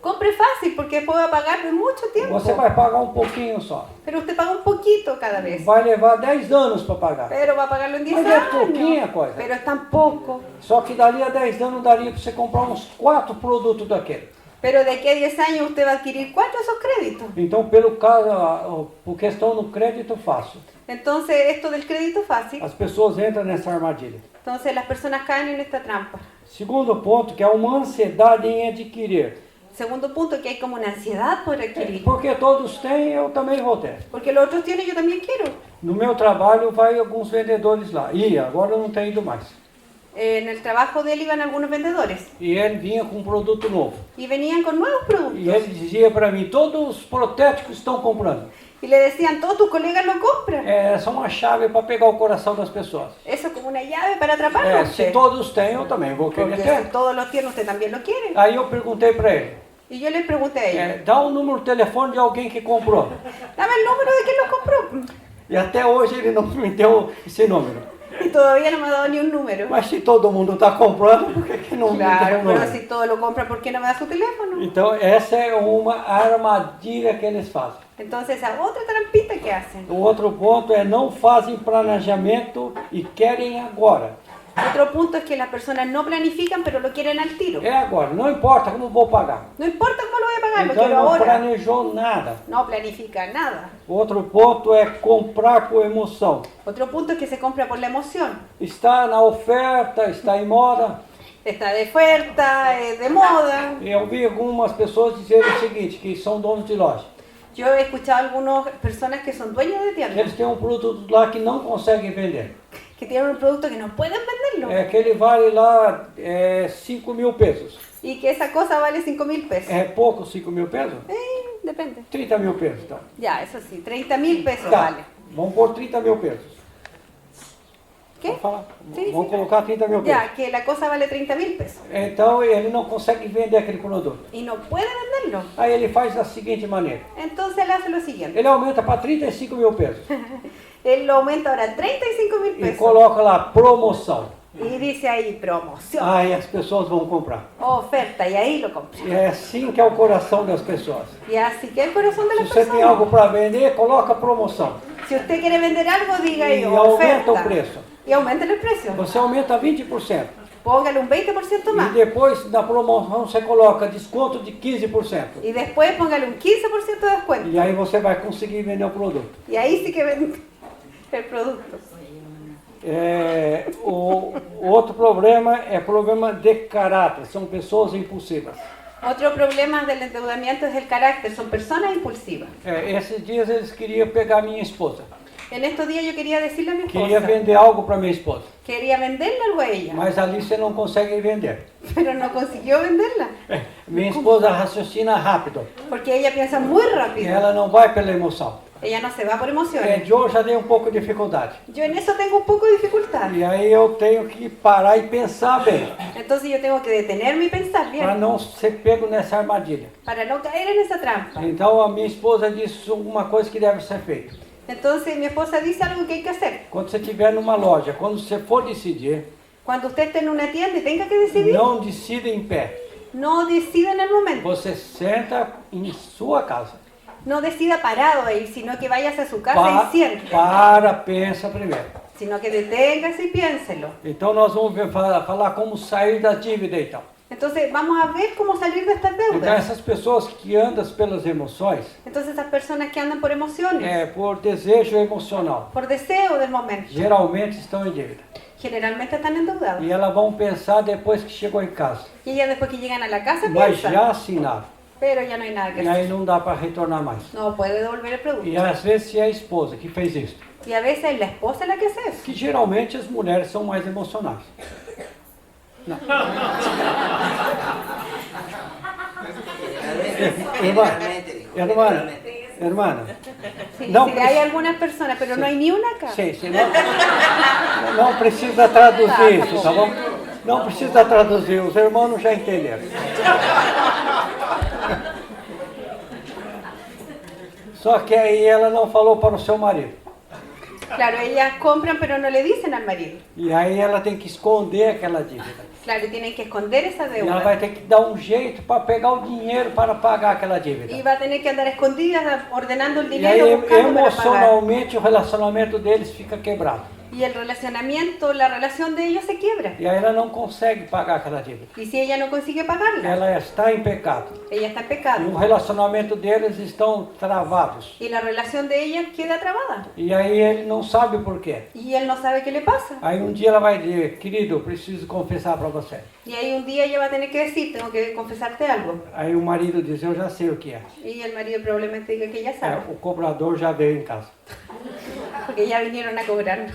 Speaker 2: Compre fácil porque puede pagar por mucho tiempo.
Speaker 1: Você vai pagar um pouquinho só.
Speaker 2: Pero usted paga un poquito cada vez.
Speaker 1: Vai levar 10 anos para pagar.
Speaker 2: Pero va a pagarlo en 10
Speaker 1: Mas é pouquinha
Speaker 2: años.
Speaker 1: coisa.
Speaker 2: Pero es tan poco.
Speaker 1: Só que dali a 10 anos daria para você comprar uns 4 produtos daquele.
Speaker 2: Pero de aquí a 10 años usted va a adquirir 4 de esos créditos.
Speaker 1: Então, por questão do crédito fácil,
Speaker 2: Entonces, esto del crédito fácil,
Speaker 1: as pessoas entram nessa armadilha.
Speaker 2: entonces las personas caen en esta trampa.
Speaker 1: Segundo ponto, que é uma ansiedade em adquirir.
Speaker 2: Segundo punto, que hay como una ansiedad por adquirir.
Speaker 1: Porque todos têm, eu também vou ter.
Speaker 2: Porque los otros tienen, yo también quiero.
Speaker 1: No meu trabalho vai alguns vendedores lá. E agora não tem ido mais.
Speaker 2: En el trabajo de él iban algunos vendedores
Speaker 1: E ele vinha com um produto novo.
Speaker 2: y venían con nuevos productos.
Speaker 1: E ele dizia para mim, todos os protéticos estão comprando.
Speaker 2: Y le decían, todos tus colegas lo compran.
Speaker 1: É só uma chave para pegar o coração das pessoas.
Speaker 2: Eso es como una llave para atraparlo a
Speaker 1: Se
Speaker 2: usted.
Speaker 1: todos têm, eu também vou querer
Speaker 2: Porque
Speaker 1: ter.
Speaker 2: si todos lo tienen, usted también lo quiere.
Speaker 1: Aí eu perguntei para ele,
Speaker 2: Y yo le pregunté a ella,
Speaker 1: dá o número de telefone de alguém que comprou.
Speaker 2: dame el número de quien lo compró.
Speaker 1: E até hoje ele não me deu esse número.
Speaker 2: Y todavía no me ha dado ni un número.
Speaker 1: Mas se todo mundo está comprando, por que não me deu
Speaker 2: Claro,
Speaker 1: o número?
Speaker 2: pero si todos lo compran, ¿por qué no me da su teléfono?
Speaker 1: Então essa é uma armadilha que eles fazem.
Speaker 2: Entonces, esa otra trampita que hacen.
Speaker 1: O outro ponto é não fazem planejamento e querem agora.
Speaker 2: Otro punto es que las personas no planifican, pero lo quieren al tiro.
Speaker 1: É agora, não importa como vou pagar.
Speaker 2: No importa cómo lo voy a pagar, lo
Speaker 1: Então
Speaker 2: quiero
Speaker 1: não
Speaker 2: ahora.
Speaker 1: planejou nada.
Speaker 2: No planifica nada.
Speaker 1: Outro ponto é comprar com emoção.
Speaker 2: Otro punto es que se compra por la emoción.
Speaker 1: Está na oferta, está em moda.
Speaker 2: Está de oferta, de moda.
Speaker 1: Eu vi algumas pessoas dizerem o seguinte, que são donos de loja.
Speaker 2: Yo he escuchado a algunas personas que son dueños de tiendas,
Speaker 1: Eles têm um produto lá que não conseguem vender.
Speaker 2: que tienen un producto que no pueden venderlo.
Speaker 1: É que ele vale lá 5 mil pesos.
Speaker 2: Y que esa cosa vale 5.000 pesos.
Speaker 1: É pouco 5 mil pesos?
Speaker 2: Depende.
Speaker 1: 30 mil pesos, então.
Speaker 2: Ya, eso sí, 30.000 pesos
Speaker 1: Tá,
Speaker 2: vale.
Speaker 1: vamos pôr 30 mil pesos.
Speaker 2: ¿Qué?
Speaker 1: Pode falar?
Speaker 2: Sim,
Speaker 1: Vamos
Speaker 2: sim.
Speaker 1: colocar 30 mil pesos.
Speaker 2: Ya, que la cosa vale 30.000 pesos.
Speaker 1: Então ele não consegue vender aquele produto.
Speaker 2: Y no puede venderlo.
Speaker 1: Aí ele faz da seguinte maneira.
Speaker 2: Entonces él hace lo siguiente.
Speaker 1: Ele aumenta para 35 mil pesos.
Speaker 2: Él lo aumenta ahora a 35.000
Speaker 1: E
Speaker 2: pesos.
Speaker 1: coloca lá promoção.
Speaker 2: Y dice ahí promoción,
Speaker 1: Aí as pessoas vão comprar.
Speaker 2: oferta, y ahí lo compra.
Speaker 1: E é assim que é o coração das pessoas.
Speaker 2: Y así que el corazón de
Speaker 1: Se
Speaker 2: las
Speaker 1: você tem
Speaker 2: personas.
Speaker 1: algo para vender, coloca promoção.
Speaker 2: Si usted quiere vender algo, diga ahí
Speaker 1: E aumenta
Speaker 2: oferta.
Speaker 1: o preço.
Speaker 2: Y aumenta el precio.
Speaker 1: Você aumenta 20%.
Speaker 2: Póngale un 20%
Speaker 1: E
Speaker 2: más.
Speaker 1: depois na promoção você coloca desconto de 15%.
Speaker 2: Y después póngale un 15% de descuento.
Speaker 1: E aí você vai conseguir vender o produto.
Speaker 2: Y ahí sí que vende el producto.
Speaker 1: O outro problema é problema de caráter. São pessoas impulsivas.
Speaker 2: Otro problema del endeudamiento es el carácter. Son personas impulsivas.
Speaker 1: Esses dias eles queriam pegar minha esposa.
Speaker 2: En estos días yo quería decirle a mi
Speaker 1: Queria
Speaker 2: esposa,
Speaker 1: vender algo para minha esposa.
Speaker 2: quería venderle algo a ella,
Speaker 1: Mas ali você não consegue vender.
Speaker 2: pero no consiguió venderla.
Speaker 1: Minha esposa raciocina rápido.
Speaker 2: Porque ella piensa muy
Speaker 1: E
Speaker 2: rápido.
Speaker 1: ela não vai pela emoção.
Speaker 2: Ella no se va por emociones.
Speaker 1: Eu já dei um pouco de dificuldade.
Speaker 2: Yo en eso tengo un poco de dificultad.
Speaker 1: E aí eu tenho que parar e pensar bem.
Speaker 2: Entonces yo tengo que detenerme y pensar
Speaker 1: Para
Speaker 2: bien,
Speaker 1: não ser pego nessa armadilha.
Speaker 2: para no caer en esa trampa.
Speaker 1: Então a minha esposa disse uma coisa que deve ser feita.
Speaker 2: Entonces mi esposa dice algo que hay que hacer.
Speaker 1: Quando você estiver numa loja, quando você for decidir,
Speaker 2: Cuando usted esté en una tienda y tenga que decidir,
Speaker 1: não decida em pé.
Speaker 2: no decida en el momento.
Speaker 1: Você senta em sua casa.
Speaker 2: No decida parado ahí, sino que vayas a su casa y siente.
Speaker 1: Pensa primeiro.
Speaker 2: Sino que deténgase y piénselo.
Speaker 1: Então nós vamos falar como sair da dívida então.
Speaker 2: Entonces vamos a ver cómo salir de estas
Speaker 1: Então
Speaker 2: deudas.
Speaker 1: essas pessoas que andam pelas emoções,
Speaker 2: Entonces esas personas que andan por emociones,
Speaker 1: por desejo emocional,
Speaker 2: por deseo del momento,
Speaker 1: geralmente estão em dívida.
Speaker 2: generalmente están endeudados.
Speaker 1: E elas vão pensar depois que chegou em casa.
Speaker 2: Y ellas después que llegan a la casa
Speaker 1: Mas
Speaker 2: piensan,
Speaker 1: já assinaram.
Speaker 2: pero ya no hay nada que
Speaker 1: E
Speaker 2: hacer.
Speaker 1: aí não dá para retornar mais.
Speaker 2: No puede devolver el producto.
Speaker 1: E às vezes se é a esposa que fez isso.
Speaker 2: Y a veces es la esposa la que hace eso.
Speaker 1: Que geralmente as mulheres são mais emocionais. Não. Hermana,
Speaker 2: Sí,
Speaker 1: No,
Speaker 2: sí,
Speaker 1: pues-
Speaker 2: hay algunas personas, pero
Speaker 1: sí.
Speaker 2: no hay ni una acá.
Speaker 1: sim, não precisa traduzir isso, tá bom? Não precisa traduzir, os irmãos já entenderam. Só que aí ela não falou para o seu marido.
Speaker 2: Claro, ellas compran, pero no le dicen al marido.
Speaker 1: E aí ela tem que esconder aquela dívida.
Speaker 2: Claro, y tienen que esconder esa
Speaker 1: E ela vai
Speaker 2: deuda.
Speaker 1: ter que dar um jeito para pegar o dinheiro para pagar aquela
Speaker 2: Y
Speaker 1: dívida.
Speaker 2: va a tener que andar escondida ordenando el
Speaker 1: E aí
Speaker 2: dinero, buscando para pagar.
Speaker 1: emocionalmente o relacionamento deles fica quebrado.
Speaker 2: Y el relacionamiento, la relación de ellos se quiebra.
Speaker 1: E aí ela não consegue pagar aquela dívida.
Speaker 2: Y si ella no consigue pagarla,
Speaker 1: Ela está em pecado.
Speaker 2: ella está en
Speaker 1: E
Speaker 2: pecado.
Speaker 1: o relacionamento deles estão travados.
Speaker 2: Y la relación de ella queda trabada.
Speaker 1: E aí ele não sabe por quê.
Speaker 2: Y él no sabe qué le pasa.
Speaker 1: Aí um dia ela vai dizer, querido, eu preciso confessar para você.
Speaker 2: Y ahí un día ella va a tener que decir, tengo que confesarte algo.
Speaker 1: Aí o marido diz, eu já sei o que é.
Speaker 2: Y el marido probablemente diga que ya sabe,
Speaker 1: O cobrador já veio em casa.
Speaker 2: porque ya vinieron a cobrarnos.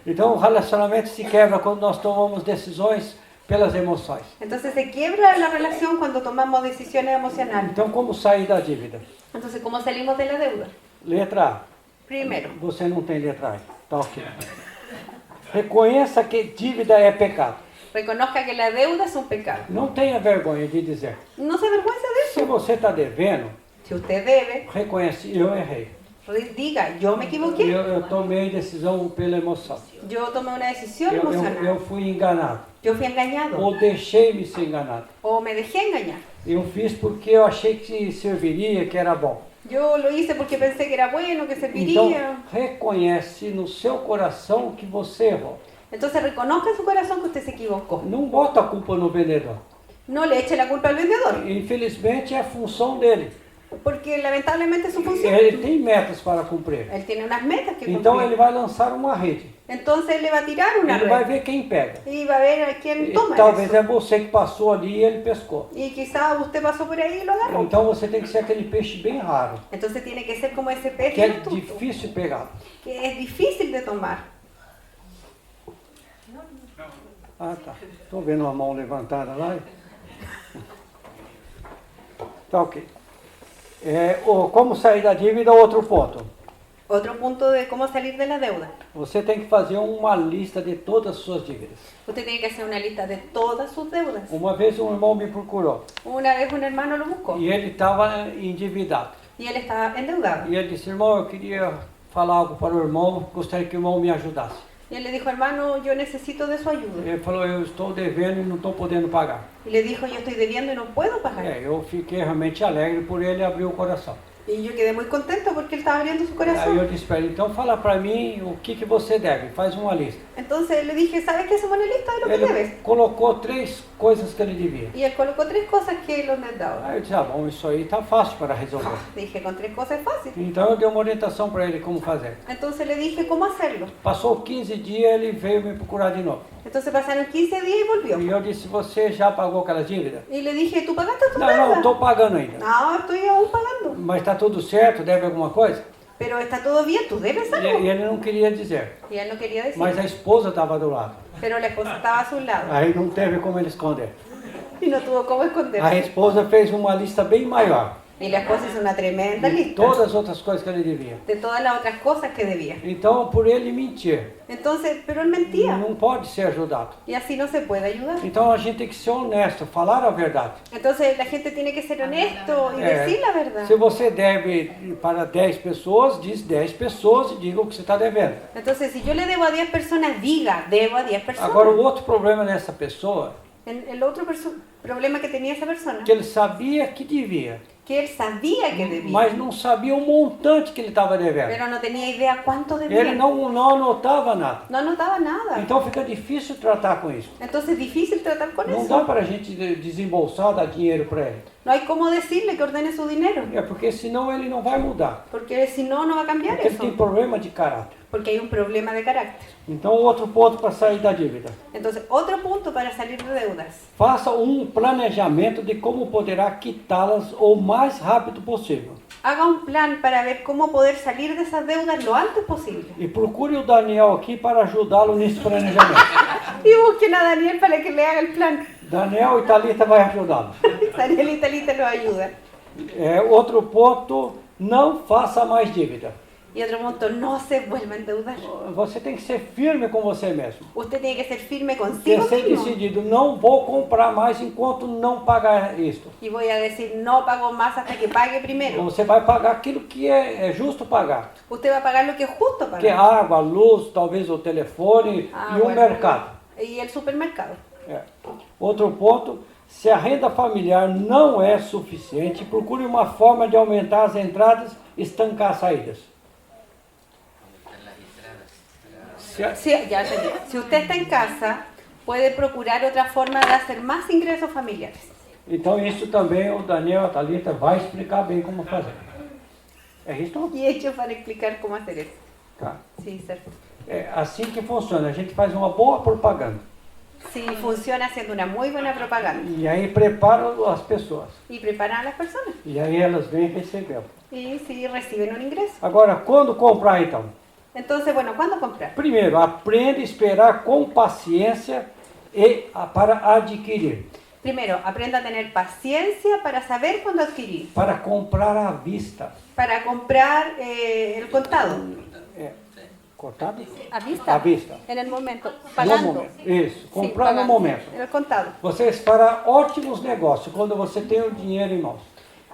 Speaker 1: Então o relacionamento se quebra quando nós tomamos decisões pelas emoções.
Speaker 2: Entonces se quiebra la relación cuando tomamos decisiones emocionales.
Speaker 1: Então como sair da dívida?
Speaker 2: Entonces, ¿cómo salimos de la deuda?
Speaker 1: Letra A.
Speaker 2: Primero,
Speaker 1: Você não tem letra A. Tá ok. Reconheça que dívida é pecado.
Speaker 2: reconozca que la deuda es un pecado.
Speaker 1: Não tenha vergonha de dizer.
Speaker 2: No se avergüence de
Speaker 1: Se
Speaker 2: eso.
Speaker 1: você está devendo,
Speaker 2: Si usted debe,
Speaker 1: reconhece, eu errei.
Speaker 2: diga, yo me equivoqué.
Speaker 1: Eu tomei decisão pela emoção.
Speaker 2: Yo tomé una decisión
Speaker 1: Eu
Speaker 2: emocional.
Speaker 1: fui enganado.
Speaker 2: Yo fui engañado.
Speaker 1: Ou deixei-me ser enganado.
Speaker 2: O me dejé engañar.
Speaker 1: Eu fiz porque eu achei que serviria, que era bom.
Speaker 2: Yo lo hice porque pensé que era bueno, que
Speaker 1: Então,
Speaker 2: serviría.
Speaker 1: reconhece no seu coração que você errou.
Speaker 2: Entonces reconozca en su corazón que usted se equivocó.
Speaker 1: Não bota a culpa no vendedor.
Speaker 2: No le eche la culpa al vendedor,
Speaker 1: Infelizmente, é a função dele.
Speaker 2: porque lamentablemente es su función.
Speaker 1: Ele tem metas para cumprir.
Speaker 2: Él tiene unas metas que
Speaker 1: Então,
Speaker 2: cumplir.
Speaker 1: ele vai lançar uma rede.
Speaker 2: Entonces él le va a tirar una
Speaker 1: Ele vai
Speaker 2: red
Speaker 1: ver quem pega.
Speaker 2: y va a ver a quién
Speaker 1: E
Speaker 2: toma
Speaker 1: talvez
Speaker 2: eso.
Speaker 1: é você que passou ali e ele pescou.
Speaker 2: Y quizá usted pasó por ahí y lo agarró.
Speaker 1: Então, você tem que ser aquele peixe bem raro,
Speaker 2: Entonces tiene que ser como ese pez
Speaker 1: que é
Speaker 2: astuto,
Speaker 1: difícil pegar.
Speaker 2: que es difícil de tomar.
Speaker 1: Ah, tá. Estou vendo uma mão levantada lá. Tá ok. Como sair da dívida, outro ponto.
Speaker 2: Otro punto de cómo salir de la deuda.
Speaker 1: Você tem que fazer uma lista de todas as suas dívidas.
Speaker 2: Usted tiene que hacer una lista de todas sus deudas.
Speaker 1: Uma vez um irmão me procurou
Speaker 2: Una vez un hermano lo buscó
Speaker 1: e ele estava endividado.
Speaker 2: y él estaba endeudado.
Speaker 1: E ele disse, irmão, eu queria falar algo para o irmão, gostaria que o irmão me ajudasse.
Speaker 2: Y él le dijo, hermano, yo necesito de su ayuda.
Speaker 1: Ele falou, eu estou devendo e não estou podendo pagar.
Speaker 2: Y le dijo, yo estoy debiendo y no puedo pagar.
Speaker 1: Eu fiquei realmente alegre por ele abrir o coração.
Speaker 2: Y yo quedé muy contento porque él estaba abriendo su
Speaker 1: Aí
Speaker 2: corazón.
Speaker 1: eu disse para ele, então fala para mim o que você deve, faz uma lista.
Speaker 2: Entonces le dije, ¿sabes qué? Hacemos una lista de lo que
Speaker 1: Ele
Speaker 2: debes.
Speaker 1: colocou 3 coisas que ele devia.
Speaker 2: Y él colocó 3 cosas que él me daba.
Speaker 1: Aí eu disse, bom, isso aí tá fácil para resolver.
Speaker 2: Dije, con 3 cosas es fácil.
Speaker 1: Então eu dei uma orientação para ele como fazer.
Speaker 2: Entonces le dije cómo hacerlo.
Speaker 1: Passou 15 dias, ele veio me procurar de novo.
Speaker 2: Entonces pasaron 15 días y volvió.
Speaker 1: E eu disse, você já pagou aquela dívida?
Speaker 2: Y le dije, ¿tú pagaste tu
Speaker 1: Não,
Speaker 2: deuda?
Speaker 1: estou pagando ainda.
Speaker 2: No, estoy aún pagando.
Speaker 1: Mas está tudo certo, deve alguma coisa?
Speaker 2: Pero está todo bien, tú debes
Speaker 1: E
Speaker 2: algo.
Speaker 1: ele não queria dizer.
Speaker 2: Y él no quería decir.
Speaker 1: Mas a esposa estava do lado.
Speaker 2: Pero la esposa estaba a su lado.
Speaker 1: Aí não teve como ele esconder.
Speaker 2: Y no tuvo cómo esconderse.
Speaker 1: A esposa fez uma lista bem maior.
Speaker 2: Y la esposa hizo una tremenda
Speaker 1: De
Speaker 2: lista
Speaker 1: todas as outras coisas que ele devia.
Speaker 2: de todas las otras cosas que debía.
Speaker 1: Então, por ele mentir,
Speaker 2: Entonces, pero él mentía.
Speaker 1: não pode ser ajudado.
Speaker 2: Y así no se puede ayudar.
Speaker 1: Então a gente tem que ser honesto, falar a verdade.
Speaker 2: Entonces la gente tiene que ser honesto y decir la verdad.
Speaker 1: Se você deve para 10 pessoas, diz 10 pessoas e diga o que você está devendo.
Speaker 2: Entonces, si yo le debo a 10 personas, diga, debo a 10 personas.
Speaker 1: Agora, o outro problema dessa pessoa
Speaker 2: El otro problema que tenía esa persona,
Speaker 1: é que ele sabia que devia,
Speaker 2: que él sabía que debía,
Speaker 1: mas não sabia o montante que ele estava devendo.
Speaker 2: pero no tenía idea cuánto debía.
Speaker 1: Ele não anotava nada.
Speaker 2: No anotaba nada.
Speaker 1: Então fica difícil tratar com isso.
Speaker 2: Entonces es difícil tratar con
Speaker 1: Não
Speaker 2: eso.
Speaker 1: dá para a gente desembolsar, dar dinheiro para ele.
Speaker 2: No hay cómo decirle que ordene su dinero,
Speaker 1: É porque senão ele não vai mudar.
Speaker 2: porque si no, no va a cambiar
Speaker 1: Porque ele tem
Speaker 2: eso,
Speaker 1: problema de caráter.
Speaker 2: porque hay un problema de carácter.
Speaker 1: Então, outro ponto para sair da dívida.
Speaker 2: Entonces, otro punto para salir de deudas.
Speaker 1: Faça um planejamento de como poderá quitá-las o mais rápido possível.
Speaker 2: Haga un plan para ver cómo poder salir de esas deudas lo antes posible.
Speaker 1: E procure o Daniel aqui para ajudá-lo nesse planejamento.
Speaker 2: Y busquen a Daniel para que le haga el plan.
Speaker 1: Daniel e Thalita vai ajudá-lo.
Speaker 2: Daniel y Talita lo ayudan.
Speaker 1: Outro ponto, não faça mais dívida.
Speaker 2: Y otro punto, no se vuelva a endeudar.
Speaker 1: Você tem que ser firme com você mesmo.
Speaker 2: Usted tiene que ser firme
Speaker 1: Ter
Speaker 2: consigo
Speaker 1: ser
Speaker 2: mismo.
Speaker 1: decidido, não vou comprar mais enquanto não pagar isto.
Speaker 2: Y voy a decir, no pago más hasta que pague primero.
Speaker 1: Você vai pagar aquilo que é justo pagar.
Speaker 2: Usted va a pagar lo que es justo
Speaker 1: Que é
Speaker 2: pagar.
Speaker 1: água, luz, talvez o telefone e o
Speaker 2: Bueno,
Speaker 1: mercado.
Speaker 2: y el supermercado.
Speaker 1: Outro ponto, se a renda familiar não é suficiente, procure uma forma de aumentar as entradas e estancar as saídas.
Speaker 2: Ya entendí. Si usted está en casa, puede procurar otra forma de hacer más ingresos familiares.
Speaker 1: Então isso também o Daniel, a Thalita vai explicar bem como fazer. É isso?
Speaker 2: Y ellos van a explicar cómo hacer eso.
Speaker 1: Tá.
Speaker 2: Sí, cierto.
Speaker 1: É assim que funciona. A gente faz uma boa propaganda.
Speaker 2: Sí, funciona haciendo una muy buena propaganda.
Speaker 1: E aí prepara as pessoas.
Speaker 2: Y preparan a las personas.
Speaker 1: E aí elas vêm receber.
Speaker 2: Y sí, reciben un ingreso.
Speaker 1: Agora, quando comprar então?
Speaker 2: Entonces, bueno, ¿cuándo comprar?
Speaker 1: Primeiro, aprende a esperar com paciência para adquirir.
Speaker 2: Primero, aprenda a tener paciencia para saber cuándo adquirir.
Speaker 1: Para comprar à vista.
Speaker 2: Para comprar el contado.
Speaker 1: Cortado?
Speaker 2: ¿A vista?
Speaker 1: À vista.
Speaker 2: En el momento.
Speaker 1: No
Speaker 2: Pagando.
Speaker 1: momento. Isso,
Speaker 2: Sí,
Speaker 1: comprar no
Speaker 2: pagando.
Speaker 1: momento.
Speaker 2: En el contado.
Speaker 1: Você fará ótimos negócios quando você tem o dinheiro em mãos.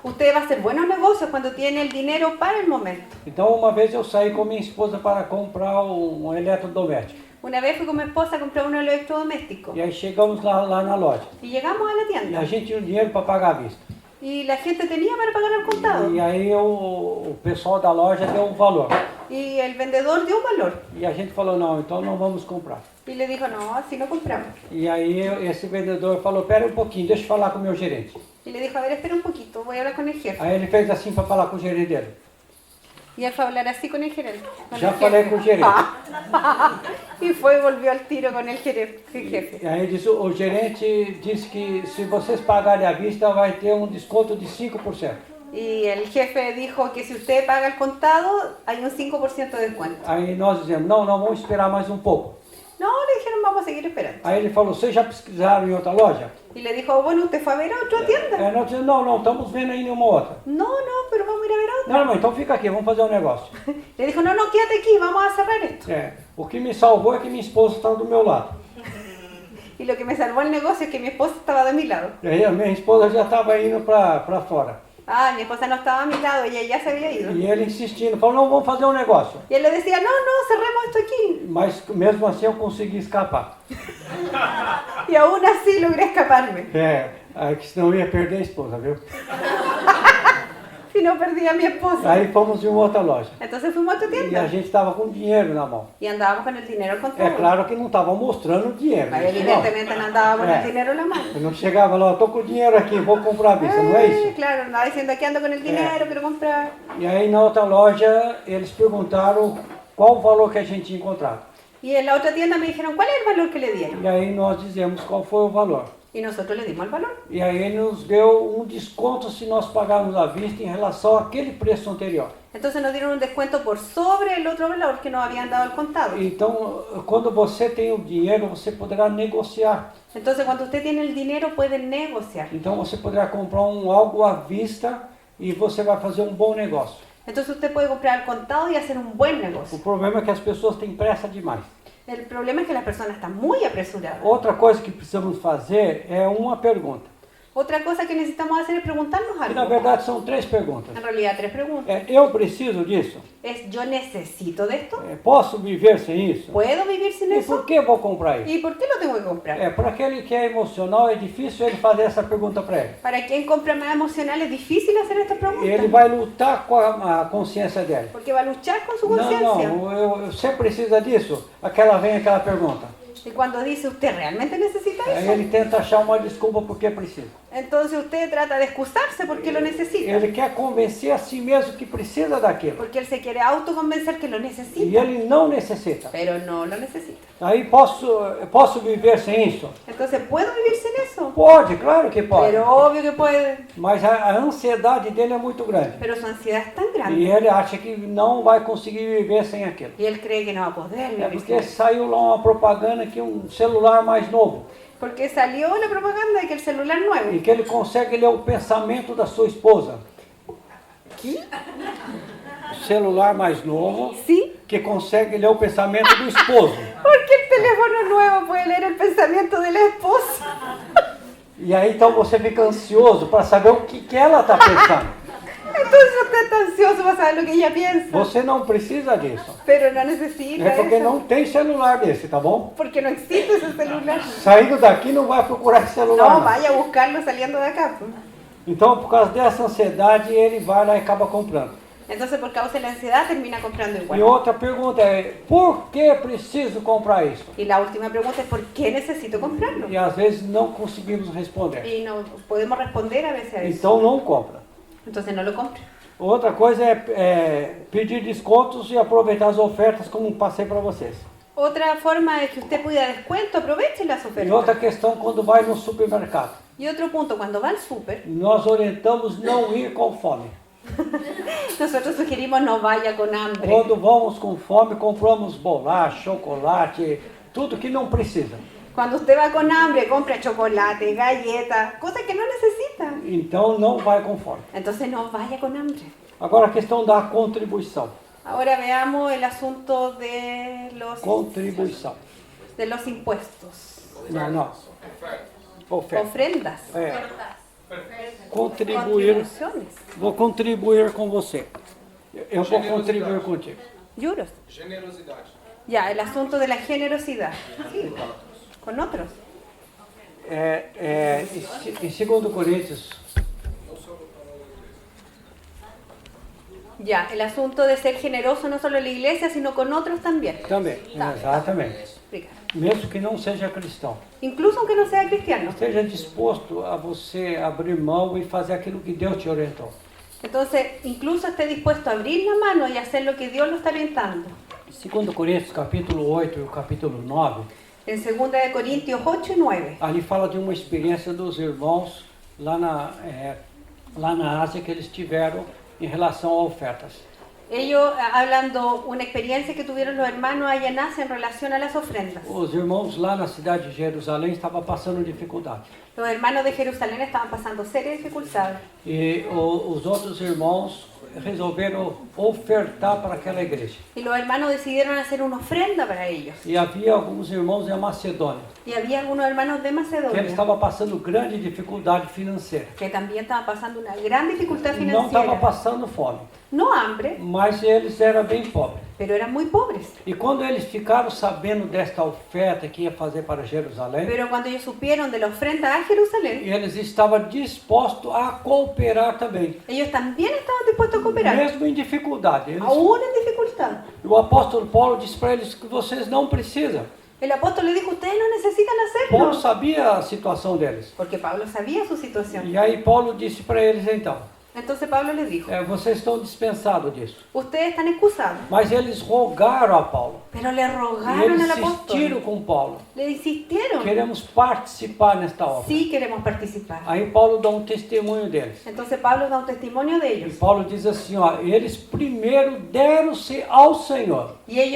Speaker 2: Usted va a hacer buenos negocios cuando tiene el dinero para el momento.
Speaker 1: Então, uma vez eu saí com minha esposa para comprar um eletrodoméstico.
Speaker 2: Una vez fui con mi esposa a comprar un electrodoméstico.
Speaker 1: E aí chegamos lá na loja.
Speaker 2: Y llegamos a la
Speaker 1: E
Speaker 2: tienda.
Speaker 1: a gente tinha o dinheiro para pagar à vista.
Speaker 2: Y la gente tenía para pagar al contado.
Speaker 1: E aí o pessoal da loja deu um valor.
Speaker 2: Y el vendedor dio un valor.
Speaker 1: E a gente falou, não, então não vamos comprar.
Speaker 2: Y le dijo, no, así no compramos.
Speaker 1: E aí esse vendedor falou, pera um pouquinho, deixa eu falar com o meu gerente.
Speaker 2: Y le dijo, a ver, espera un poquito, voy a hablar con el jefe.
Speaker 1: Aí ele fez assim para falar com o gerente dele.
Speaker 2: Y él fue a hablar así con el gerente. Con
Speaker 1: Já
Speaker 2: el
Speaker 1: falei
Speaker 2: jefe.
Speaker 1: com o gerente.
Speaker 2: Y fue y volvió al tiro con el jefe.
Speaker 1: E aí disse, o gerente disse que se vocês pagarem à vista vai ter um desconto de 5%.
Speaker 2: Y el jefe dijo que si usted paga el contado, hay un 5% de descuento.
Speaker 1: Aí nós dizemos, não, vamos esperar mais um pouco.
Speaker 2: No, le dijeron, vamos a seguir esperando.
Speaker 1: Aí ele falou, vocês já pesquisaram em outra loja?
Speaker 2: Y le dijo, bueno, ¿usted fue a ver a otra tienda?
Speaker 1: Nós dizemos, não, estamos vendo aí nenhuma outra.
Speaker 2: No, pero vamos a ir a ver a otra.
Speaker 1: Não, então fica aqui, vamos fazer um negócio.
Speaker 2: Le dijo, no, quédate aquí, vamos a cerrar esto.
Speaker 1: O que me salvou é que minha esposa estava do meu lado.
Speaker 2: Y lo que me salvó el negocio es que mi esposa estaba de mi lado.
Speaker 1: E aí a minha esposa já estava indo para fora.
Speaker 2: Ah, mi esposa no estaba a mi lado, ella ya se había ido.
Speaker 1: E ele insistindo, falou, não, vamos fazer um negócio.
Speaker 2: Y él le decía, no, cerremos esto aquí.
Speaker 1: Mas mesmo assim eu consegui escapar.
Speaker 2: Y aún así logré escaparme.
Speaker 1: Que senão eu ia perder a esposa, viu?
Speaker 2: Si no perdí a mi esposa.
Speaker 1: Aí fomos em uma outra loja.
Speaker 2: Entonces fuimos a otra
Speaker 1: E a
Speaker 2: tienda.
Speaker 1: gente estava com dinheiro na mão.
Speaker 2: Y andábamos con el dinero al
Speaker 1: É
Speaker 2: contado.
Speaker 1: claro que não estava mostrando o dinheiro.
Speaker 2: Mas
Speaker 1: Isso
Speaker 2: evidentemente no andábamos con
Speaker 1: É.
Speaker 2: el dinero en la mano.
Speaker 1: Eu não chegava lá, estou com o dinheiro aqui, vou comprar a vista, não é isso?
Speaker 2: Claro, andaba diciendo aquí ando con el dinero, quiero comprar.
Speaker 1: E aí na outra loja eles perguntaram qual o valor que a gente tinha encontrado.
Speaker 2: Y en la otra tienda me dijeron, ¿cuál es el valor que le dieron?
Speaker 1: E aí nós dizemos qual foi o valor.
Speaker 2: Y nosotros le dimos el valor.
Speaker 1: E aí ele nos deu um desconto se nós pagarmos à vista em relação àquele preço anterior.
Speaker 2: Entonces nos dieron un descuento por sobre el otro valor que nos habían dado al contado.
Speaker 1: Então, quando você tem o dinheiro, você poderá negociar.
Speaker 2: Entonces cuando usted tiene el dinero puede negociar.
Speaker 1: Então você poderá comprar algo à vista e você vai fazer um bom negócio.
Speaker 2: Entonces usted puede comprar al contado y hacer un buen
Speaker 1: O
Speaker 2: negocio.
Speaker 1: problema é que as pessoas têm pressa demais.
Speaker 2: El problema es que las personas están muy apresuradas.
Speaker 1: Outra coisa que precisamos fazer é uma pergunta.
Speaker 2: Otra cosa que necesitamos hacer es preguntarnos
Speaker 1: E na
Speaker 2: algo.
Speaker 1: verdade são 3 perguntas.
Speaker 2: En realidad, 3 preguntas.
Speaker 1: Eu preciso disso?
Speaker 2: Es, ¿yo necesito de esto?
Speaker 1: Posso viver sem isso?
Speaker 2: ¿Puedo vivir sin
Speaker 1: E
Speaker 2: eso?
Speaker 1: por que vou comprar isso?
Speaker 2: ¿Y por qué lo tengo que comprar?
Speaker 1: Para aquele que é emocional, é difícil ele fazer essa pergunta para ele.
Speaker 2: Para quien compra más emocional es difícil hacer esta pregunta.
Speaker 1: Ele vai lutar com a consciência dele.
Speaker 2: Porque va a luchar con su
Speaker 1: Não,
Speaker 2: conciencia.
Speaker 1: você precisa disso? Vem aquela pergunta.
Speaker 2: Y cuando dice, ¿usted realmente necesita
Speaker 1: Aí
Speaker 2: eso?
Speaker 1: ele tenta achar uma desculpa porque precisa.
Speaker 2: Entonces usted trata de excusarse porque lo necesita.
Speaker 1: Ele quer convencer a si mesmo que precisa daquilo.
Speaker 2: Porque él se quiere autoconvencer que lo
Speaker 1: E
Speaker 2: necesita.
Speaker 1: ele não necessita.
Speaker 2: Pero no lo necesita.
Speaker 1: Aí posso viver sem isso?
Speaker 2: Entonces, ¿puedo vivir sin eso?
Speaker 1: Pode, claro que pode.
Speaker 2: Pero obvio que puede.
Speaker 1: Mas a ansiedade dele é muito grande.
Speaker 2: Pero su ansiedad es tan
Speaker 1: E
Speaker 2: grande.
Speaker 1: ele acha que não vai conseguir viver sem aquilo.
Speaker 2: Y él cree que no va a poder
Speaker 1: É
Speaker 2: vivir sin
Speaker 1: porque
Speaker 2: eso.
Speaker 1: saiu lá uma propaganda que um celular mais novo.
Speaker 2: Porque salió la propaganda de que el celular nuevo.
Speaker 1: E que ele consegue ler o pensamento da sua esposa.
Speaker 2: ¿Qué?
Speaker 1: Celular mais novo
Speaker 2: Sí.
Speaker 1: que consegue ler o pensamento do esposo.
Speaker 2: Porque el teléfono nuevo puede leer el pensamiento de la esposa.
Speaker 1: E aí então você fica ansioso para saber o que ela está pensando.
Speaker 2: Entonces usted está ansioso para saber lo que ella piensa.
Speaker 1: Você não precisa disso.
Speaker 2: Pero no necesita
Speaker 1: É porque
Speaker 2: eso.
Speaker 1: não tem celular desse, tá bom?
Speaker 2: Porque no existe ese celular.
Speaker 1: Saindo daqui não vai procurar esse celular.
Speaker 2: No,
Speaker 1: não.
Speaker 2: vaya a buscarlo saliendo de acá.
Speaker 1: Então, por causa dessa ansiedade, ele vai lá e acaba comprando.
Speaker 2: Entonces por causa de la ansiedad termina comprando
Speaker 1: E
Speaker 2: igual.
Speaker 1: outra pergunta é, por que preciso comprar isso?
Speaker 2: Y la última pregunta es ¿por qué necesito comprarlo?
Speaker 1: E às vezes não conseguimos responder.
Speaker 2: Y no podemos responder a veces a eso.
Speaker 1: Então não compra.
Speaker 2: Entonces no lo compre.
Speaker 1: Outra coisa é pedir descontos e aproveitar as ofertas, como passei para vocês.
Speaker 2: Otra forma es que usted pida descuento, aproveche las
Speaker 1: E outra
Speaker 2: ofertas.
Speaker 1: questão, quando vai no supermercado,
Speaker 2: Y otro punto, cuando va al súper,
Speaker 1: nós orientamos não ir com fome.
Speaker 2: nosotros sugerimos no vaya con hambre.
Speaker 1: Quando vamos com fome, compramos bolacha, chocolate, tudo que não precisa.
Speaker 2: Cuando usted va con hambre, compra chocolate, galletas, cosas que no necesita.
Speaker 1: Então não vai com fome.
Speaker 2: Entonces no vaya con hambre.
Speaker 1: Agora a questão da contribuição.
Speaker 2: Ahora veamos el asunto
Speaker 1: Contribuição.
Speaker 2: de los impuestos.
Speaker 1: Não. Oferta.
Speaker 2: Ofrendas.
Speaker 1: Contribuir.
Speaker 2: Contribuciones.
Speaker 1: Vou contribuir com você. Eu vou contribuir contigo.
Speaker 2: Juros.
Speaker 3: Generosidade.
Speaker 2: Ya, el asunto de la generosidad. Sí, con otros.
Speaker 1: Em 2 Coríntios,
Speaker 2: Ya, el asunto de ser generoso no solo en la iglesia, sino con otros también.
Speaker 1: também.
Speaker 2: Tá.
Speaker 1: Exatamente.
Speaker 2: Explica.
Speaker 1: Mesmo que não seja cristão.
Speaker 2: Incluso aunque no sea cristiano.
Speaker 1: Esteja disposto a você abrir mão e fazer aquilo que Deus te orientou.
Speaker 2: Entonces, incluso esté dispuesto a abrir la mano y hacer lo que Dios lo está orientando.
Speaker 1: Em 2 Coríntios, capítulo 8 e o capítulo 9,
Speaker 2: En 2 de Corintios 8 y 9.
Speaker 1: ali fala de uma experiência dos irmãos lá na Ásia que eles tiveram em relação a ofertas.
Speaker 2: Ellos hablando una experiencia que tuvieron los hermanos allá en Asia en relación a las ofrendas.
Speaker 1: Os irmãos lá na cidade de Jerusalém estavam passando dificuldade.
Speaker 2: Los hermanos de Jerusalén estaban pasando serias dificultades.
Speaker 1: E os outros irmãos resolveram ofertar para aquela igreja.
Speaker 2: Y los hermanos decidieron hacer una ofrenda para ellos.
Speaker 1: E havia alguns irmãos da Macedônia
Speaker 2: Y había algunos hermanos de
Speaker 1: que eles
Speaker 2: Macedonia
Speaker 1: estavam passando grande dificuldade financeira.
Speaker 2: que también estaban pasando una gran dificultad
Speaker 1: Não estavam
Speaker 2: financiera.
Speaker 1: passando fome,
Speaker 2: No hambre,
Speaker 1: mas eles eram bem pobres.
Speaker 2: pero eran muy pobres.
Speaker 1: E quando eles ficaram sabendo desta oferta que ia fazer para Jerusalém,
Speaker 2: Pero cuando ellos supieron de la ofrenda a Jerusalén,
Speaker 1: eles estavam dispostos a cooperar também,
Speaker 2: ellos también estaban dispuestos a cooperar,
Speaker 1: mesmo em dificuldade.
Speaker 2: aún en dificultad.
Speaker 1: O apóstolo Paulo disse para eles que vocês não precisam.
Speaker 2: El apóstol le dijo, ustedes no necesitan
Speaker 1: Paulo
Speaker 2: hacerlo.
Speaker 1: sabia a situação deles.
Speaker 2: Porque Pablo sabía su situación.
Speaker 1: E aí Paulo disse para eles então,
Speaker 2: Entonces Pablo les dijo,
Speaker 1: vocês estão dispensados disso.
Speaker 2: ustedes están excusados.
Speaker 1: Mas eles rogaram a Paulo.
Speaker 2: Pero le
Speaker 1: E
Speaker 2: rogaron
Speaker 1: eles
Speaker 2: al
Speaker 1: insistiram
Speaker 2: apóstol.
Speaker 1: com Paulo.
Speaker 2: Le insistieron.
Speaker 1: Queremos participar nesta obra.
Speaker 2: Sí queremos participar.
Speaker 1: Aí Paulo dá um testemunho deles.
Speaker 2: Entonces Pablo da un testimonio de
Speaker 1: E
Speaker 2: ellos.
Speaker 1: Paulo diz assim, ó, eles primeiro deram-se ao Senhor,
Speaker 2: Y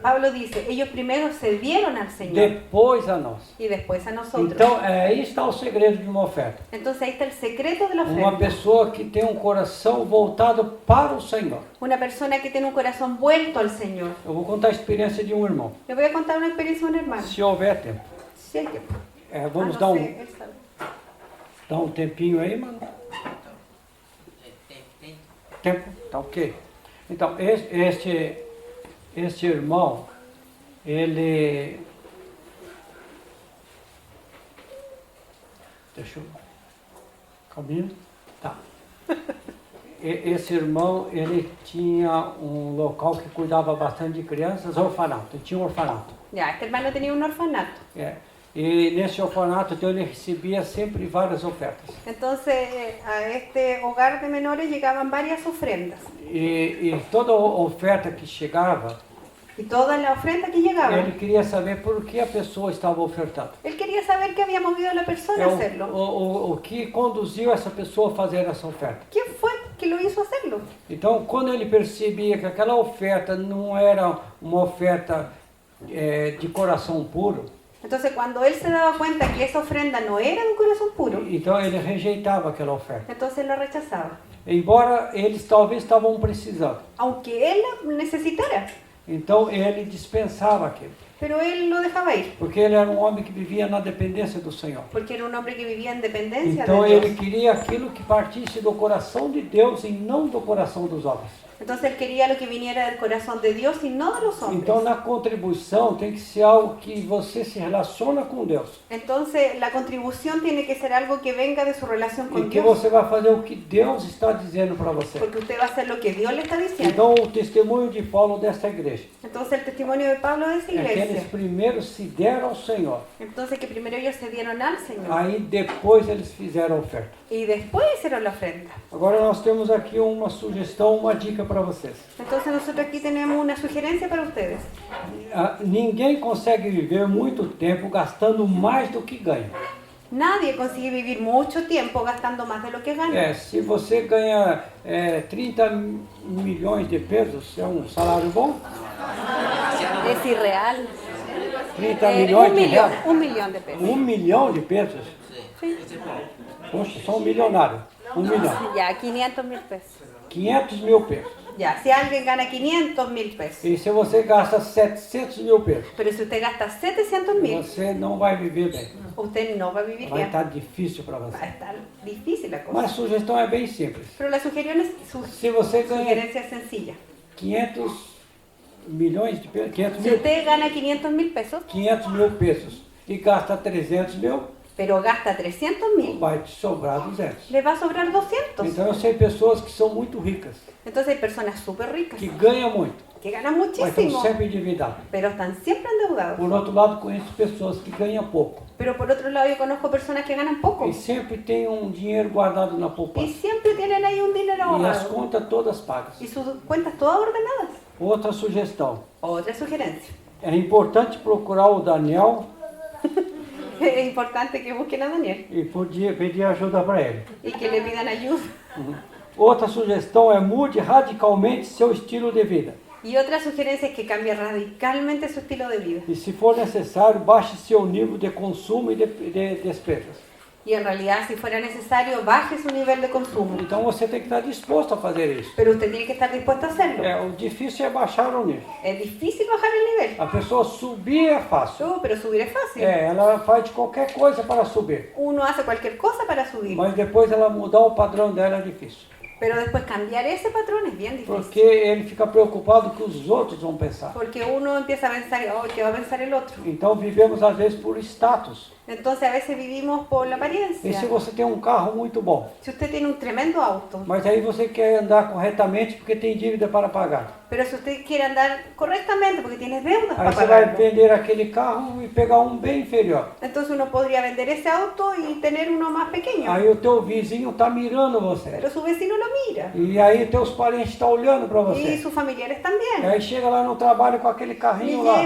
Speaker 2: Pablo dice, ellos primero se dieron al Señor
Speaker 1: depois a nós.
Speaker 2: y después a nosotros.
Speaker 1: Então, aí está o segredo de uma oferta.
Speaker 2: Entonces ahí está el secreto de la
Speaker 1: Uma
Speaker 2: ofrenda.
Speaker 1: pessoa que tem um coração voltado para o Senhor.
Speaker 2: Una persona que tiene un corazón vuelto al Señor.
Speaker 1: Eu vou contar a experiência de um irmão,
Speaker 2: Le voy a contar una experiencia de un hermano.
Speaker 1: se houver tempo.
Speaker 2: Sí, hay tiempo.
Speaker 1: Vamos
Speaker 2: Ah,
Speaker 1: dar
Speaker 2: no
Speaker 1: um,
Speaker 2: sé, él sabe.
Speaker 1: dar um tempinho aí, mano? Tempo? Tá ok. Então, este irmão, ele... Deixa eu... Calminho? Tá. Esse irmão, ele tinha um local que cuidava bastante de crianças, orfanato. Ele tinha um orfanato.
Speaker 2: Ya, este hermano tenía un orfanato.
Speaker 1: E nesse orfanato, então, ele recebia sempre várias ofertas.
Speaker 2: Entonces a este hogar de menores llegaban varias ofrendas.
Speaker 1: E toda oferta que chegava,
Speaker 2: Y toda la ofrenda que llegaba,
Speaker 1: ele queria saber por que a pessoa estava ofertando.
Speaker 2: él quería saber qué había movido a la persona a hacerlo.
Speaker 1: O que conduziu essa pessoa a fazer essa oferta.
Speaker 2: ¿Quién fue que lo hizo hacerlo?
Speaker 1: Então, quando ele percebia que aquela oferta não era uma oferta de coração puro,
Speaker 2: Entonces cuando él se daba cuenta que esa ofrenda no era de un corazón puro,
Speaker 1: então ele rejeitava aquela oferta.
Speaker 2: entonces la rechazaba.
Speaker 1: Embora eles talvez estavam precisando.
Speaker 2: Aunque él la necesitara.
Speaker 1: Então, ele dispensava aquilo.
Speaker 2: Pero él lo dejaba ir,
Speaker 1: porque ele era um homem que vivia na dependência do Senhor.
Speaker 2: porque era un hombre que vivía en dependencia
Speaker 1: Então
Speaker 2: de
Speaker 1: ele
Speaker 2: Dios.
Speaker 1: queria aquilo que partisse do coração de Deus e não do coração dos homens.
Speaker 2: Entonces él quería lo que viniera del corazón de Dios y no de los hombres.
Speaker 1: Então na contribuição tem que ser algo que você se relaciona com Deus.
Speaker 2: Entonces la contribución tiene que ser algo que venga de su relación
Speaker 1: E
Speaker 2: con
Speaker 1: que
Speaker 2: Dios,
Speaker 1: você vai fazer o que Deus está dizendo para você.
Speaker 2: porque usted va a hacer lo que Dios le está diciendo.
Speaker 1: Então o testemunho de Paulo desta igreja
Speaker 2: Entonces el testimonio de Pablo de esa
Speaker 1: é que eles
Speaker 2: iglesia.
Speaker 1: primeiro se deram ao Senhor,
Speaker 2: Entonces que primero ellos se dieron al Señor
Speaker 1: aí depois eles fizeram a oferta.
Speaker 2: y después hicieron la ofrenda.
Speaker 1: Agora nós temos aqui uma sugestão, uma dica para vocês.
Speaker 2: Entonces nosotros aquí tenemos una sugerencia para ustedes.
Speaker 1: Ninguém consegue viver muito tempo gastando mais do que ganha.
Speaker 2: Nadie consigue vivir mucho tiempo gastando más de lo que gana.
Speaker 1: Se você ganha 30 milhões de pesos, é um salário bom?
Speaker 2: Es irreal.
Speaker 1: 30 milhões de reais?
Speaker 2: 1 millón de pesos.
Speaker 1: 1 milhão de pesos?
Speaker 2: Sí.
Speaker 1: Poxa, são milionários. 1 milhão.
Speaker 2: Ya, 500.000 pesos.
Speaker 1: 500 mil pesos.
Speaker 2: Ya, si alguien gana 500.000 pesos,
Speaker 1: E se você gasta 700 mil pesos,
Speaker 2: pero si usted gasta 700.000,
Speaker 1: você não vai viver bem.
Speaker 2: usted no va a vivir
Speaker 1: Vai
Speaker 2: bien.
Speaker 1: estar difícil para
Speaker 2: Va a
Speaker 1: você.
Speaker 2: estar difícil la cosa.
Speaker 1: Mas a sugestão é bem simples.
Speaker 2: Pero la
Speaker 1: Se você ganha
Speaker 2: sugerencia es sencilla.
Speaker 1: 500 milhões de pesos, 500
Speaker 2: Si
Speaker 1: mil,
Speaker 2: usted gana 500.000 pesos,
Speaker 1: 500 mil pesos e gasta 300 mil,
Speaker 2: pero gasta 300.000,
Speaker 1: vai te sobrar 200.
Speaker 2: le va a sobrar 200.
Speaker 1: Então eu sei pessoas que são muito ricas,
Speaker 2: Entonces hay personas súper ricas
Speaker 1: que ganham muito,
Speaker 2: que ganan
Speaker 1: mas estão
Speaker 2: muchísimo,
Speaker 1: sempre endividadas.
Speaker 2: pero están siempre endeudados.
Speaker 1: Por outro lado, conheço pessoas que ganham pouco
Speaker 2: Pero por otro lado yo conozco personas que ganan poco
Speaker 1: e sempre tem um dinheiro guardado na
Speaker 2: y
Speaker 1: poupança
Speaker 2: siempre tienen ahí un dinero
Speaker 1: e as
Speaker 2: ahorrado
Speaker 1: contas todas pagas.
Speaker 2: y sus cuentas todas ordenadas.
Speaker 1: Outra sugestão,
Speaker 2: Otra sugerencia.
Speaker 1: é importante procurar o Daniel
Speaker 2: Es importante que busquen a Daniel
Speaker 1: e pedir ajuda para ele.
Speaker 2: y que le pidan ayuda.
Speaker 1: Outra sugestão é mude radicalmente seu estilo de vida.
Speaker 2: Y otra sugerencia es que cambie radicalmente su estilo de vida.
Speaker 1: E se for necessário, baixe seu nível de consumo e de despesas.
Speaker 2: Y en realidad, si fuera necesario, baje su nivel de consumo.
Speaker 1: Então você tem que estar disposto a fazer isso.
Speaker 2: Pero usted tiene que estar dispuesto a hacerlo.
Speaker 1: O difícil é baixar o nível.
Speaker 2: Es difícil bajar el nivel.
Speaker 1: A pessoa subir é fácil.
Speaker 2: Pero subir es fácil.
Speaker 1: Ela faz de qualquer coisa para subir.
Speaker 2: Uno hace cualquier cosa para subir.
Speaker 1: Mas depois ela mudar o padrão dela é difícil.
Speaker 2: Pero después cambiar ese patrón es bien difícil.
Speaker 1: Porque ele fica preocupado com o que os outros vão pensar.
Speaker 2: Porque uno empieza a pensar, oh, ¿qué va a pensar el otro?
Speaker 1: Então vivemos às vezes por status.
Speaker 2: Entonces a veces vivimos por la
Speaker 1: E
Speaker 2: apariencia.
Speaker 1: se você tem um carro muito bom,
Speaker 2: Si usted tiene un tremendo auto,
Speaker 1: mas aí você quer andar corretamente porque tem dívida para pagar.
Speaker 2: pero si usted quiere andar correctamente porque tiene deudas
Speaker 1: Aí
Speaker 2: para
Speaker 1: você vai
Speaker 2: pagar,
Speaker 1: vender aquele carro e pegar um bem inferior.
Speaker 2: entonces uno podría vender ese auto y tener uno más pequeño.
Speaker 1: Aí o teu vizinho está mirando você.
Speaker 2: Pero su vecino lo mira.
Speaker 1: E aí teus parentes estão olhando para
Speaker 2: Y
Speaker 1: você.
Speaker 2: sus familiares
Speaker 1: E
Speaker 2: también.
Speaker 1: aí chega lá no trabalho com aquele
Speaker 2: Y
Speaker 1: carrinho lá.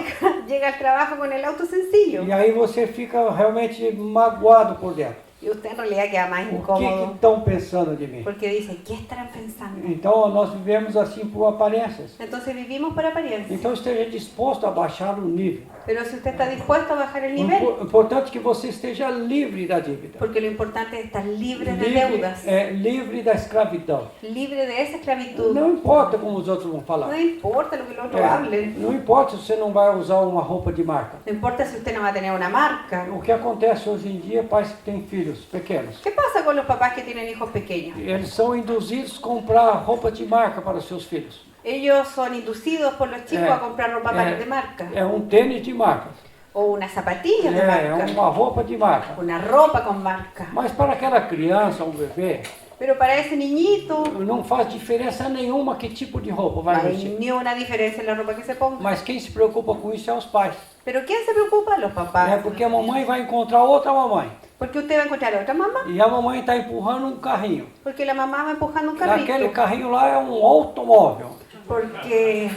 Speaker 2: llega al trabajo con el auto sencillo.
Speaker 1: E aí você fica realmente magoado por dentro.
Speaker 2: Y usted en realidad queda más
Speaker 1: O que
Speaker 2: incómodo
Speaker 1: estão pensando de mim?
Speaker 2: porque dice, ¿qué estarán pensando?
Speaker 1: Então nós vivemos assim por aparências.
Speaker 2: Entonces vivimos por apariencia.
Speaker 1: Então esteja disposto a baixar o nível.
Speaker 2: Pero si usted está dispuesto a bajar el
Speaker 1: O
Speaker 2: nivel,
Speaker 1: importante é que você esteja livre da dívida.
Speaker 2: porque lo importante es estar libre de deudas,
Speaker 1: Livre da escravidão.
Speaker 2: libre de esa esclavitud.
Speaker 1: Não importa como os outros vão
Speaker 2: No
Speaker 1: falar.
Speaker 2: importa lo que los otros hablen.
Speaker 1: Não importa se você não vai usar uma roupa de marca.
Speaker 2: No importa si usted no va a tener una marca.
Speaker 1: O que acontece hoje em dia, pais que têm filhos pequenos,
Speaker 2: ¿Qué pasa con los papás que tienen hijos pequeños?
Speaker 1: eles são induzidos a comprar roupa de marca para os seus filhos.
Speaker 2: Ellos son inducidos por los chicos a comprar ropa de marca.
Speaker 1: É um tênis de marca.
Speaker 2: O unas zapatillas de
Speaker 1: É
Speaker 2: marca.
Speaker 1: uma roupa de marca.
Speaker 2: Una ropa con marca.
Speaker 1: Mas para aquela criança, um bebê,
Speaker 2: Pero para ese niñito
Speaker 1: não faz diferença nenhuma que tipo de roupa
Speaker 2: no
Speaker 1: vai
Speaker 2: hay
Speaker 1: vestir.
Speaker 2: ni una diferencia en la ropa que se ponga.
Speaker 1: Mas quem se preocupa com isso é os pais.
Speaker 2: Pero ¿quién se preocupa? Los
Speaker 1: É
Speaker 2: papás.
Speaker 1: porque a mamãe vai encontrar outra mamãe.
Speaker 2: Porque usted va a encontrar a otra mamá.
Speaker 1: E a mamãe está empurrando um carrinho.
Speaker 2: Porque la mamá va empujando un
Speaker 1: Aquele
Speaker 2: carrito.
Speaker 1: carrinho lá é um automóvel.
Speaker 2: Porque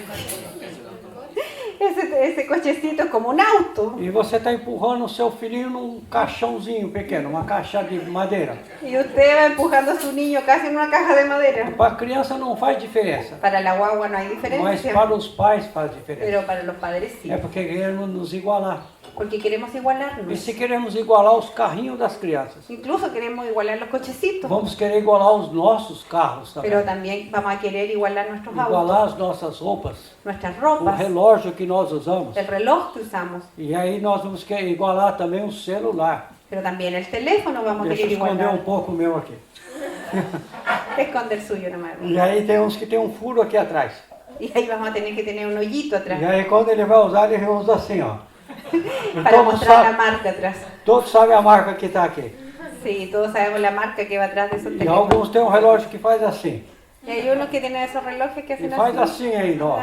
Speaker 2: ese cochecito es como un auto.
Speaker 1: E você está empurrando o seu filhinho num caixãozinho pequeno, uma caixa de madeira.
Speaker 2: Y usted va empujando a su niño casi en una caja de madera.
Speaker 1: Para a criança não faz diferença,
Speaker 2: Para la guagua no hay
Speaker 1: mas
Speaker 2: diferencia.
Speaker 1: para os pais faz diferença.
Speaker 2: Pero para los padres sí.
Speaker 1: É porque queremos nos igualar.
Speaker 2: Porque queremos
Speaker 1: E
Speaker 2: igualarnos.
Speaker 1: se queremos igualar os carrinhos das crianças,
Speaker 2: Incluso queremos igualar los cochecitos.
Speaker 1: vamos querer igualar os nossos carros
Speaker 2: Pero
Speaker 1: também.
Speaker 2: también vamos a querer igualar nuestros autos,
Speaker 1: Igualar as nossas roupas,
Speaker 2: nuestras
Speaker 1: o
Speaker 2: ropas,
Speaker 1: relógio que nós usamos.
Speaker 2: el reloj que usamos.
Speaker 1: E aí nós vamos querer igualar também o celular.
Speaker 2: Pero también el teléfono vamos a
Speaker 1: Deixa eu
Speaker 2: querer
Speaker 1: esconder
Speaker 2: igualar.
Speaker 1: um pouco o meu aqui.
Speaker 2: Esconde el suyo nomás.
Speaker 1: E aí tem uns que tem um furo aqui atrás.
Speaker 2: Y ahí vamos a tener que tener un hoyito atrás
Speaker 1: E aí quando ele vai usar, ele usa assim, ó. E
Speaker 2: para
Speaker 1: todos
Speaker 2: mostrar la
Speaker 1: sabem,
Speaker 2: marca atrás.
Speaker 1: todos sabem a marca que está aqui.
Speaker 2: Sí, todos sabemos la marca que va atrás de esos
Speaker 1: E
Speaker 2: teléfonos.
Speaker 1: alguns têm um relógio que faz assim.
Speaker 2: Y hay unos que tienen esos relojes que
Speaker 1: E
Speaker 2: hacen
Speaker 1: faz
Speaker 2: así.
Speaker 1: assim ainda, ó.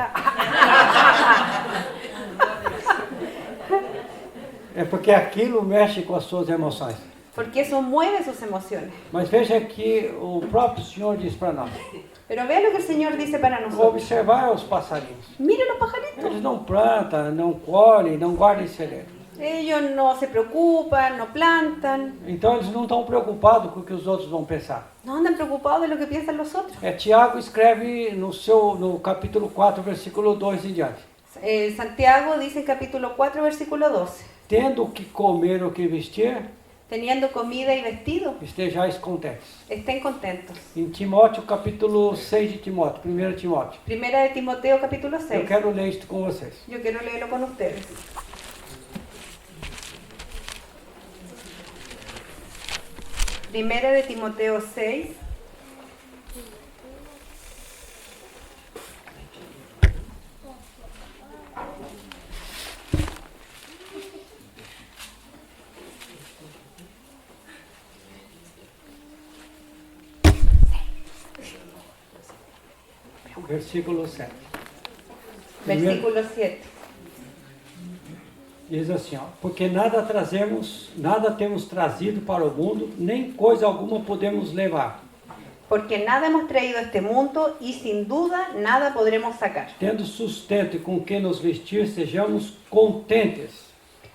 Speaker 1: É porque aquilo mexe com as suas emoções.
Speaker 2: Porque eso mueve sus emociones.
Speaker 1: Mas veja que o próprio Senhor diz para nós.
Speaker 2: Pero vea lo que el Señor dice para nosotros.
Speaker 1: Observar os passarinhos.
Speaker 2: Miren los pajaritos.
Speaker 1: Eles não plantam, não colhem, não guardam celeiro.
Speaker 2: Ellos no se preocupan, no plantan,
Speaker 1: Então eles não estão preocupados com o que os outros vão pensar.
Speaker 2: no andan preocupados de lo que piensan los otros.
Speaker 1: Tiago escreve no capítulo 4, versículo 2 em diante.
Speaker 2: Santiago dice en capítulo 4, versículo 12.
Speaker 1: Tendo o que comer ou que vestir,
Speaker 2: Teniendo comida y vestido,
Speaker 1: estejais contentes.
Speaker 2: estén contentos.
Speaker 1: Em Timóteo, capítulo 6 de Timóteo, 1 Timóteo.
Speaker 2: Primera de Timoteo, capítulo 6.
Speaker 1: Eu quero ler isto com vocês.
Speaker 2: Yo quiero leerlo con ustedes. Primera de Timoteo 6.
Speaker 1: Versículo 7.
Speaker 2: Versículo 7.
Speaker 1: Diz assim, ó, porque nada temos trazido para o mundo, nem coisa alguma podemos levar.
Speaker 2: Porque nada hemos traído a este mundo y sin duda nada podremos sacar.
Speaker 1: Tendo sustento e com que nos vestir, sejamos contentes.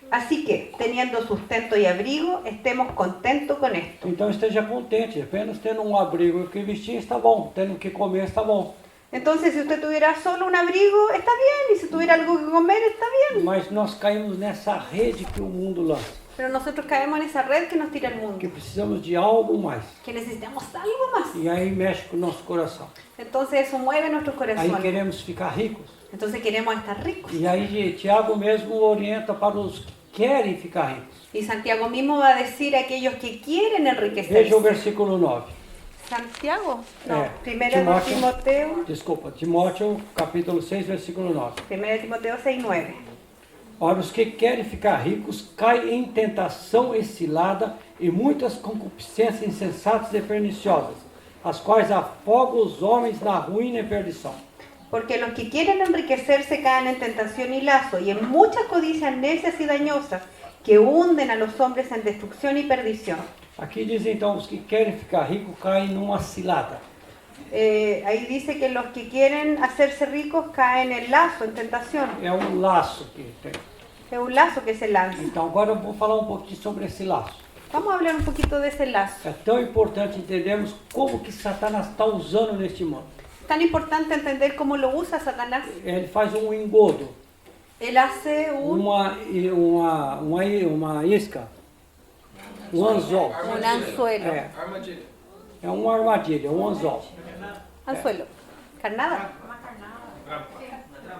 Speaker 2: Así que, teniendo sustento y abrigo, estemos contentos con esto.
Speaker 1: Então esteja contente, apenas tendo um abrigo e o que vestir está bom, tendo o que comer está bom.
Speaker 2: Entonces, si usted tuviera solo un abrigo, está bien. Y si tuviera algo que comer, está bien.
Speaker 1: Mas nós caímos nessa rede que o mundo lança,
Speaker 2: Pero nosotros caemos en esa red que nos tira el
Speaker 1: que
Speaker 2: mundo.
Speaker 1: precisamos de algo mais.
Speaker 2: Que necesitamos algo más.
Speaker 1: E aí mexe com o nosso coração.
Speaker 2: Entonces, eso mueve nuestros
Speaker 1: Aí
Speaker 2: corazones.
Speaker 1: queremos ficar ricos.
Speaker 2: Entonces, queremos estar ricos.
Speaker 1: E aí Tiago mesmo orienta para os que querem ficar ricos.
Speaker 2: Y Santiago mismo va a decir a aquellos que quieren
Speaker 1: Veja o
Speaker 2: enriquecerse.
Speaker 1: versículo 9.
Speaker 2: Santiago, no, primera de
Speaker 1: Timóteo.
Speaker 2: Timoteo,
Speaker 1: Desculpa, Timóteo, capítulo 6, versículo 9.
Speaker 2: primera de Timoteo 6:9.
Speaker 1: Ora, os que querem ficar ricos caem em tentação e cilada e muitas concupiscências insensatas e perniciosas, as quais afogam os homens na ruína e perdição.
Speaker 2: Porque los que quieren enriquecerse caen en tentación y lazo y en muchas codicias necias y dañosas que hunden a los hombres en destrucción y perdición.
Speaker 1: Aqui diz então, os que querem ficar ricos caem numa cilada.
Speaker 2: Ahí dice que los que quieren hacerse ricos caen en lazo, en tentación.
Speaker 1: É um laço que tem.
Speaker 2: Es un lazo que se lanza.
Speaker 1: Então agora eu vou falar um pouquinho sobre esse laço.
Speaker 2: Vamos a hablar un poquito de ese lazo.
Speaker 1: É tão importante entendermos como que Satanás está usando neste mundo.
Speaker 2: Tan importante entender cómo lo usa Satanás.
Speaker 1: Ele faz um engodo,
Speaker 2: Él hace
Speaker 1: uma isca, um anzol.
Speaker 2: un anzuelo.
Speaker 1: É uma armadilha, um anzol.
Speaker 2: Anzuelo. Carnada.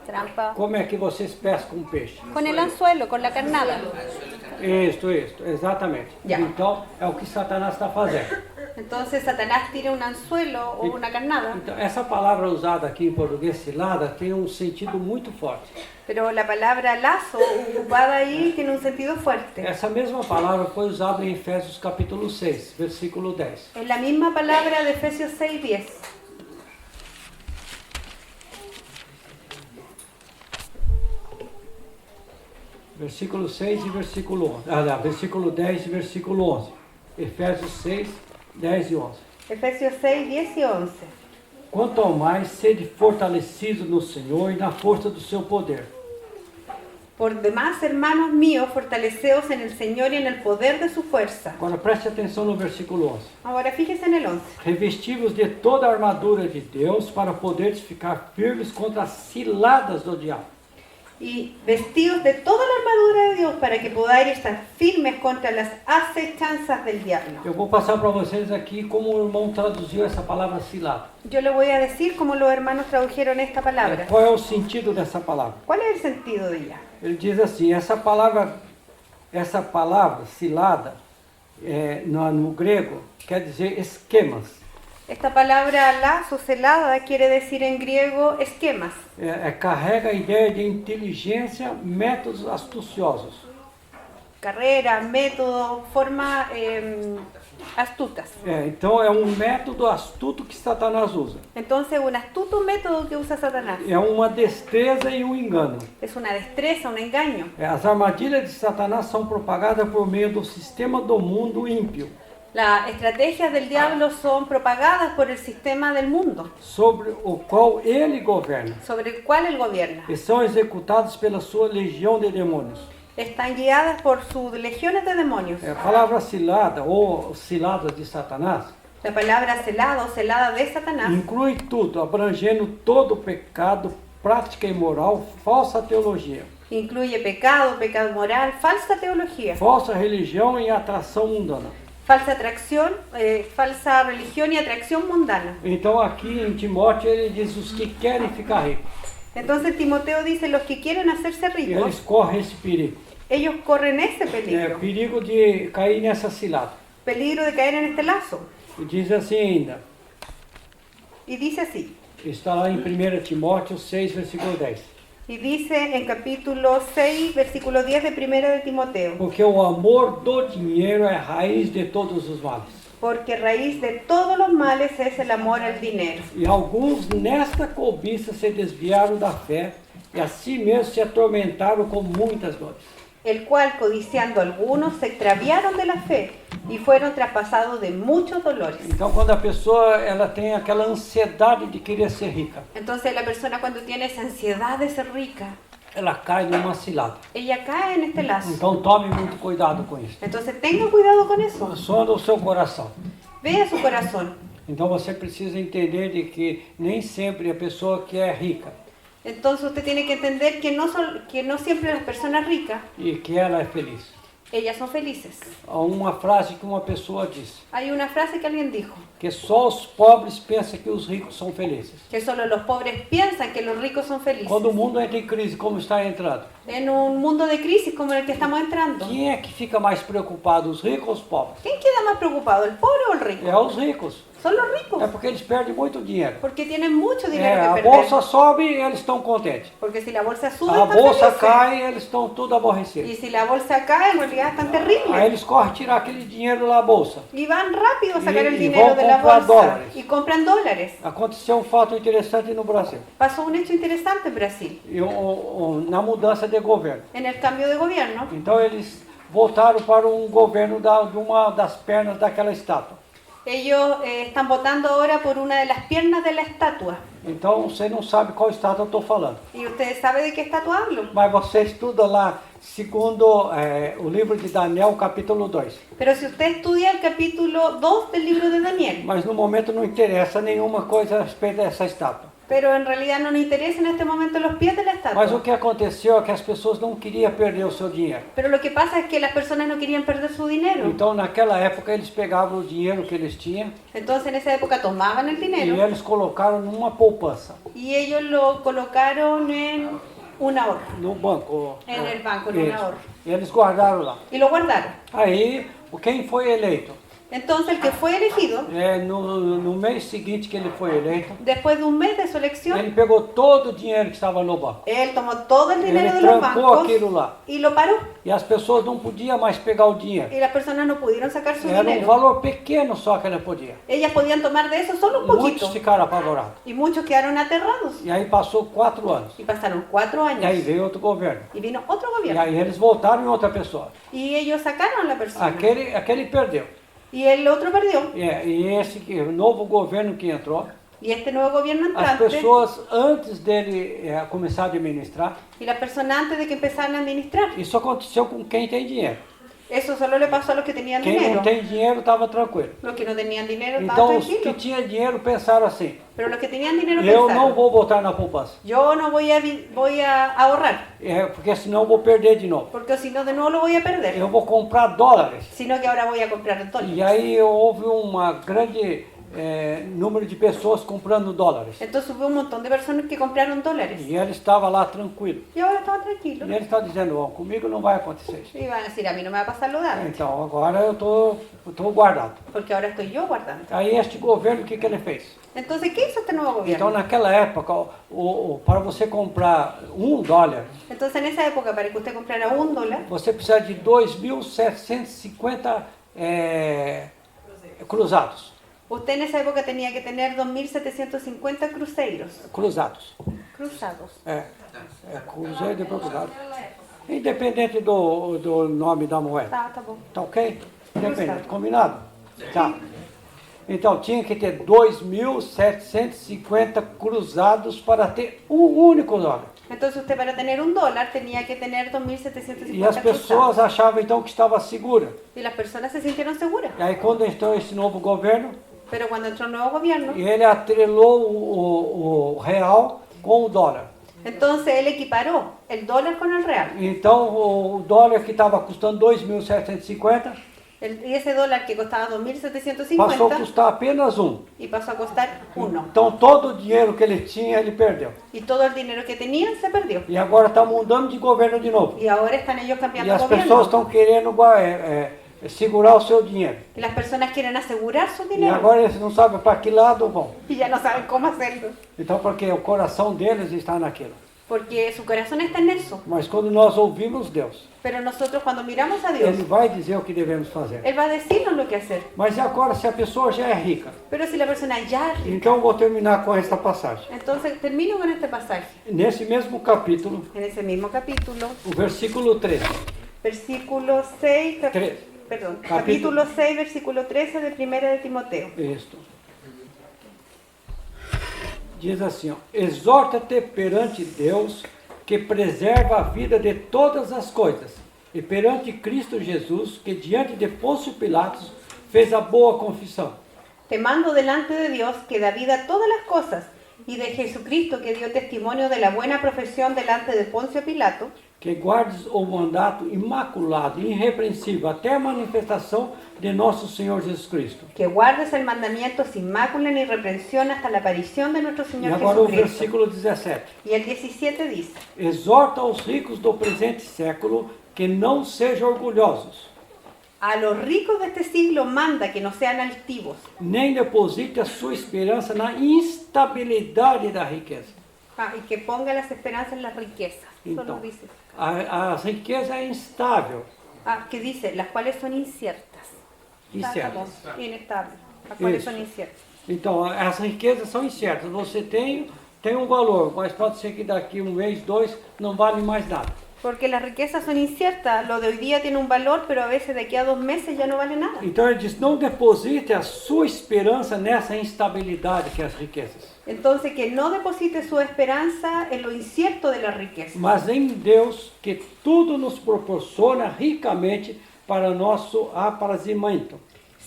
Speaker 2: Trampa.
Speaker 1: Como é que vocês pescam um peixe?
Speaker 2: Con el anzuelo, con la carnada.
Speaker 1: Isto, exatamente.
Speaker 2: Já.
Speaker 1: Então, é o que Satanás está fazendo.
Speaker 2: Entonces Satanás tira un anzuelo o una carnada.
Speaker 1: Então, essa palavra usada aqui em português, cilada, tem um sentido muito forte.
Speaker 2: Pero la palabra lazo, ocupada ahí, tiene un sentido fuerte.
Speaker 1: Essa mesma palavra foi usada em Efésios capítulo 6, versículo 10.
Speaker 2: Es la misma palabra de Efesios 6:10.
Speaker 1: Versículo 6 e versículo 11. Versículo 10 e versículo 11. Efésios 6, 10 e 11.
Speaker 2: Efesios 6:10 y 11.
Speaker 1: Quanto ao mais, sede fortalecidos no Senhor e na força do seu poder.
Speaker 2: Por demás, hermanos míos, fortaleceos en el Señor y en el poder de su fuerza.
Speaker 1: Agora preste atenção no versículo 11.
Speaker 2: Ahora fíjese en el 11.
Speaker 1: Revesti-vos de toda a armadura de Deus para poderes ficar firmes contra as ciladas do diabo.
Speaker 2: y vestidos de toda la armadura de Dios para que podáis estar firmes contra las acechanzas del diablo.
Speaker 1: Eu vou passar para vocês aqui como o irmão traduziu essa palavra cilada.
Speaker 2: Yo le voy a decir cómo los hermanos tradujeron esta palabra.
Speaker 1: Qual é o sentido dessa palavra?
Speaker 2: ¿Cuál es el sentido de ella?
Speaker 1: Ele diz assim, essa palavra cilada, no grego, quer dizer esquemas.
Speaker 2: Esta palabra lazo, celada, quiere decir en griego esquemas.
Speaker 1: Carrega a ideia de inteligência, métodos astuciosos.
Speaker 2: Carrera, método, forma astutas.
Speaker 1: Então é um método astuto que Satanás usa.
Speaker 2: Entonces, un astuto método que usa Satanás.
Speaker 1: É uma destreza e um engano.
Speaker 2: Es una destreza, un engaño.
Speaker 1: As armadilhas de Satanás são propagadas por meio do sistema do mundo ímpio,
Speaker 2: Las estrategias del diablo son propagadas por el sistema del mundo,
Speaker 1: sobre o qual ele governa,
Speaker 2: sobre el cual él gobierna.
Speaker 1: e são executados pela sua legião de demônios.
Speaker 2: Están guiadas por sus legiones de demonios.
Speaker 1: A palavra cilada ou ciladas de Satanás
Speaker 2: La palabra celado o celada de Satanás
Speaker 1: inclui tudo, abrangendo todo o pecado, prática imoral, falsa teologia,
Speaker 2: incluye pecado, pecado moral, falsa teología,
Speaker 1: falsa religião e atração mundana.
Speaker 2: falsa atracción, falsa religión y atracción mundana.
Speaker 1: Então aqui em Timóteo ele diz os que querem ficar ricos.
Speaker 2: Entonces Timoteo dice, los que quieren hacerse
Speaker 1: Eles
Speaker 2: ricos,
Speaker 1: correm esse perigo.
Speaker 2: ellos corren ese peligro,
Speaker 1: Perigo de cair nessa cilada.
Speaker 2: peligro de caer en este lazo.
Speaker 1: E diz assim ainda,
Speaker 2: Y dice así,
Speaker 1: está lá em 1 Timóteo 6, versículo 10.
Speaker 2: y dice en capítulo 6, versículo 10 de 1 de Timoteo,
Speaker 1: Porque o amor do dinheiro é a raiz de todos os males.
Speaker 2: porque raíz de todos los males es el amor al dinero.
Speaker 1: E alguns nesta cobiça se desviaram da fé e a si mesmos se atormentaram com muitas dores.
Speaker 2: El cual, codiciando algunos, se extraviaron de la fe y fueron traspasados de muchos dolores.
Speaker 1: Então quando a pessoa ela tem aquela ansiedade de querer ser rica,
Speaker 2: Entonces la persona cuando tiene esa ansiedad de ser rica,
Speaker 1: ela cai numa cilada.
Speaker 2: ella cae en este lazo.
Speaker 1: Então tome muito cuidado com isso.
Speaker 2: Entonces tenga cuidado con eso.
Speaker 1: Sonda o seu coração.
Speaker 2: Vea su corazón.
Speaker 1: Então você precisa entender de que nem sempre a pessoa que é rica
Speaker 2: Entonces usted tiene que entender que no siempre las personas ricas,
Speaker 1: e que ela é feliz.
Speaker 2: ellas son felices.
Speaker 1: Há uma frase que uma pessoa disse,
Speaker 2: Hay una frase que alguien dijo,
Speaker 1: que só os pobres pensam que os ricos são felizes.
Speaker 2: que solo los pobres piensan que los ricos son felices.
Speaker 1: Quando o mundo entra em crise, como está entrando,
Speaker 2: En un mundo de crisis como el que estamos entrando,
Speaker 1: quem é que fica mais preocupado, os ricos ou os pobres?
Speaker 2: ¿quién queda más preocupado, el pobre o el rico?
Speaker 1: É os ricos.
Speaker 2: Son los
Speaker 1: É
Speaker 2: ricos,
Speaker 1: porque eles perdem muito dinheiro.
Speaker 2: porque tienen mucho dinero
Speaker 1: A
Speaker 2: que perder.
Speaker 1: bolsa sobe e eles estão contentes.
Speaker 2: Porque si la bolsa sube,
Speaker 1: A
Speaker 2: están
Speaker 1: bolsa
Speaker 2: felices.
Speaker 1: cai e eles estão tudo aborrecidos.
Speaker 2: Y si la bolsa cae, en realidad están terribles.
Speaker 1: Aí eles correm tirar aquele dinheiro da bolsa.
Speaker 2: Y van rápido a sacar
Speaker 1: Y
Speaker 2: el dinero
Speaker 1: van
Speaker 2: de la
Speaker 1: comprar
Speaker 2: bolsa
Speaker 1: dólares.
Speaker 2: y compran dólares.
Speaker 1: Aconteceu um fato interessante no Brasil.
Speaker 2: Pasó un hecho interesante en Brasil,
Speaker 1: Na mudança de governo.
Speaker 2: en el cambio de gobierno.
Speaker 1: Então eles voltaram para um governo de uma das pernas daquela estátua.
Speaker 2: Ellos están votando ahora por una de las piernas de la estatua.
Speaker 1: Então você não sabe qual estátua eu estou falando.
Speaker 2: ¿Y ustedes saben de qué estatua hablo?
Speaker 1: Mas você estuda lá, segundo o livro de Daniel, capítulo 2.
Speaker 2: Pero si usted estudia el capítulo 2 del libro de Daniel,
Speaker 1: Mas no momento não interessa nenhuma coisa a respeito dessa estátua.
Speaker 2: pero en realidad no nos interesan en este momento los pies de la
Speaker 1: Mas o
Speaker 2: estatua.
Speaker 1: que aconteceu é que as pessoas não queriam perder o seu dinheiro.
Speaker 2: Pero lo que pasa es que las personas no querían perder su dinero.
Speaker 1: Então naquela época eles pegavam o dinheiro que eles tinham
Speaker 2: Entonces en esa época tomaban el
Speaker 1: e
Speaker 2: dinero
Speaker 1: eles colocaram numa poupança,
Speaker 2: y ellos lo colocaron en un ahorro,
Speaker 1: no banco.
Speaker 2: en el banco, en un
Speaker 1: Isso.
Speaker 2: ahorro.
Speaker 1: E eles guardaram lá.
Speaker 2: Y lo guardaron.
Speaker 1: Aí, quem foi eleito?
Speaker 2: Entonces el que fue elegido,
Speaker 1: No mês seguinte que ele foi eleito,
Speaker 2: después de un mes de su elección,
Speaker 1: ele pegou todo o dinheiro que estava no banco.
Speaker 2: él tomó todo el dinero
Speaker 1: Ele
Speaker 2: de los
Speaker 1: trancou
Speaker 2: bancos
Speaker 1: aquilo lá.
Speaker 2: y lo paró.
Speaker 1: E as pessoas não podiam mais pegar o dinheiro.
Speaker 2: Y las personas no pudieron sacar su
Speaker 1: Era um
Speaker 2: dinero.
Speaker 1: valor pequeno só que ela podia.
Speaker 2: Ellas podían tomar de eso solo un
Speaker 1: Muitos
Speaker 2: poquito.
Speaker 1: ficaram apavorados.
Speaker 2: Y muchos quedaron aterrados.
Speaker 1: E aí passou 4 anos.
Speaker 2: Y pasaron 4
Speaker 1: E aí
Speaker 2: años.
Speaker 1: veio outro governo.
Speaker 2: Y vino otro
Speaker 1: E
Speaker 2: gobierno.
Speaker 1: aí eles voltaram em outra pessoa.
Speaker 2: Y ellos sacaron a la persona.
Speaker 1: Aquele perdeu.
Speaker 2: Y el otro perdió.
Speaker 1: E esse novo governo que entrou,
Speaker 2: Y este nuevo gobierno
Speaker 1: as
Speaker 2: entrante,
Speaker 1: pessoas antes dele começar a administrar,
Speaker 2: y las personas antes de que empezaran a administrar.
Speaker 1: isso aconteceu com quem tem dinheiro.
Speaker 2: Eso solo le pasó a los que tenían
Speaker 1: Quem
Speaker 2: dinero.
Speaker 1: não tem dinheiro estava tranquilo.
Speaker 2: Los que no tenían dinero estaban
Speaker 1: Então os que
Speaker 2: tranquilos.
Speaker 1: tinham dinheiro pensaram assim,
Speaker 2: Pero los que tenían dinero
Speaker 1: eu não
Speaker 2: pensaron,
Speaker 1: vou botar na poupança,
Speaker 2: yo no voy a ahorrar,
Speaker 1: porque senão eu vou perder de novo.
Speaker 2: porque si no de nuevo lo voy a perder,
Speaker 1: Eu vou comprar dólares.
Speaker 2: sino que ahora voy a comprar dólares.
Speaker 1: E aí houve uma grande número de pessoas comprando dólares.
Speaker 2: Entonces hubo un montón de personas que compraron dólares.
Speaker 1: E ele estava lá tranquilo.
Speaker 2: Y ahora estaban tranquilos.
Speaker 1: E ele está dizendo, ó, comigo não vai acontecer isso.
Speaker 2: Y van a decir, a mí no me va a pasar lo de antes,
Speaker 1: Então agora eu tô guardado.
Speaker 2: porque ahora estoy yo guardando.
Speaker 1: Aí este governo, o que ele fez?
Speaker 2: Entonces, ¿qué hizo este nuevo
Speaker 1: Então
Speaker 2: gobierno?
Speaker 1: naquela época, para você comprar $1,
Speaker 2: Entonces, en esa época, para que usted comprara $1,
Speaker 1: você precisa de 2.750 cruzados.
Speaker 2: usted en esa época tenía que tener 2.750 cruceiros.
Speaker 1: Cruzados.
Speaker 2: Cruzados.
Speaker 1: Cruzeiro de cruzado. Independente do nome da moeda.
Speaker 2: Tá bom.
Speaker 1: Tá ok? Independente.
Speaker 2: Cruzado.
Speaker 1: Combinado? Tá. Então tinha que ter 2.750 cruzados para ter um único dólar.
Speaker 2: Entonces, usted para tener $1 tenía que tener 2.750
Speaker 1: E as pessoas
Speaker 2: cruzados.
Speaker 1: achavam então que estava segura.
Speaker 2: Y las personas se sintieron seguras.
Speaker 1: E aí quando entrou esse novo governo,
Speaker 2: Pero cuando entró el nuevo gobierno,
Speaker 1: ele atrelou o real com o dólar.
Speaker 2: entonces él equiparó el dólar con el real.
Speaker 1: Então o dólar que estava custando 2.750
Speaker 2: Y ese dólar que costaba
Speaker 1: passou a
Speaker 2: 2.750
Speaker 1: custar apenas
Speaker 2: y pasó a costar 1.
Speaker 1: Então todo o dinheiro que ele tinha, ele perdeu.
Speaker 2: Y todo el dinero que tenían se perdió.
Speaker 1: E agora está mudando de governo de novo.
Speaker 2: Y ahora están ellos
Speaker 1: E
Speaker 2: cambiando
Speaker 1: as
Speaker 2: gobierno.
Speaker 1: pessoas estão querendo segurar o seu dinheiro.
Speaker 2: Y las personas quieren asegurar su
Speaker 1: E
Speaker 2: dinero
Speaker 1: agora eles não sabem para que lado vão.
Speaker 2: y ya no saben cómo hacerlo.
Speaker 1: Então, porque o coração deles está naquilo.
Speaker 2: Porque su corazón está en eso.
Speaker 1: Mas quando nós ouvimos Deus,
Speaker 2: Pero nosotros cuando miramos a Dios,
Speaker 1: Ele vai dizer o que devemos fazer.
Speaker 2: Él va a decirnos lo que hacer.
Speaker 1: Mas e agora, se a pessoa já é rica?
Speaker 2: Pero si la persona ya...
Speaker 1: Então, eu vou terminar com esta passagem.
Speaker 2: Entonces termino con este pasaje.
Speaker 1: Nesse mesmo capítulo,
Speaker 2: En ese mismo capítulo,
Speaker 1: o versículo 13.
Speaker 2: versículo 6, perdón,
Speaker 1: Capítulo.
Speaker 2: capítulo 6, versículo 13 de 1 de Timoteo.
Speaker 1: Isto. Diz assim, ó, exorta-te perante Deus, que preserva a vida de todas as coisas, e perante Cristo Jesus, que diante de Pôncio Pilatos fez a boa confissão.
Speaker 2: Te mando delante de Dios que da vida a todas las cosas y de Jesucristo que dio testimonio de la buena profesión delante de Poncio Pilato,
Speaker 1: Que guardes o mandato imaculado e irrepreensível até a manifestação de nosso Senhor Jesus Cristo.
Speaker 2: que guardes el mandamiento sin mácula ni reprensión hasta la aparición de nuestro
Speaker 1: E
Speaker 2: Señor
Speaker 1: agora o
Speaker 2: Jesucristo.
Speaker 1: versículo 17.
Speaker 2: Y el 17 dice,
Speaker 1: Exorta aos ricos do presente século que não sejam orgulhosos,
Speaker 2: a los ricos de este siglo manda que no sean altivos,
Speaker 1: nem deposite a sua esperança na instabilidade da riqueza.
Speaker 2: y que ponga las esperanzas en las riquezas. Solo
Speaker 1: Então,
Speaker 2: dice.
Speaker 1: a riqueza é instável.
Speaker 2: Que dice, las cuales son inciertas.
Speaker 1: Incertas.
Speaker 2: Inestables. Las cuales
Speaker 1: Eso.
Speaker 2: son inciertas.
Speaker 1: Então, as riquezas são incertas. Você tem um valor, mas pode ser que daqui um mês, dois, não vale mais nada.
Speaker 2: Porque las riquezas son inciertas. Lo de hoy día tiene un valor, pero a veces de aquí a 2 meses ya no vale nada.
Speaker 1: Então ele diz, não deposite a sua esperança nessa instabilidade que é as riquezas,
Speaker 2: Entonces, que no deposite su esperanza en lo incierto de la riqueza,
Speaker 1: mas em Deus, que tudo nos proporciona ricamente para nosso aprazimento.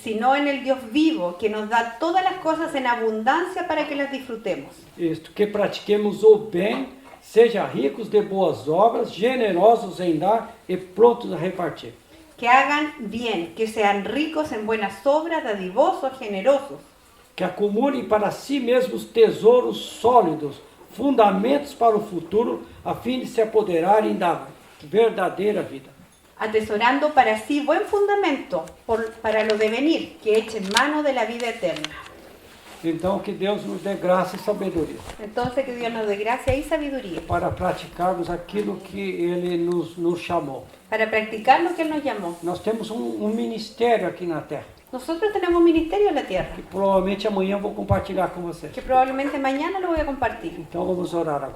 Speaker 2: sino en el Dios vivo, que nos da todas las cosas en abundancia para que las disfrutemos.
Speaker 1: Isto, que pratiquemos o bem, seja ricos de boas obras, generosos em dar e prontos a repartir.
Speaker 2: Que hagan bien, que sean ricos en buenas obras, dadivosos, generosos.
Speaker 1: Que acumulem para si mesmos tesouros sólidos, fundamentos para o futuro, a fim de se apoderarem da verdadeira vida.
Speaker 2: Atesorando para sí buen fundamento para lo devenir, que echen mano de la vida eterna.
Speaker 1: Então, que Deus nos dê graça e sabedoria
Speaker 2: Entonces, que Dios nos dé gracia y sabiduría
Speaker 1: para praticarmos aquilo que Ele nos chamou.
Speaker 2: para practicar lo que Él nos llamó.
Speaker 1: Nós temos um ministério aqui na Terra,
Speaker 2: Nosotros tenemos un ministerio en la tierra,
Speaker 1: que provavelmente amanhã eu vou compartilhar com vocês.
Speaker 2: que probablemente mañana lo voy a compartir.
Speaker 1: Então, vamos orar agora.